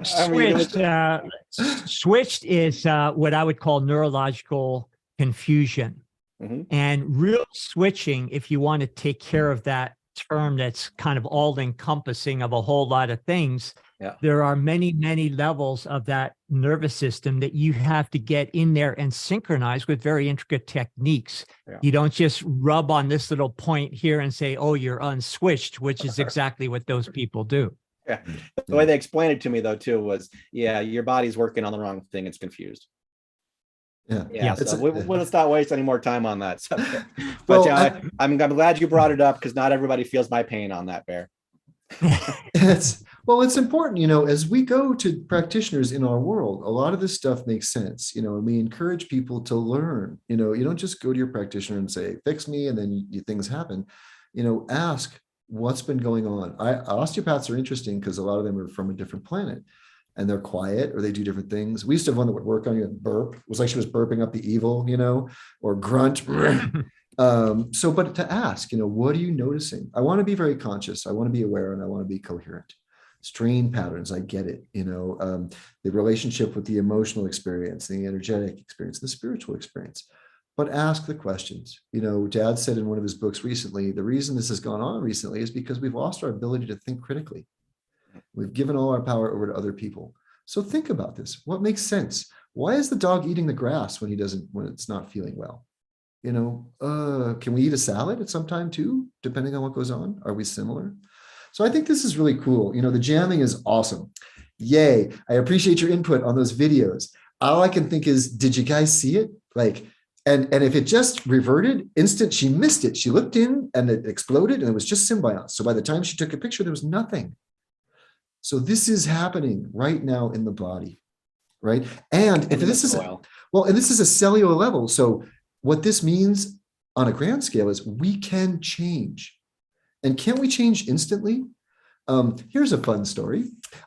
switched is what I would call neurological confusion. Mm-hmm. And real switching, if you want to take care of that term that's kind of all-encompassing of a whole lot of things, there are many, many levels of that nervous system that you have to get in there and synchronize with very intricate techniques. Yeah. You don't just rub on this little point here and say, oh, you're unswitched, which is exactly what those people do. Yeah. The way they explained it to me, though, too, was, yeah, your body's working on the wrong thing. It's confused. Yeah. So let's not waste any more time on that subject. But I'm glad you brought it up, because not everybody feels my pain on that, Bear. It's important, you know, as we go to practitioners in our world, a lot of this stuff makes sense, you know, and we encourage people to learn. You know, you don't just go to your practitioner and say, fix me, and then things happen. You know, ask what's been going on. Osteopaths are interesting because a lot of them are from a different planet, and they're quiet, or they do different things. We used to have one that would work on you and burp. It was like she was burping up the evil, you know, or grunt. But to ask, you know, what are you noticing? I want to be very conscious. I want to be aware, and I want to be coherent. Strain patterns, I get it. You know, the relationship with the emotional experience, the energetic experience, the spiritual experience. But ask the questions. You know, Dad said in one of his books recently, the reason this has gone on recently is because we've lost our ability to think critically. We've given all our power over to other people. So think about this. What makes sense? Why is the dog eating the grass when it's not feeling well? You know, can we eat a salad at some time too, depending on what goes on? Are we similar? So I think this is really cool. You know, the jamming is awesome. Yay. I appreciate your input on those videos. All I can think is, did you guys see it? Like, and if it just reverted, she missed it. She looked in and it exploded, and it was just symbionts. So by the time she took a picture, there was nothing. So this is happening right now in the body, right? And if this is, and this is a cellular level. So what this means on a grand scale is we can change. And can we change instantly? Here's a fun story.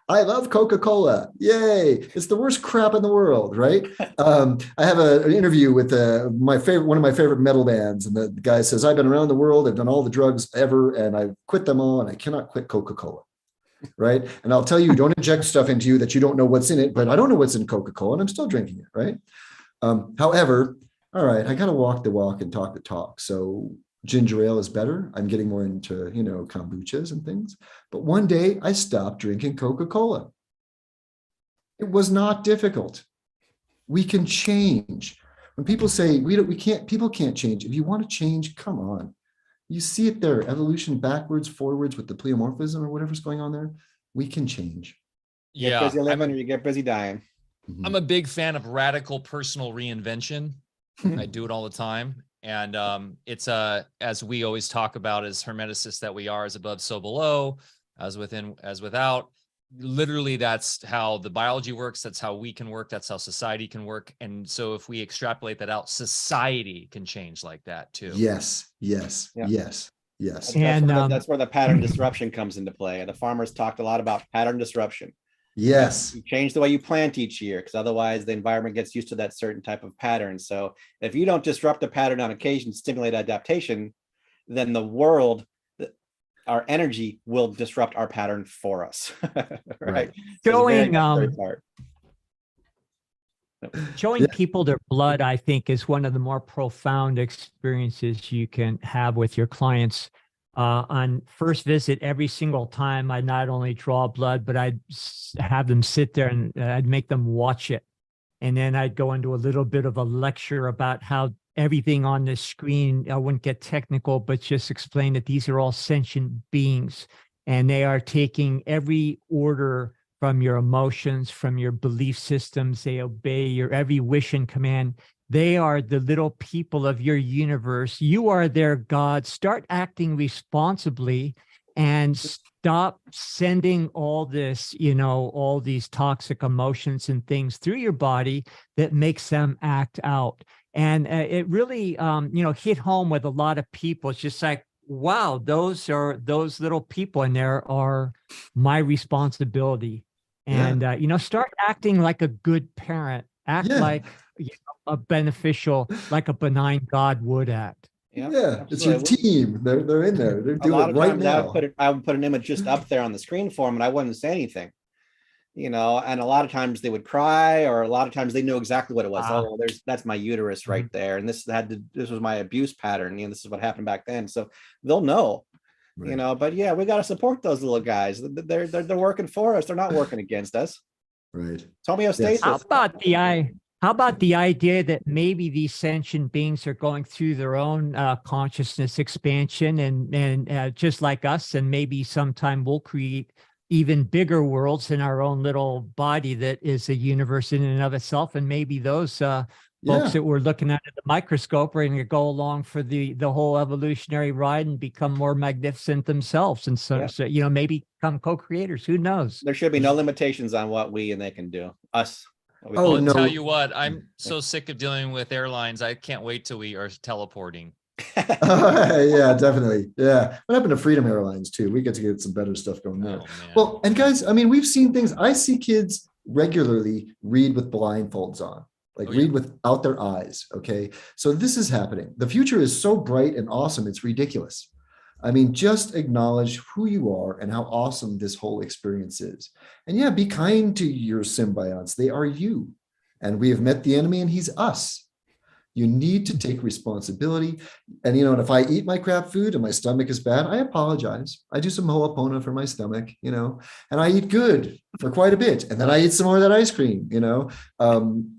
I love Coca-Cola. Yay. It's the worst crap in the world, right? I have an interview with one of my favorite metal bands. And the guy says, I've been around the world. I've done all the drugs ever, and I've quit them all, and I cannot quit Coca-Cola. Right. And I'll tell you, don't inject stuff into you that you don't know what's in it, but I don't know what's in Coca-Cola, and I'm still drinking it. Right. However, all right, I got to walk the walk and talk the talk. So ginger ale is better. I'm getting more into, you know, kombuchas and things. But one day I stopped drinking Coca-Cola. It was not difficult. We can change. When people say people can't change. If you want to change, come on. You see it there, evolution backwards, forwards with the pleomorphism or whatever's going on there. We can change. You get busy living, or you get busy dying. I'm a big fan of radical personal reinvention. I do it all the time. And it's as we always talk about as hermeticists that we are, as above, so below, as within, as without. Literally, that's how the biology works. That's how we can work. That's how society can work. And so if we extrapolate that out, society can change like that too. Yes. And that's where the pattern disruption comes into play. The farmers talked a lot about pattern disruption. Yes. You change the way you plant each year, because otherwise the environment gets used to that certain type of pattern. So if you don't disrupt the pattern on occasion, stimulate adaptation, then the world, our energy will disrupt our pattern for us. Right. Going, Showing Yeah. people their blood, I think, is one of the more profound experiences you can have with your clients. On first visit, every single time, I not only draw blood, but I'd have them sit there and I'd make them watch it. And then I'd go into a little bit of a lecture about how everything on the screen, I wouldn't get technical, but just explain that these are all sentient beings and they are taking every order from your emotions, from your belief systems. They obey your every wish and command. They are the little people of your universe. You are their God. Start acting responsibly and stop sending all this, all these toxic emotions and things through your body that makes them act out. And it really, hit home with a lot of people. It's just like, wow, those are those little people, and there are my responsibility. And, start acting like a good parent, act Yeah. like a beneficial, like a benign God would act. Yeah, it's your team. They're in there. They're A doing lot it of right times now. I would put an image just up there on the screen for them and I wouldn't say anything, and a lot of times they would cry, or a lot of times they knew exactly what it was. Oh, that's my uterus right there. And this was my abuse pattern. This is what happened back then. So they'll know, Right. but yeah, we got to support those little guys. They're working for us. They're not working against us. Right. Homeostasis. Yes. How about the idea that maybe these sentient beings are going through their own consciousness expansion and just like us, and maybe sometime we'll create even bigger worlds in our own little body that is a universe in and of itself. And maybe those folks that we're looking at the microscope are going to go along for the whole evolutionary ride and become more magnificent themselves. And so maybe become co-creators. Who knows? There should be no limitations on what we and they can do. Us. I'll tell you what, I'm so sick of dealing with airlines. I can't wait till we are teleporting. Yeah, definitely. Yeah. What happened to Freedom Airlines too? We get to get some better stuff going there. Well, and guys, I mean, we've seen things. I see kids regularly read with blindfolds on, like read without their eyes. Okay. So this is happening. The future is so bright and awesome. It's ridiculous. I mean, just acknowledge who you are and how awesome this whole experience is. And yeah, be kind to your symbionts. They are you. And we have met the enemy and he's us. You need to take responsibility. And, and if I eat my crap food and my stomach is bad, I apologize. I do some ho'opono for my stomach, and I eat good for quite a bit. And then I eat some more of that ice cream,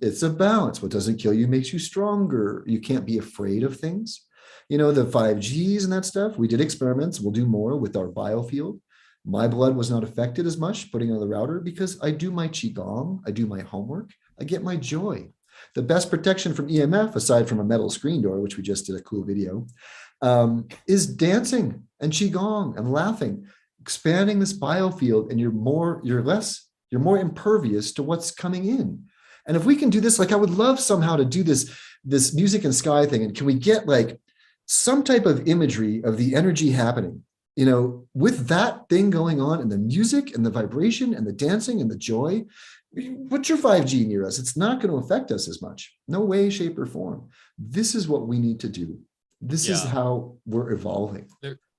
it's a balance. What doesn't kill you makes you stronger. You can't be afraid of things. The 5Gs and that stuff, we did experiments. We'll do more with our biofield. My blood was not affected as much putting on the router because I do my Qigong, I do my homework, I get my joy. The best protection from EMF, aside from a metal screen door, which we just did a cool video, is dancing and Qigong and laughing, expanding this biofield, and you're more impervious to what's coming in. And if we can do this, like I would love somehow to do this music and sky thing. And can we get like some type of imagery of the energy happening, with that thing going on, and the music and the vibration and the dancing and the joy? Put your 5G near us. It's not going to affect us as much. No way, shape, or form. This is what we need to do. This is how we're evolving.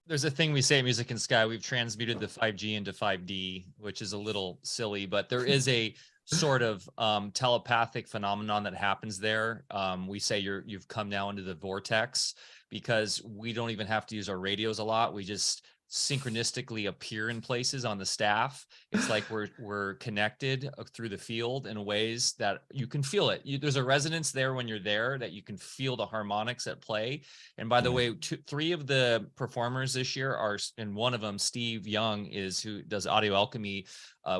There's a thing we say at Music and Sky. We've transmuted the 5G into 5D, which is a little silly, but there is a sort of telepathic phenomenon that happens there. We say you've come now into the vortex because we don't even have to use our radios a lot. We just synchronistically appear in places on the staff. It's like we're connected through the field in ways that you can feel it. There's a resonance there when you're there that you can feel the harmonics at play. And by the way, 3 of the performers this year are, and one of them, Steve Young, who does audio alchemy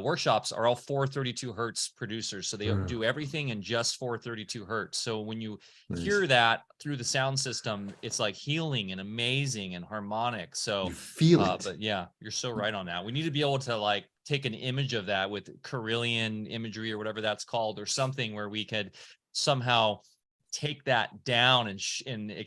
workshops, are all 432 hertz producers. So they do everything in just 432 hertz. So when you hear that through the sound system, it's like healing and amazing and harmonic. So you feel it. But yeah, you're so right on that. We need to be able to like take an image of that with Carillion imagery or whatever that's called, or something where we could somehow take that down and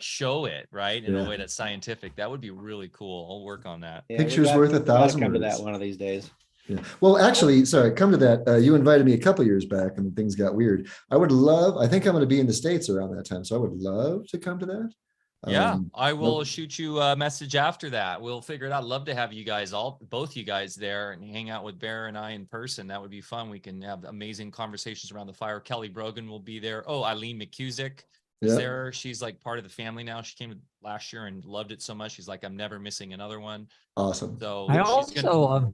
show it right in a way that's scientific. That would be really cool. I'll work on that. Pictures worth 1,000 come words. to that one of these days. Yeah. Well, actually, sorry, come to that. You invited me a couple years back and things got weird. I think I'm going to be in the States around that time. So I would love to come to that. Yeah, Um, I will nope. shoot you a message after that. We'll figure it out. Love to have you guys both you guys there and hang out with Bear and I in person. That would be fun. We can have amazing conversations around the fire. Kelly Brogan will be there. Oh, Eileen McCusick is Yeah. there. She's like part of the family now. She came last year and loved it so much. She's like, I'm never missing another one. Awesome. So I she's gonna. also,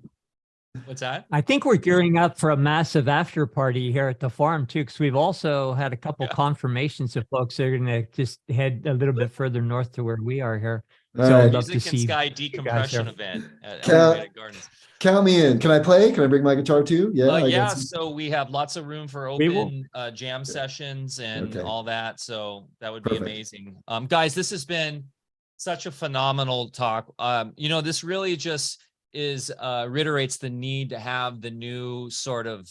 What's that? I think we're gearing up for a massive after party here at the farm too, because we've also had a couple Yeah. confirmations of folks that are going to just head a little bit further north to where we are here. All So I'd right. love to Music and see Sky you guys decompression there. event at Cal- Alfa Vedic Gardens. Count me in. Can I play? Can I bring my guitar too? Yeah. I Yeah, got some- so we have lots of room for We will. open jam sessions and Okay. all that. So that would be Perfect. amazing. Guys, this has been such a phenomenal talk. This really just reiterates the need to have the new sort of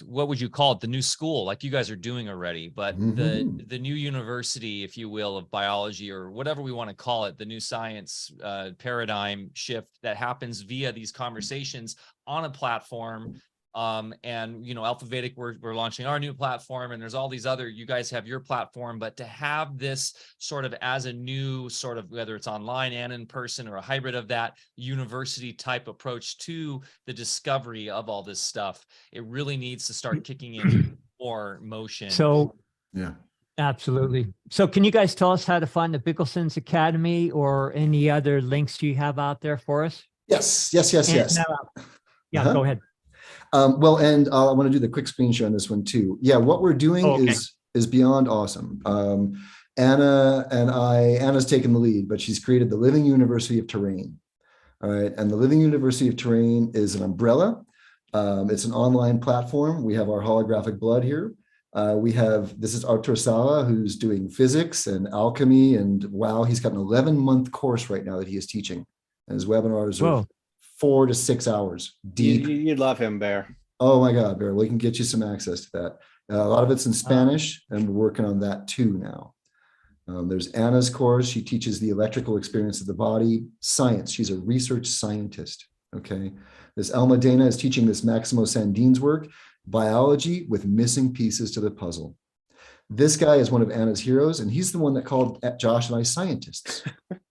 what would you call it? The new school, like you guys are doing already, but the new university, if you will, of biology or whatever we want to call it, the new science paradigm shift that happens via these conversations on a platform. Alfa Vedic, we're launching our new platform, and there's all these other, you guys have your platform, but to have this sort of as a new sort of, whether it's online and in person or a hybrid of that university type approach to the discovery of all this stuff, it really needs to start kicking in more motion. So Yeah. absolutely. So can you guys tell us how to find the Bigelsen's Academy or any other links you have out there for us? Yes. Yeah, Uh-huh. go ahead. And I want to do the quick screen share on this one too. Yeah, what we're doing Okay. is beyond awesome. Anna's taken the lead, but she's created the Living University of Terrain. All right, and the Living University of Terrain is an umbrella. It's an online platform. We have our holographic blood here. This is Artur Sala, who's doing physics and alchemy, and wow, he's got an 11-month course right now that he is teaching, and his webinars are 4 to 6 hours deep. You'd love him, Bear. Oh my God, Bear, we can get you some access to that. A lot of it's in Spanish, and we're working on that too now. There's Anna's course. She teaches the electrical experience of the body, science. She's a research scientist, okay? This Elma Dana is teaching this Maximo Sandin's work, biology with missing pieces to the puzzle. This guy is one of Anna's heroes, and he's the one that called Josh and I scientists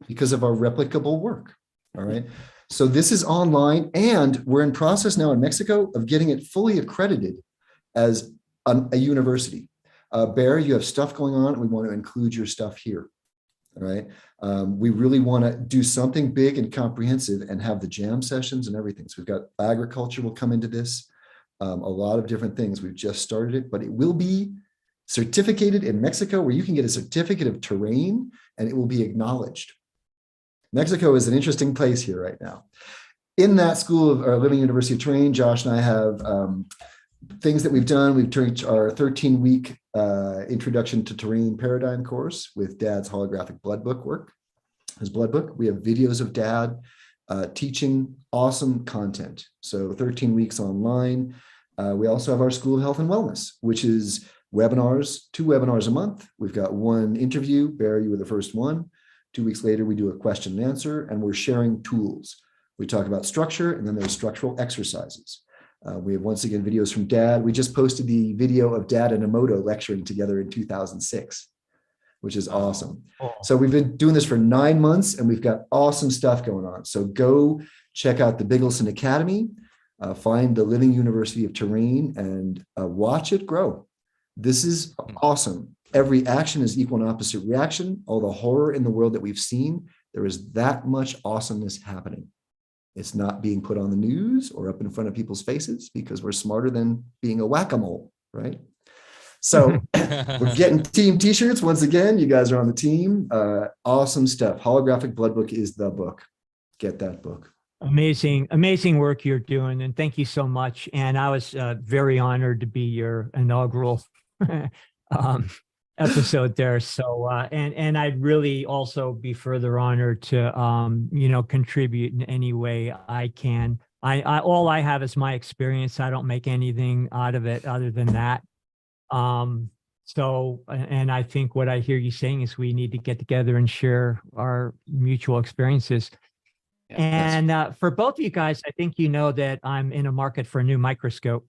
because of our replicable work, all right? So this is online, and we're in process now in Mexico of getting it fully accredited as a university. Bear, you have stuff going on, and we want to include your stuff here. All right. We really want to do something big and comprehensive and have the jam sessions and everything. So we've got agriculture will come into this, a lot of different things. We've just started it, but it will be certificated in Mexico, where you can get a certificate of terrain and it will be acknowledged. Mexico is an interesting place here right now. In that school of our Living University of Terrain, Josh and I have things that we've done. We've turned our 13-week Introduction to Terrain Paradigm course with Dad's holographic blood book work, his blood book. We have videos of Dad teaching awesome content. So 13 weeks online. We also have our School of Health and Wellness, which is webinars, 2 webinars a month. We've got 1 interview. Barry, you were the first one. 2 weeks later, we do a question and answer, and we're sharing tools. We talk about structure, and then there's structural exercises. We have, once again, videos from Dad. We just posted the video of Dad and Emoto lecturing together in 2006, which is awesome. So we've been doing this for 9 months, and we've got awesome stuff going on. So go check out the Bigelsen Academy, find the Living University of Terrain, and watch it grow. This is awesome. Every action is equal and opposite reaction. All the horror in the world that we've seen, there is that much awesomeness happening. It's not being put on the news or up in front of people's faces because we're smarter than being a whack-a-mole, right? So we're getting team t-shirts. Once again, you guys are on the team. Awesome stuff. Holographic Blood Book is the book. Get that book. Amazing work you're doing. And thank you so much. And I was very honored to be your inaugural episode there. So, and I'd really also be further honored to, contribute in any way I can. All I have is my experience. I don't make anything out of it other than that. So, and I think what I hear you saying is we need to get together and share our mutual experiences. Yeah, and for both of you guys, I think you know that I'm in a market for a new microscope.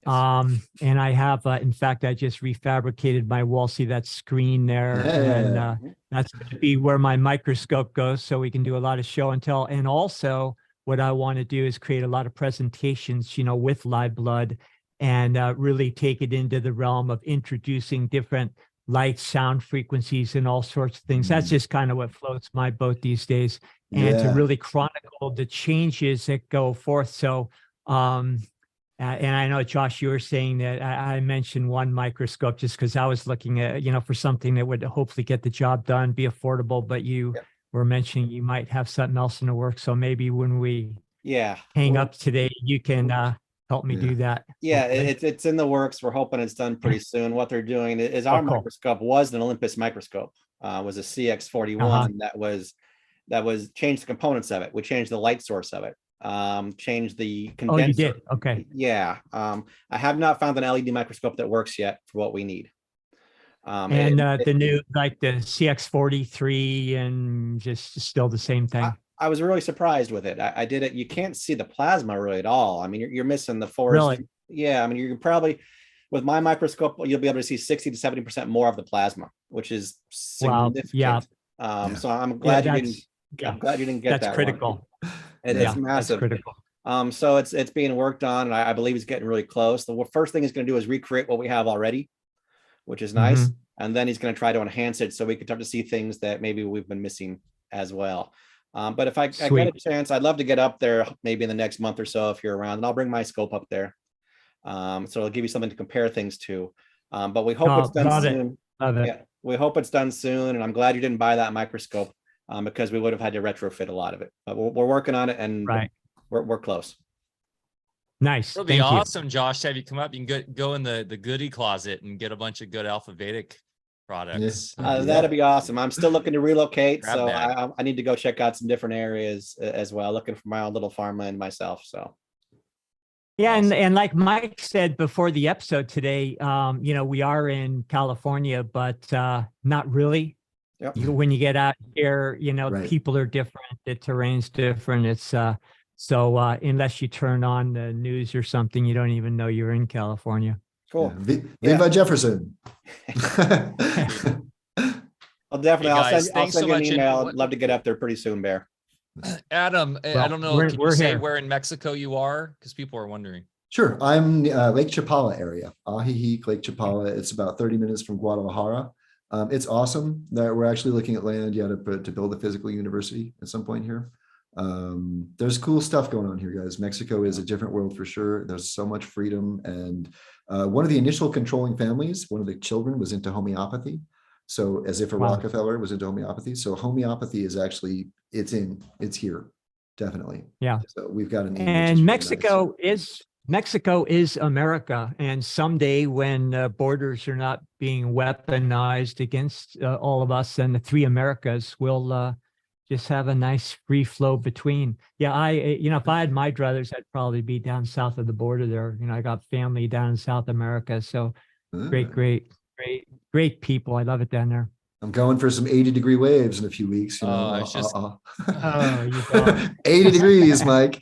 And I have, in fact, I just refabricated my wall. See that screen there, and Yeah. that's going to be where my microscope goes, so we can do a lot of show and tell. And also, what I want to do is create a lot of presentations, with live blood, and really take it into the realm of introducing different light, sound frequencies, and all sorts of things. That's just kind of what floats my boat these days, and to Yeah. really chronicle the changes that go forth. So, and I know, Josh, you were saying that I mentioned one microscope just because I was looking at, for something that would hopefully get the job done, be affordable, but you were mentioning you might have something else in the works. So maybe when we hang up today, you can help me do that. Yeah, it's in the works. We're hoping it's done pretty soon. What they're doing is our microscope was an Olympus microscope, was a CX41 that was changed the components of it. We changed the light source of it. Change the condenser. Oh, you did? Okay. Yeah. I have not found an LED microscope that works yet for what we need. And the new, like the CX43, and just still the same thing. I was really surprised with it. I did it. You can't see the plasma really at all. I mean, you're missing the forest. Really? Yeah. I mean, you can probably, with my microscope, you'll be able to see 60 to 70% more of the plasma, which is significant. Wow. Yeah. So I'm glad you didn't. I'm glad you didn't get that. That's critical. It's massive. That's critical. So it's being worked on, and I believe it's getting really close. The first thing he's going to do is recreate what we have already, which is nice. And then he's going to try to enhance it so we can start to see things that maybe we've been missing as well. But if I get a chance, I'd love to get up there maybe in the next month or so if you're around, and I'll bring my scope up there. So it'll give you something to compare things to. But we hope it's done soon. Yeah, we hope it's done soon. And I'm glad you didn't buy that microscope. Because we would have had to retrofit a lot of it, but we're working on it, and we're close. Nice. It'll be awesome, Josh, to have you come up. You can go in the goodie closet and get a bunch of good Alfa Vedic products. That'd be awesome. I'm still looking to relocate, so I need to go check out some different areas as well, looking for my own little farmland myself. So yeah, and like Mike said before the episode today, we are in California, but not really. Yep. When you get out here, people are different, the terrain's different. It's so unless you turn on the news or something, you don't even know you're in California. Cool. Viva Jefferson. I'll definitely. I'll send you an email. I'd love to get up there pretty soon, Bear. Adam, I don't know. Can you say where in Mexico you are? Because people are wondering. Sure. I'm Lake Chapala area. Ajijic, Lake Chapala. It's about 30 minutes from Guadalajara. It's awesome that we're actually looking at land to build a physical university at some point here. There's cool stuff going on here, guys. Mexico is a different world for sure. There's so much freedom. And one of the initial controlling families, one of the children was into homeopathy. So as if a Rockefeller was into homeopathy. So homeopathy is actually, it's here, definitely. Yeah. So we've got an. And Mexico is America, and someday when borders are not being weaponized against all of us, and the three Americas will just have a nice free flow between. Yeah, if I had my druthers, I'd probably be down south of the border there. I got family down in South America, so great people. I love it down there. I'm going for some 80-degree waves in a few weeks. you 80 degrees, Mike.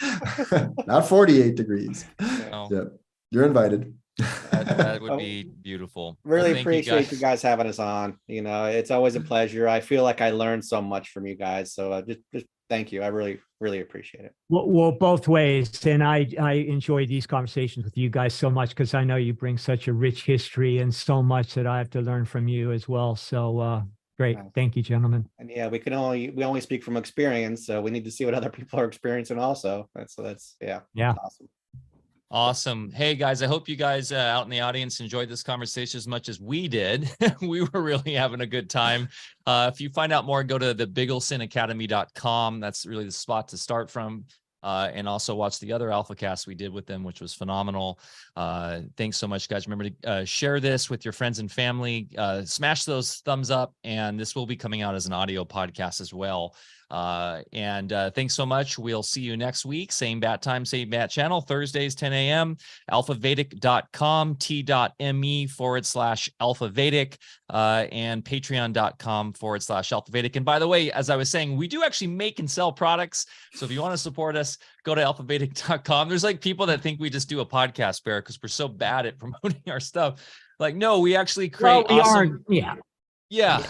Not 48 degrees. No. Yep. You're invited. That would be beautiful. Really appreciate you guys having us on. It's always a pleasure. I feel like I learned so much from you guys. So just thank you. I really, really appreciate it. Well, both ways. And I enjoy these conversations with you guys so much because I know you bring such a rich history and so much that I have to learn from you as well. So great. Thank you, gentlemen. And yeah, we only speak from experience. So we need to see what other people are experiencing also. That's awesome. Awesome. Hey guys, I hope you guys out in the audience enjoyed this conversation as much as we did. We were really having a good time. If you find out more, go to the BigelsenAcademy.com. That's really the spot to start from. And also watch the other Alpha Cast we did with them, which was phenomenal. Thanks so much, guys. Remember to share this with your friends and family. Smash those thumbs up, and this will be coming out as an audio podcast as well. Thanks so much. We'll see you next week. Same bat time, same bat channel, Thursdays, 10 a.m. alphavedic.com, t.me/Alfa Vedic, and patreon.com/Alfa Vedic. And by the way, as I was saying, we do actually make and sell products. So if you want to support us, go to alphavedic.com. There's like people that think we just do a podcast, Bear, because we're so bad at promoting our stuff. Like, no, we actually create we awesome... aren't, yeah.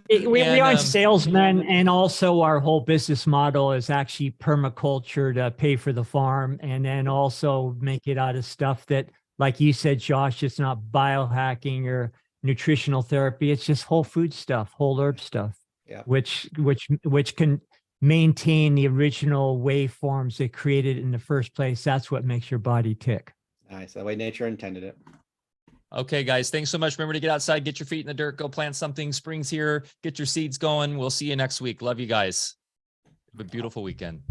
We aren't salesmen, and also our whole business model is actually permaculture to pay for the farm, and then also make it out of stuff that, like you said, Josh, it's not biohacking or nutritional therapy. It's just whole food stuff, whole herb stuff, which can maintain the original waveforms it created in the first place. That's what makes your body tick. Nice. That way nature intended it. Okay, guys, thanks so much. Remember to get outside, get your feet in the dirt, go plant something. Spring's here. Get your seeds going. We'll see you next week. Love you guys. Have a beautiful weekend.